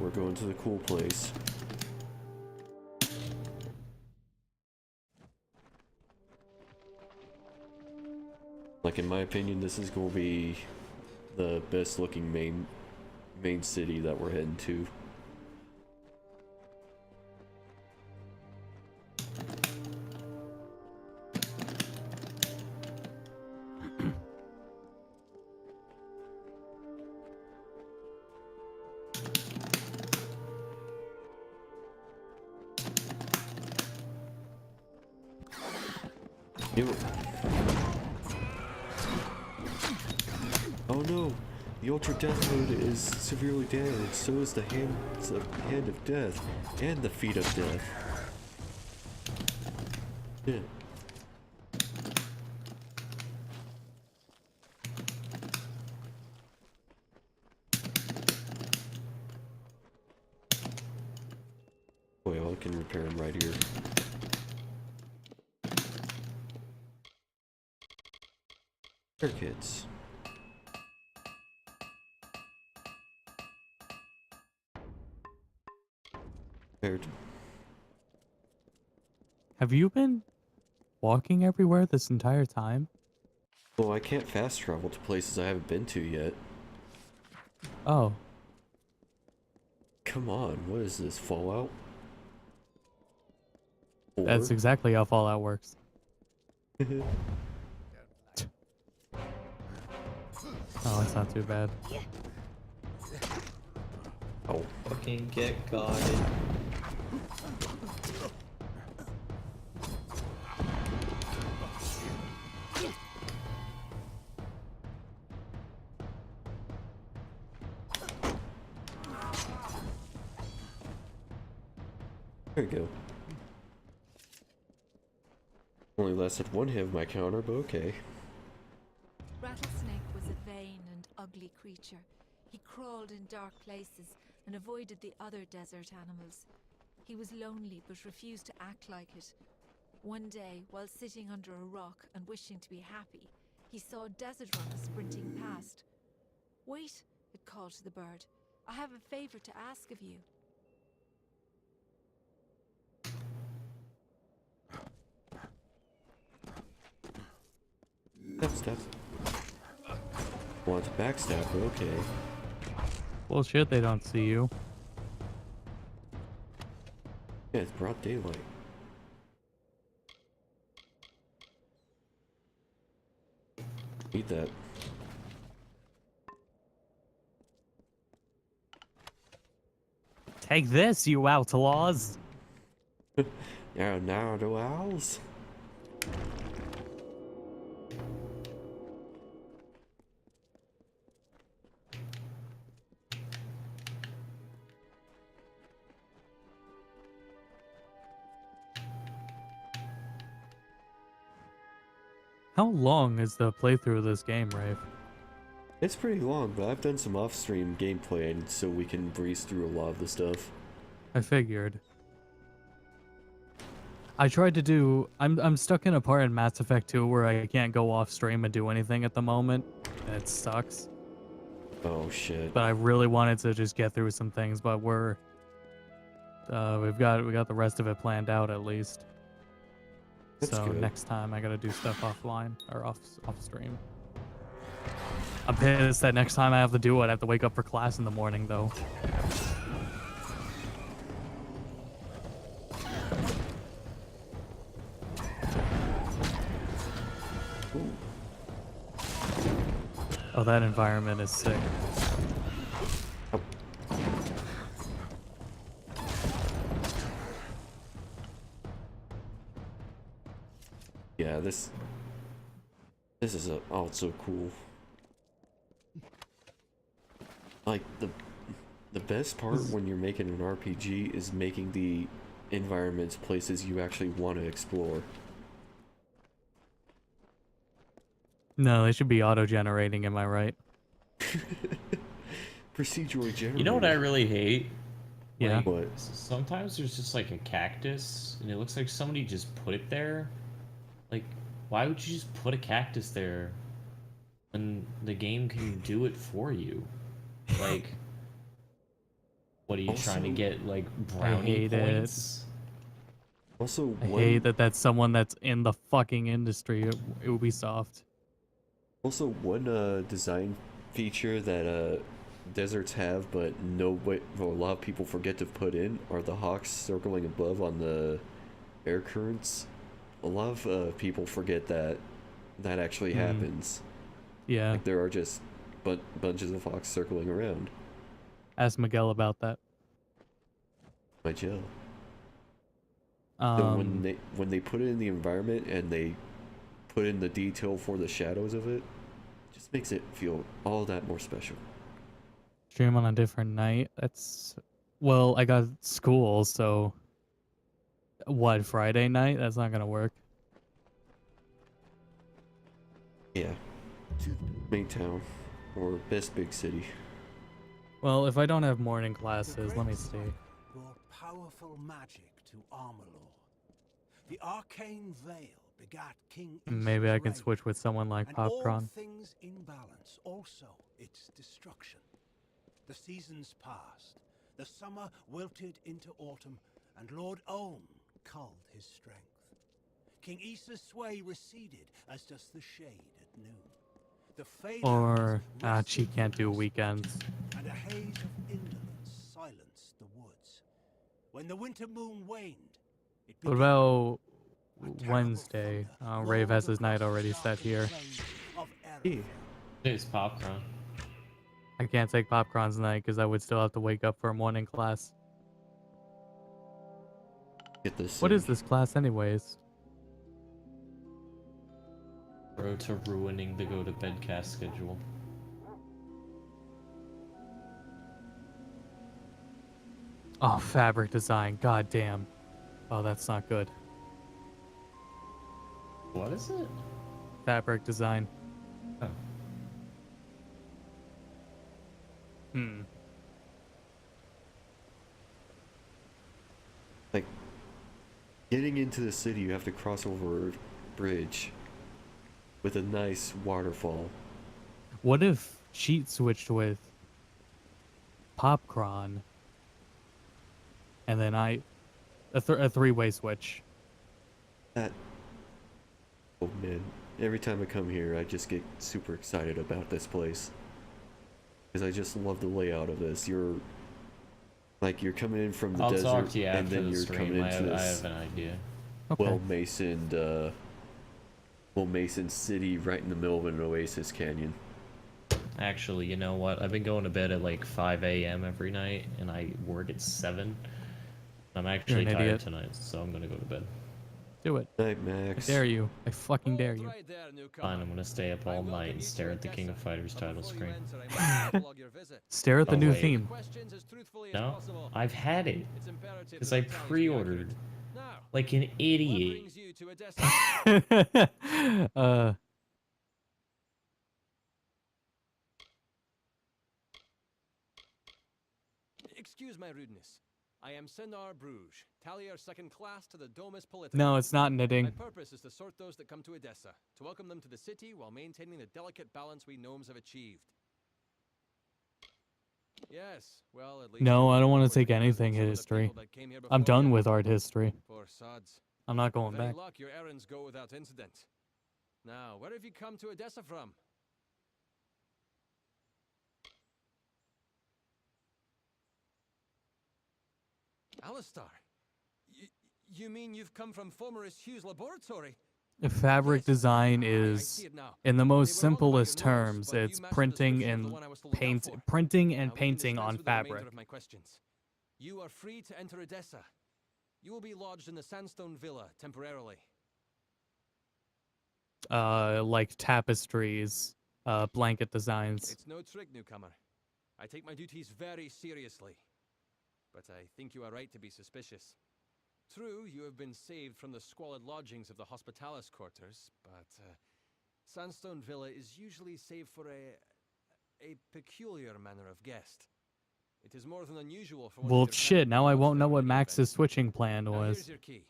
S1: We're going to the cool place. Like, in my opinion, this is going to be the best looking main city that we're heading to. Oh no! The Ultra Death Mode is severely damaged, so is the hand of death, and the feet of death. Yeah. Well, I can repair him right here. Repair kits. Repaired.
S3: Have you been walking everywhere this entire time?
S1: Well, I can't fast travel to places I haven't been to yet.
S3: Oh.
S1: Come on, what is this, Fallout?
S3: That's exactly how Fallout works. Oh, it's not too bad.
S16: Oh, fucking get guarded.
S1: There you go. Only lasted one hit of my counter, but okay.
S4: Rattlesnake was a vain and ugly creature. He crawled in dark places and avoided the other desert animals. He was lonely but refused to act like it. One day, while sitting under a rock and wishing to be happy, he saw a desert runner sprinting past. "Wait," it called to the bird. "I have a favor to ask of you."
S1: Step. Want to backstab, but okay.
S3: Bullshit, they don't see you.
S1: Yeah, it's broad daylight. Need that.
S3: Take this, you outlaws!
S1: Yeah, now the owls.
S3: How long is the playthrough of this game, Rave?
S1: It's pretty long, but I've done some off-stream gameplay, and so we can breeze through a lot of the stuff.
S3: I figured. I tried to do. I'm stuck in a part in Mass Effect 2 where I can't go off stream and do anything at the moment, and it sucks.
S1: Oh shit.
S3: But I really wanted to just get through some things, but we got the rest of it planned out at least.
S1: That's
S3: so
S1: good.
S3: next time I gotta do stuff offline or off stream. I'm pissed that next time I have to do it, I have to wake up for class in the morning though. Oh, that environment is sick.
S1: Yeah, this is also cool. Like the best part when you're making an RPG is making the environments places you actually want to explore.
S3: No, they should be auto-generating, am I right?
S1: Procedurally generated.
S2: You know what I really hate?
S3: Yeah.
S2: Like,
S1: What?
S2: sometimes there's just like a cactus, and it looks like somebody just put it there. Like, why would you just put a cactus there when the game can do it for you? Like, what are you trying to get, like, brownie points?
S1: Also,
S3: I hate that that's someone that's in the fucking industry, Ubisoft.
S1: Also, one design feature that deserts have, but a lot of people forget to put in, are the hawks circling above on the air currents. A lot of people forget that actually happens.
S3: Yeah.
S1: Like, there are just bunches of hawks circling around.
S3: Ask Miguel about that.
S1: My Jill. So when they put it in the environment and they put in the detail for the shadows of it, just makes it feel all that more special.
S3: Stream on a different night. That's, well, I got school, so what, Friday night? That's not gonna work.
S1: Yeah. Main town or best big city.
S3: Well, if I don't have morning classes, let me see.
S10: Brought powerful magic to Amalur. The arcane veil begat King
S3: Maybe I can
S10: Rave,
S3: switch with someone like
S10: and all
S3: Popcorn.
S10: things in balance, also its destruction. The seasons passed, the summer wilted into autumn, and Lord Ohm culled his strength. King Issa's sway receded as does the shade at noon. The fade
S3: Or she can't do weekends.
S10: and a haze of indolence silenced the woods. When the winter moon waned, it
S3: What about Wednesday? Rave has his night already set here.
S2: It's Popcorn.
S3: I can't take Popcorn's night because I would still have to wake up for a morning class.
S1: Get this.
S3: What is this class anyways?
S2: Road to ruining the go to bed cast schedule.
S3: Oh, fabric design. God damn. Oh, that's not good.
S2: What is it?
S3: Fabric design.
S2: Oh.
S1: Like, getting into the city, you have to cross over a bridge with a nice waterfall.
S3: What if cheat switched with Popcorn and then a three-way switch?
S1: That. Oh man, every time I come here, I just get super excited about this place. Because I just love the layout of this. You're coming in from the
S2: I'll
S1: desert,
S2: talk to you
S1: and
S2: after
S1: then
S2: the
S1: you're
S2: stream.
S1: coming
S2: I
S1: into
S2: have
S1: this
S2: an idea.
S3: Okay.
S1: well-masoned city right in the middle of an oasis canyon.
S2: Actually, you know what? I've been going to bed at like 5 a.m. every night, and I work at 7. I'm actually
S3: an
S2: tired
S3: idiot.
S2: tonight, so I'm gonna go to bed.
S3: Do it.
S1: Night, Max.
S3: I dare you. I fucking dare you.
S2: Fine, I'm gonna stay up all night and stare at the King of Fighters title screen.
S3: Stare at the
S2: Oh,
S3: new
S2: wait.
S3: theme.
S2: No, I've had it. Because I pre-ordered. Like an idiot.
S17: Excuse my rudeness. I am Senar Bruges, Tallier second class to the Domus Politica.
S3: No, it's not knitting.
S17: My purpose is to sort those that come to Edessa, to welcome them to the city while maintaining the delicate balance we gnomes have achieved. Yes, well, at least
S3: No, I don't want to take
S17: some of the
S3: anything
S17: people
S3: history.
S17: that came here
S3: I'm
S17: before
S3: done
S17: you.
S3: with art history.
S17: Poor sods.
S3: I'm not going
S17: With any
S3: back.
S17: luck, your errands go without incident. Now, where have you come to Edessa from? Alistar, you mean you've come from Fomerus Hugh's laboratory?
S3: Fabric design is, in the most simplest terms, it's printing and painting on fabric.
S17: Of my questions. You are free to enter Edessa. You will be lodged in the Sandstone Villa temporarily.
S3: Like tapestries, blanket designs.
S17: It's no trick, newcomer. I take my duties very seriously. But I think you are right to be suspicious. True, you have been saved from the squalid lodgings of the Hospitalis quarters, but Sandstone Villa is usually saved for a peculiar manner of guest. It is more than unusual for one
S3: Well,
S17: of your
S3: shit, now I won't know what Max's
S17: events.
S3: switching plan
S17: Now
S3: was.
S17: here's your key.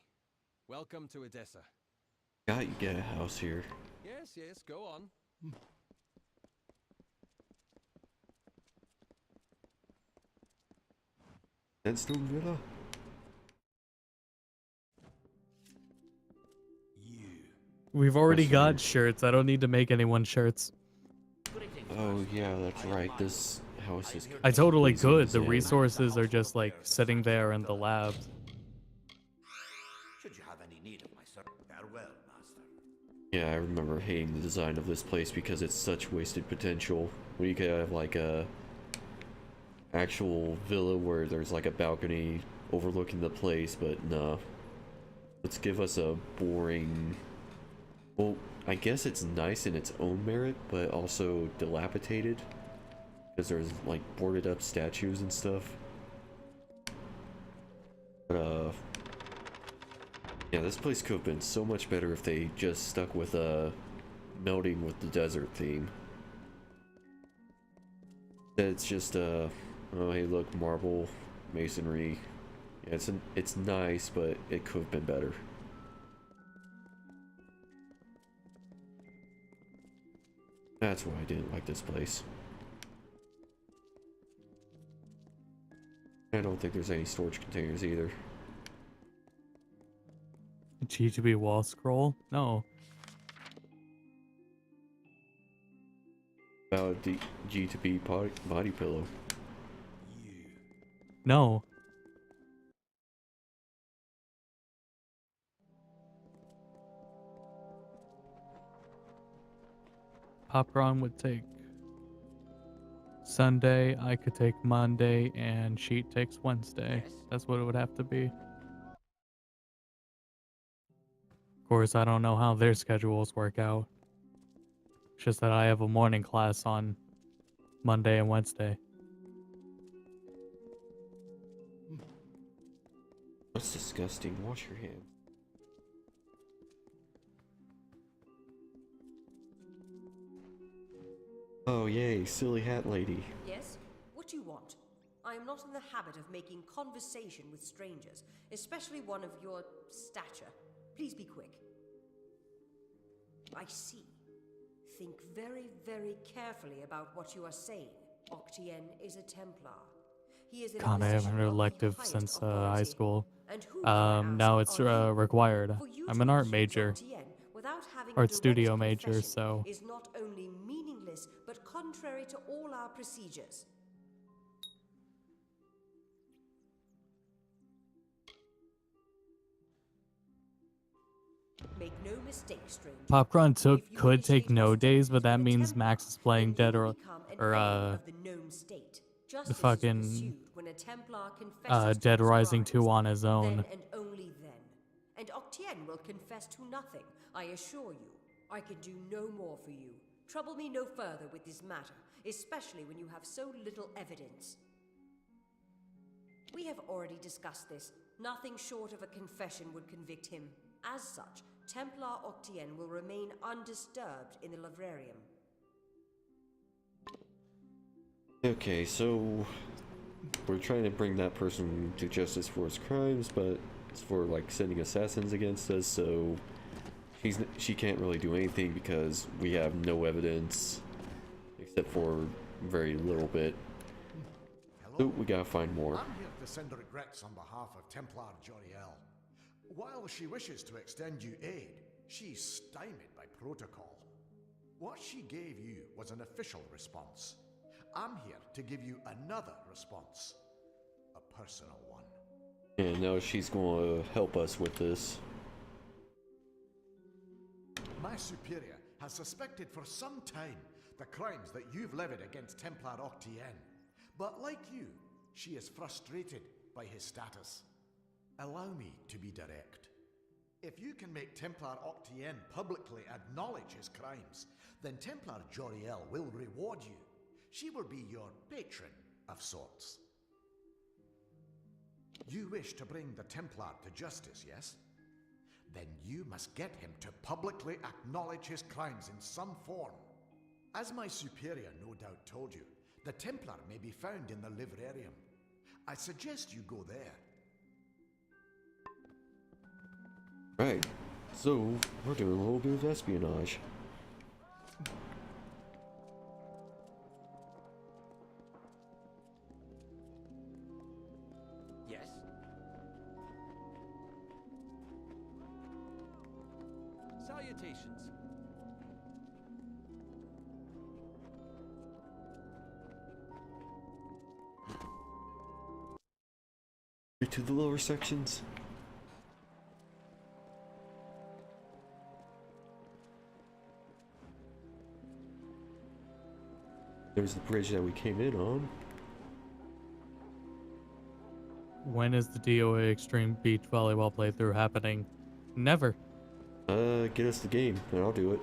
S17: Welcome to Edessa.
S1: Got you get a house here.
S17: Yes, yes, go on.
S1: Sandstone Villa?
S3: We've already
S1: Yes,
S3: got
S1: sir.
S3: shirts. I don't need to make anyone shirts.
S1: Oh yeah, that's right. This house is.
S3: I totally
S1: completely
S3: could. The
S1: insane.
S3: resources are just like sitting there in the lab.
S7: Should you have any need of my service, farewell, master.
S1: Yeah, I remember hating the design of this place because it's such wasted potential. When you could have like a actual villa where there's like a balcony overlooking the place, but no. Let's give us a boring. Well, I guess it's nice in its own merit, but also dilapidated because there's like boarded up statues and stuff. But yeah, this place could have been so much better if they just stuck with melding with the desert theme. It's just oh hey look, marble, masonry. Yeah, it's nice, but it could have been better. That's why I didn't like this place. I don't think there's any storage containers either.
S3: G2B wall scroll? No.
S1: About the G2B body pillow.
S3: No. Popcorn would take Sunday, I could take Monday, and Sheet takes Wednesday. That's what it would have to be. Of course, I don't know how their schedules work out. It's just that I have a morning class on Monday and Wednesday.
S1: That's disgusting. Wash your hands. Oh yay, silly hat lady.
S18: Yes? What do you want? I am not in the habit of making conversation with strangers, especially one of your stature. Please be quick. I see. Think very, very carefully about what you are saying. Octien is a Templar. He is in a
S3: God, I haven't
S18: position
S3: heard
S18: of the
S3: elective
S18: highest
S3: since
S18: authority.
S3: high school.
S18: And who,
S3: Now it's required.
S18: For you
S3: I'm
S18: to
S3: an art
S18: accuse
S3: major.
S18: Octien without having a
S3: Art
S18: direct
S3: studio major,
S18: confession
S3: so
S18: is not only meaningless but contrary to all our procedures. Make no mistake, stranger.
S3: Popcorn could take no days, but that means Max is playing Dead or
S18: of the gnome state.
S3: the
S18: Justice is
S3: fucking
S18: pursued when a Templar confesses to
S3: Dead
S18: his
S3: Rising
S18: crimes.
S3: 2 on his own.
S18: Then and only then. And Octien will confess to nothing, I assure you. I can do no more for you. Trouble me no further with this matter, especially when you have so little evidence. We have already discussed this. Nothing short of a confession would convict him. As such, Templar Octien will remain undisturbed in the Librarium.
S1: Okay, so we're trying to bring that person to justice for his crimes, but it's for like sending assassins against us, so she can't really do anything because we have no evidence except for very little bit. So we gotta find more.
S7: I'm here to send regrets on behalf of Templar Joriel. While she wishes to extend you aid, she's stymied by protocol. What she gave you was an official response. I'm here to give you another response. A personal one.
S1: And now she's gonna help us with this.
S7: My superior has suspected for some time the crimes that you've levied against Templar Octien. But like you, she is frustrated by his status. Allow me to be direct. If you can make Templar Octien publicly acknowledge his crimes, then Templar Joriel will reward you. She will be your patron of sorts. You wish to bring the Templar to justice, yes? Then you must get him to publicly acknowledge his crimes in some form. As my superior no doubt told you, the Templar may be found in the Livrarium. I suggest you go there.
S1: Right, so we're doing a little bit of espionage.
S15: Yes? Salutations.
S1: To the lower sections. There's the bridge that we came in on.
S3: When is the DOA Extreme Beach Volleyball playthrough happening? Never.
S1: Get us the game, and I'll do it.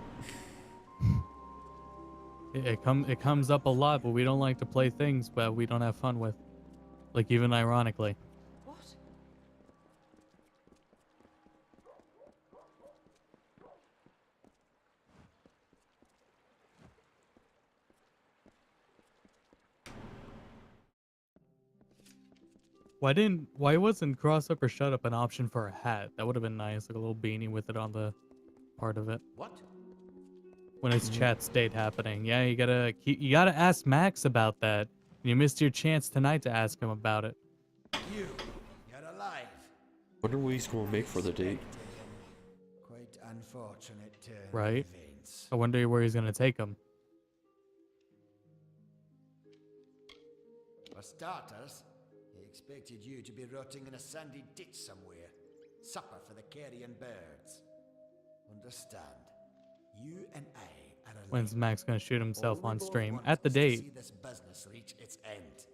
S3: It comes up a lot, but we don't like to play things that we don't have fun with. Like, even ironically.
S18: What?
S3: Why wasn't cross up or shut up an option for a hat? That would have been nice, like a little beanie with it on the part of it.
S15: What?
S3: When it's chat state happening. Yeah, you gotta ask Max about that. You missed your chance tonight to ask him about it.
S15: You're alive.
S1: Wonder what he's gonna make for the date.
S15: Quite unfortunate turn
S3: Right?
S15: of events.
S3: I wonder where he's gonna take him.
S15: For starters, he expected you to be rotting in a sandy ditch somewhere. Supper for the carrion birds. Understand, you and I are alone.
S3: When's Max gonna shoot himself
S15: All we
S3: on
S15: both
S3: stream?
S15: want
S3: At the
S15: is to
S3: date.
S15: see this business reach its end.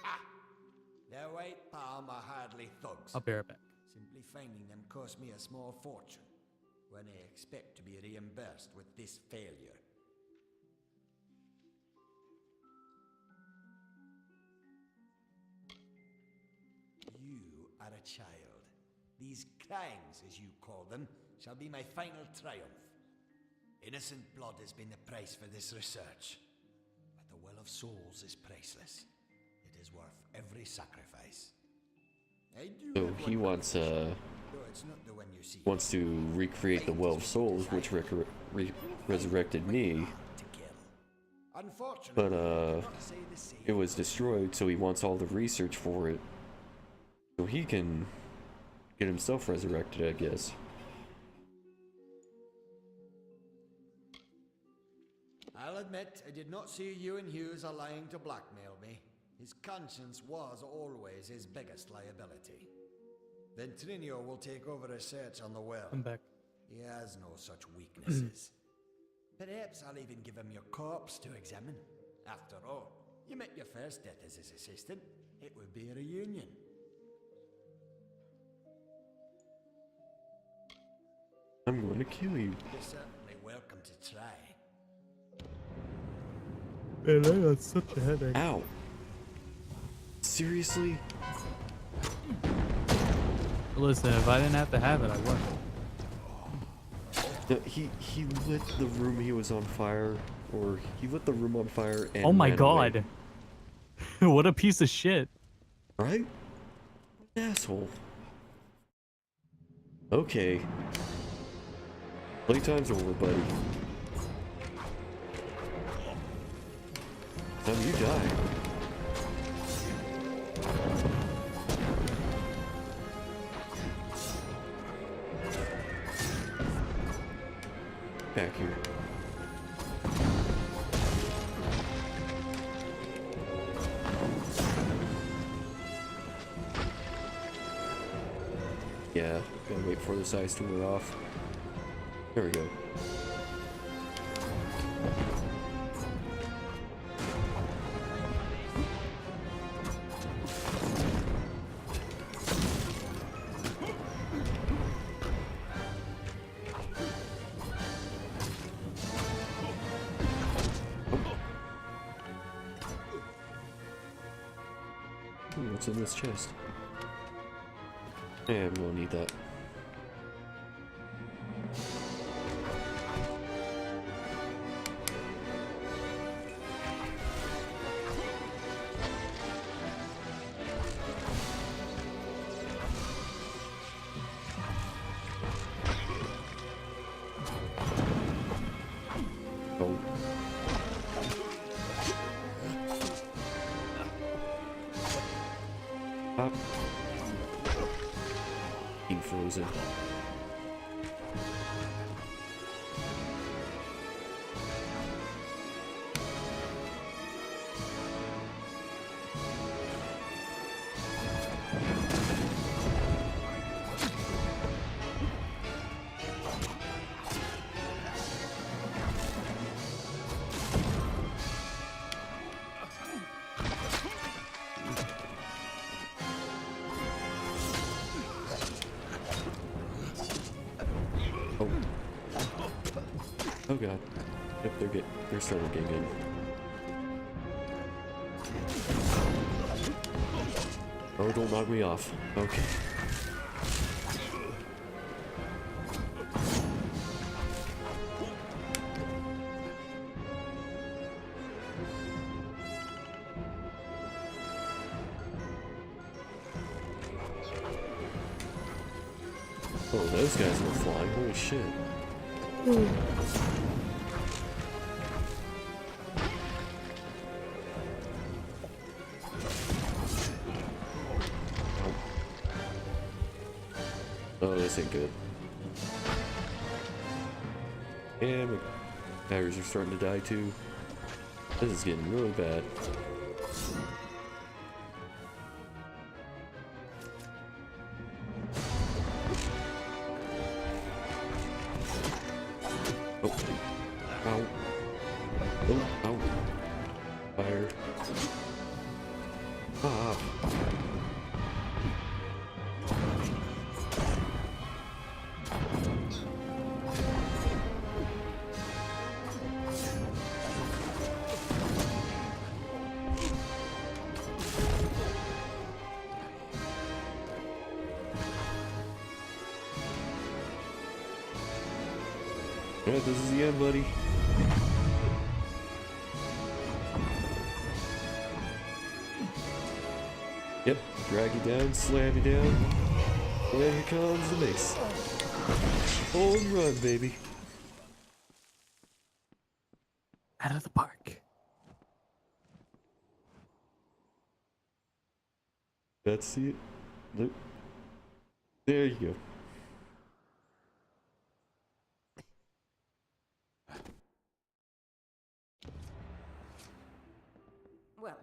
S15: Ha! Their white palm are hardly thugs.
S3: I'll be right back.
S15: Simply finding them cost me a small fortune, when I expect to be reimbursed with this failure. You are a child. These crimes, as you call them, shall be my final triumph. Innocent blood has been the price for this research. But the well of souls is priceless. It is worth every sacrifice. I do
S1: So
S15: have
S1: he
S15: one
S1: wants
S15: condition, though it's not the one you see.
S1: wants to recreate the Well of Souls, which resurrected me.
S15: Unfortunately,
S1: But
S15: I cannot say the same.
S1: it was destroyed, so he wants all the research for it. So he can get himself resurrected, I guess.
S15: I'll admit, I did not see you and Hughes lying to blackmail me. His conscience was always his biggest liability. Then Trinio will take over research on the well.
S3: I'm back.
S15: He has no such weaknesses. Perhaps I'll even give him your corpse to examine. After all, you met your first death as his assistant. It would be a reunion.
S1: I'm going to kill you.
S15: You're certainly welcome to try.
S3: Man, I got such a headache.
S1: Ow. Seriously?
S3: Listen, if I didn't have to have it, I would.
S1: No, he lit the room he was on fire, or he lit the room on fire and
S3: Oh my
S1: ran away.
S3: god. What a piece of shit.
S1: Right? Asshole. Okay. Playtime's over, buddy. Time you die. Back here. Yeah, gotta wait for this ice to wear off. There we go. What's in this chest? Yeah, we won't need that. Oh. Pop. Being frozen. Oh. Oh god. Yep, they're starting to get good. Oh, don't knock me off. Okay. Oh, those guys were flying. Holy shit. Oh, this ain't good. And my batteries are starting to die too. This is getting really bad. Oh. Ow. Oh, ow. Fire. Ah. Alright, this is the end, buddy. Yep, drag you down, slam you down, and here comes the mace. Home run, baby.
S3: Out of the park.
S1: That's it. Look. There you go.
S18: Well,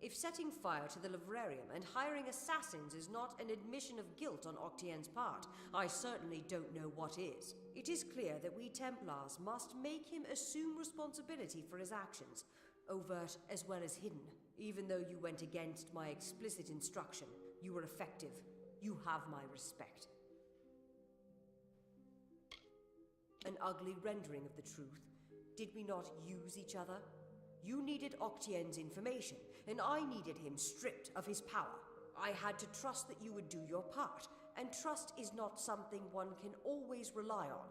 S18: if setting fire to the livrarium and hiring assassins is not an admission of guilt on Octien's part, I certainly don't know what is. It is clear that we Templars must make him assume responsibility for his actions, overt as well as hidden. Even though you went against my explicit instruction, you were effective. You have my respect. An ugly rendering of the truth. Did we not use each other? You needed Octien's information, and I needed him stripped of his power. I had to trust that you would do your part, and trust is not something one can always rely on.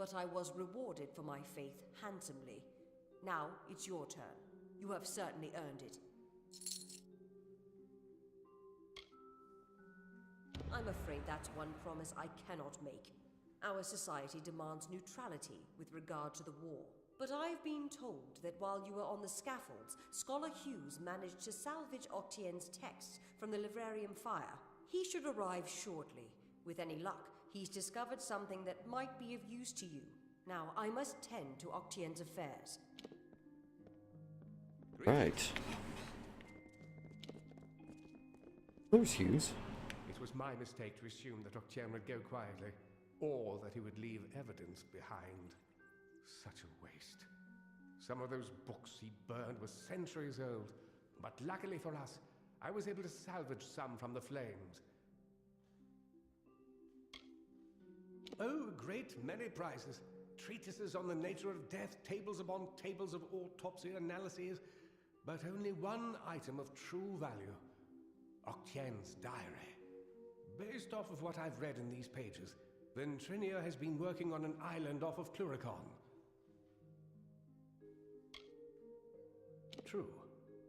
S18: but I was rewarded for my faith handsomely. Now it's your turn. You have certainly earned it. I'm afraid that's one promise I cannot make. Our society demands neutrality with regard to the war. But I've been told that while you were on the scaffolds, Scholar Hughes managed to salvage Octien's texts from the Livrarium fire. He should arrive shortly. With any luck, he's discovered something that might be of use to you. Now, I must tend to Octien's affairs.
S1: Right. There's Hughes.
S5: It was my mistake to assume that Octien would go quietly, or that he would leave evidence behind. Such a waste. Some of those books he burned were centuries old, but luckily for us, I was able to salvage some from the flames. Oh, a great many prizes. Treatises on the nature of death, tables upon tables of autopsy analyses, but only one item of true value. Octien's diary. Based off of what I've read in these pages, Ventrinio has been working on an island off of Cluricon. True,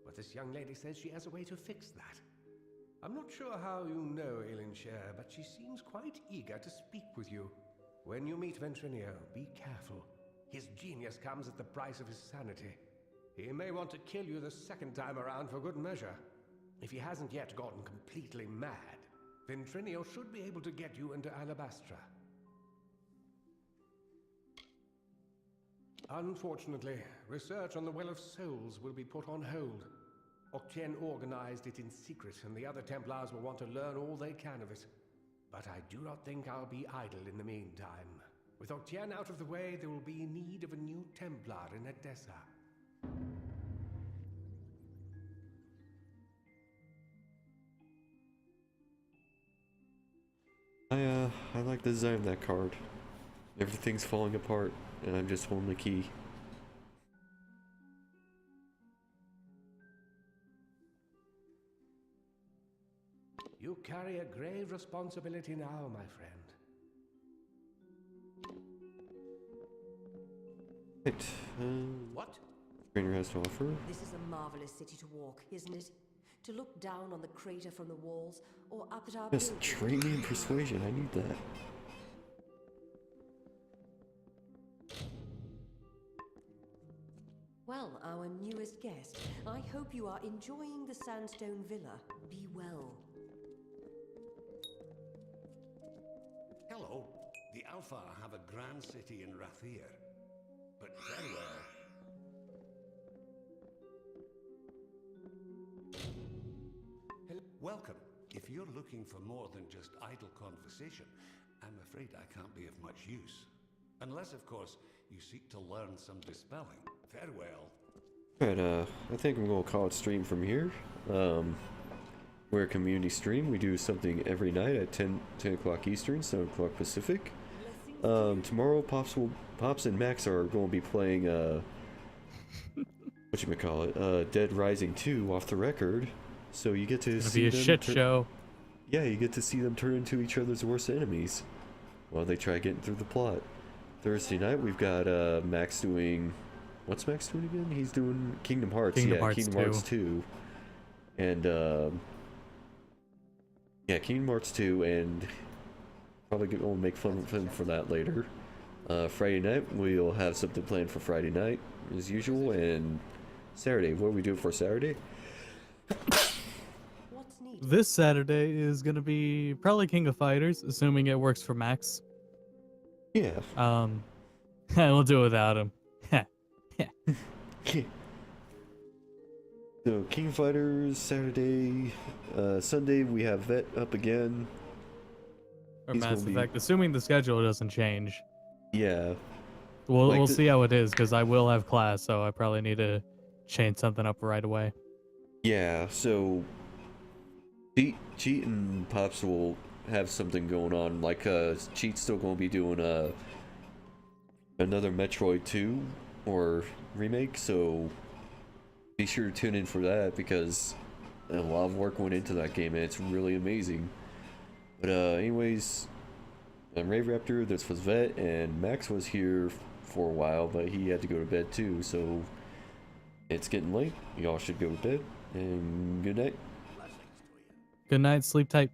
S5: but this young lady says she has a way to fix that. I'm not sure how you know Elinshire, but she seems quite eager to speak with you. When you meet Ventrinio, be careful. His genius comes at the price of his sanity. He may want to kill you the second time around for good measure. If he hasn't yet gotten completely mad, Ventrinio should be able to get you into Alabastra. Unfortunately, research on the Well of Souls will be put on hold. Octien organized it in secret, and the other Templars will want to learn all they can of it. But I do not think I'll be idle in the meantime. With Octien out of the way, there will be need of a new Templar in Edessa.
S1: I like the design of that card. Everything's falling apart, and I'm just holding the key.
S5: You carry a grave responsibility now, my friend.
S1: Right.
S5: What?
S1: Trainer has to offer.
S18: This is a marvelous city to walk, isn't it? To look down on the crater from the walls, or up at our
S1: Yes,
S18: building.
S1: train me in persuasion. I need that.
S18: Well, our newest guest, I hope you are enjoying the Sandstone Villa. Be well.
S8: Hello. The Alpha have a grand city in Rathir. But farewell. Welcome. If you're looking for more than just idle conversation, I'm afraid I can't be of much use. Unless, of course, you seek to learn some dispelling. Farewell.
S1: Alright, I think I'm gonna call it stream from here. We're a community stream. We do something every night at 10 o'clock Eastern, 7 o'clock Pacific. Tomorrow, Pops and Max are going to be playing, whatchamacallit, Dead Rising 2 off the record. So you get to see
S3: them. Be a shit show.
S1: Yeah, you get to see them turn into each other's worst enemies while they try getting through the plot. Thursday night, we've got Max doing... What's Max doing again? He's doing Kingdom Hearts. Kingdom Hearts 2. And, yeah, Kingdom Hearts 2, and probably gonna make fun of him for that later. Friday night, we'll have something planned for Friday night, as usual, and Saturday. What do we do for Saturday?
S3: This Saturday is gonna be probably King of Fighters, assuming it works for Max.
S1: Yeah.
S3: We'll do it without him.
S1: So King of Fighters Saturday, Sunday we have Vet up again.
S3: Or Mass Effect, assuming the schedule doesn't change.
S1: Yeah.
S3: We'll see how it is, because I will have class, so I probably need to change something up right away.
S1: Yeah, so Cheat and Pops will have something going on. Like, Cheat's still going to be doing another Metroid 2 or remake, so be sure to tune in for that, because a lot of work went into that game and it's really amazing. But anyways, I'm Rave Raptor, this was Vet, and Max was here for a while, but he had to go to bed too, so it's getting late. Y'all should go to bed, and good night.
S3: Good night, sleep tight.